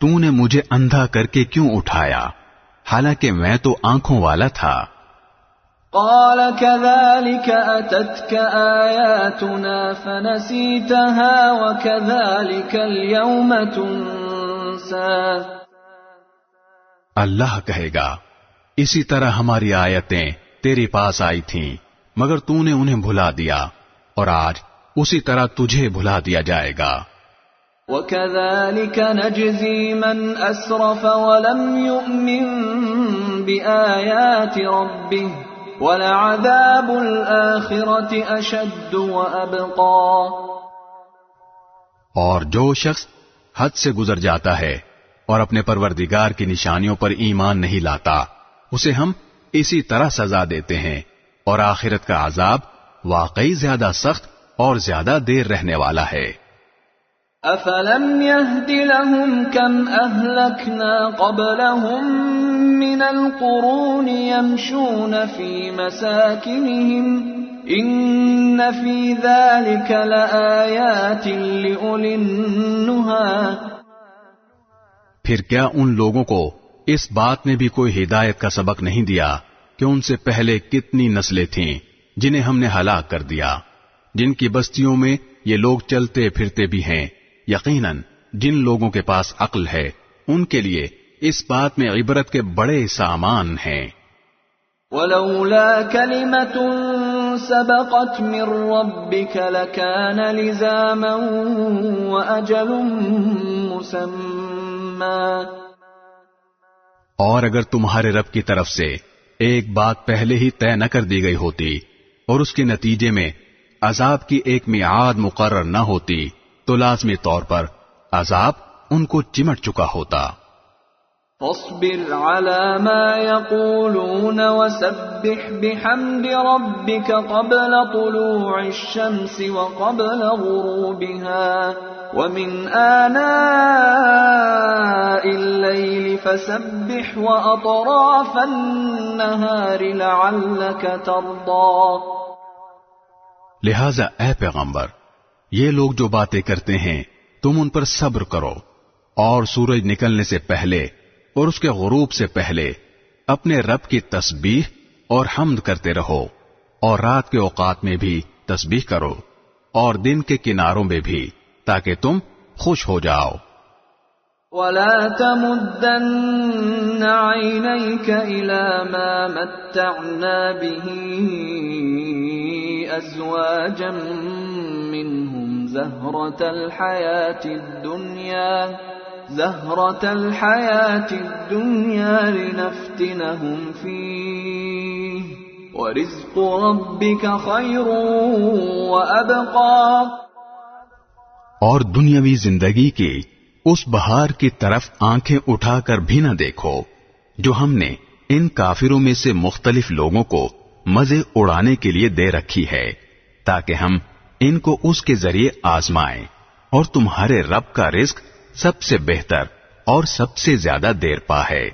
تو نے مجھے اندھا کر کے کیوں اٹھایا حالانکہ میں تو آنکھوں والا تھا۔ قال كذلك أتتك آياتنا فنسيتها وكذلك اليوم تنسى، اللہ کہے گا اسی طرح ہماری آیتیں تیرے پاس آئی تھیں مگر تو نے انہیں بھلا دیا، اور آج اسی طرح تجھے بھلا دیا جائے گا۔ وَكَذَلِكَ نَجْزِي مَنْ أَسْرَفَ وَلَمْ يُؤْمِنْ بِآيَاتِ رَبِّهِ وَلَعَذَابُ الْآخِرَةِ أَشَدُّ وَأَبْقَى، اور جو شخص حد سے گزر جاتا ہے اور اپنے پروردگار کی نشانیوں پر ایمان نہیں لاتا اسے ہم اسی طرح سزا دیتے ہیں، اور آخرت کا عذاب واقعی زیادہ سخت اور زیادہ دیر رہنے والا ہے۔ أَفَلَمْ يَهْدِ لَهُمْ كَمْ أَهْلَكْنَا قَبْلَهُمْ مِنَ الْقُرُونِ يَمْشُونَ فِي مَسَاكِنِهِمْ إِنَّ فِي ذَلِكَ لَآيَاتٍ لِأُولِي النُّهَى، پھر کیا ان لوگوں کو اس بات نے بھی کوئی ہدایت کا سبق نہیں دیا کہ ان سے پہلے کتنی نسلیں تھیں جنہیں ہم نے ہلاک کر دیا، جن کی بستیوں میں یہ لوگ چلتے پھرتے بھی ہیں۔ یقیناً جن لوگوں کے پاس عقل ہے ان کے لیے اس بات میں عبرت کے بڑے سامان ہیں۔ وَلَوْلَا كَلِمَةٌ سَبَقَتْ مِنْ رَبِّكَ لَكَانَ لِزَامًا وَأَجَلٌ مُّسَمًّى، اور اگر تمہارے رب کی طرف سے ایک بات پہلے ہی طے نہ کر دی گئی ہوتی اور اس کے نتیجے میں عذاب کی ایک میعاد مقرر نہ ہوتی تو لازمی طور پر عذاب ان کو چمٹ چکا ہوتا۔ فاصبر على ما يقولون وسبح بحمد ربك قبل طلوع الشمس وقبل غروبها ومن آناء الليل فسبح وأطراف النهار لعلك ترضى، لہذا اے پیغمبر یہ لوگ جو باتیں کرتے ہیں تم ان پر صبر کرو، اور سورج نکلنے سے پہلے اور اس کے غروب سے پہلے اپنے رب کی تسبیح اور حمد کرتے رہو، اور رات کے اوقات میں بھی تسبیح کرو اور دن کے کناروں میں بھی، تاکہ تم خوش ہو جاؤ۔ وَلَا تَمُدَّنَّ عَيْنَيْكَ إِلَى مَا مَتَّعْنَا بِهِ أَزْوَاجًا مِّنْهُمْ زَهْرَةَ الْحَيَاةِ الدُّنْيَا لِنَفْتِنَهُمْ فِيهِ وَرِزْقُ رَبِّكَ خَيْرٌ وَأَبْقَى، اور دنیاوی زندگی کی اس بہار کی طرف آنکھیں اٹھا کر بھی نہ دیکھو جو ہم نے ان کافروں میں سے مختلف لوگوں کو مزے اڑانے کے لیے دے رکھی ہے، تاکہ ہم ان کو اس کے ذریعے آزمائیں، اور تمہارے رب کا رزق سب سے بہتر اور سب سے زیادہ دیر پا ہے۔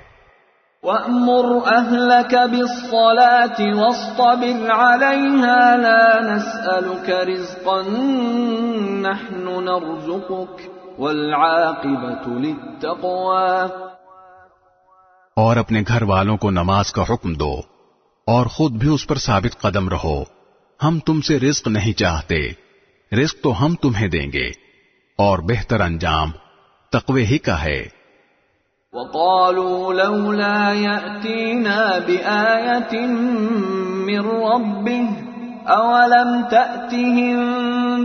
وَأْمُرْ أَهْلَكَ بِالصَّلَاةِ وَاصْطَبِرْ عَلَيْهَا لَا نَسْأَلُكَ رِزْقًا نَحْنُ نَرْزُقُكَ وَالْعَاقِبَةُ لِلتَّقْوَى، اور اپنے گھر والوں کو نماز کا حکم دو اور خود بھی اس پر ثابت قدم رہو، ہم تم سے رزق نہیں چاہتے، رزق تو ہم تمہیں دیں گے، اور بہتر انجام تقوی ہی کا ہے۔ وقالوا لولا يأتينا بآية من ربه أولم تأتهم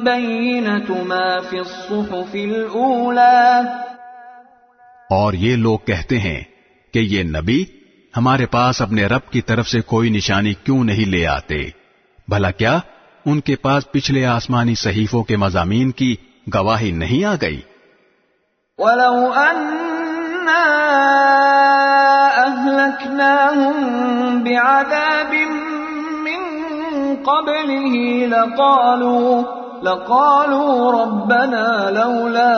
بينة ما في الصحف الأولى. اور یہ لوگ کہتے ہیں کہ یہ نبی ہمارے پاس اپنے رب کی طرف سے کوئی نشانی کیوں نہیں لے آتے؟ بھلا کیا ان کے پاس پچھلے آسمانی صحیفوں کے مضامین کی گواہی نہیں آ گئی؟ وَلَوْ أَنَّا أَهْلَكْنَاهُمْ بِعَذَابٍ مِّن قَبْلِهِ لَقَالُوا رَبَّنَا لَوْلَا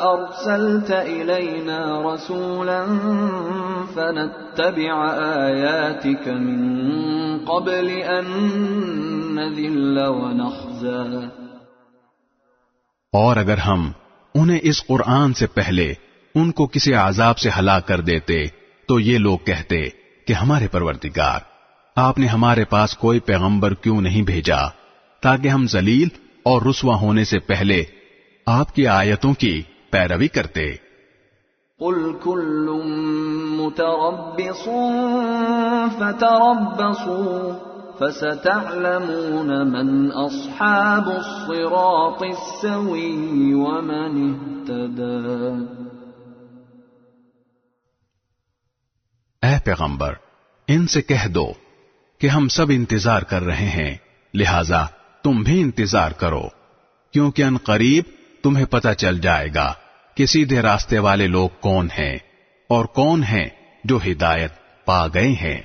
أَرْسَلْتَ إِلَيْنَا رَسُولًا فَنَتَّبِعَ آيَاتِكَ مِن قَبْلِ أَن نَّذِلَّ وَنَخْزَىٰ. اور اگر ہم انہیں اس قرآن سے پہلے ان کو کسی عذاب سے ہلاک کر دیتے تو یہ لوگ کہتے کہ ہمارے پروردگار، آپ نے ہمارے پاس کوئی پیغمبر کیوں نہیں بھیجا تاکہ ہم ذلیل اور رسوا ہونے سے پہلے آپ کی آیتوں کی پیروی کرتے. قُلْ كُلٌّ مُتَرَبِّصٌ فَتَرَبَّصُوا فَسَتَعْلَمُونَ مَنْ أَصْحَابُ الصِّرَاطِ السَّوِيِّ وَمَنِ اهْتَدَىٰ. اے پیغمبر، ان سے کہہ دو کہ ہم سب انتظار کر رہے ہیں، لہذا تم بھی انتظار کرو، کیونکہ ان قریب تمہیں پتہ چل جائے گا کہ سیدھے راستے والے لوگ کون ہیں اور کون ہیں جو ہدایت پا گئے ہیں.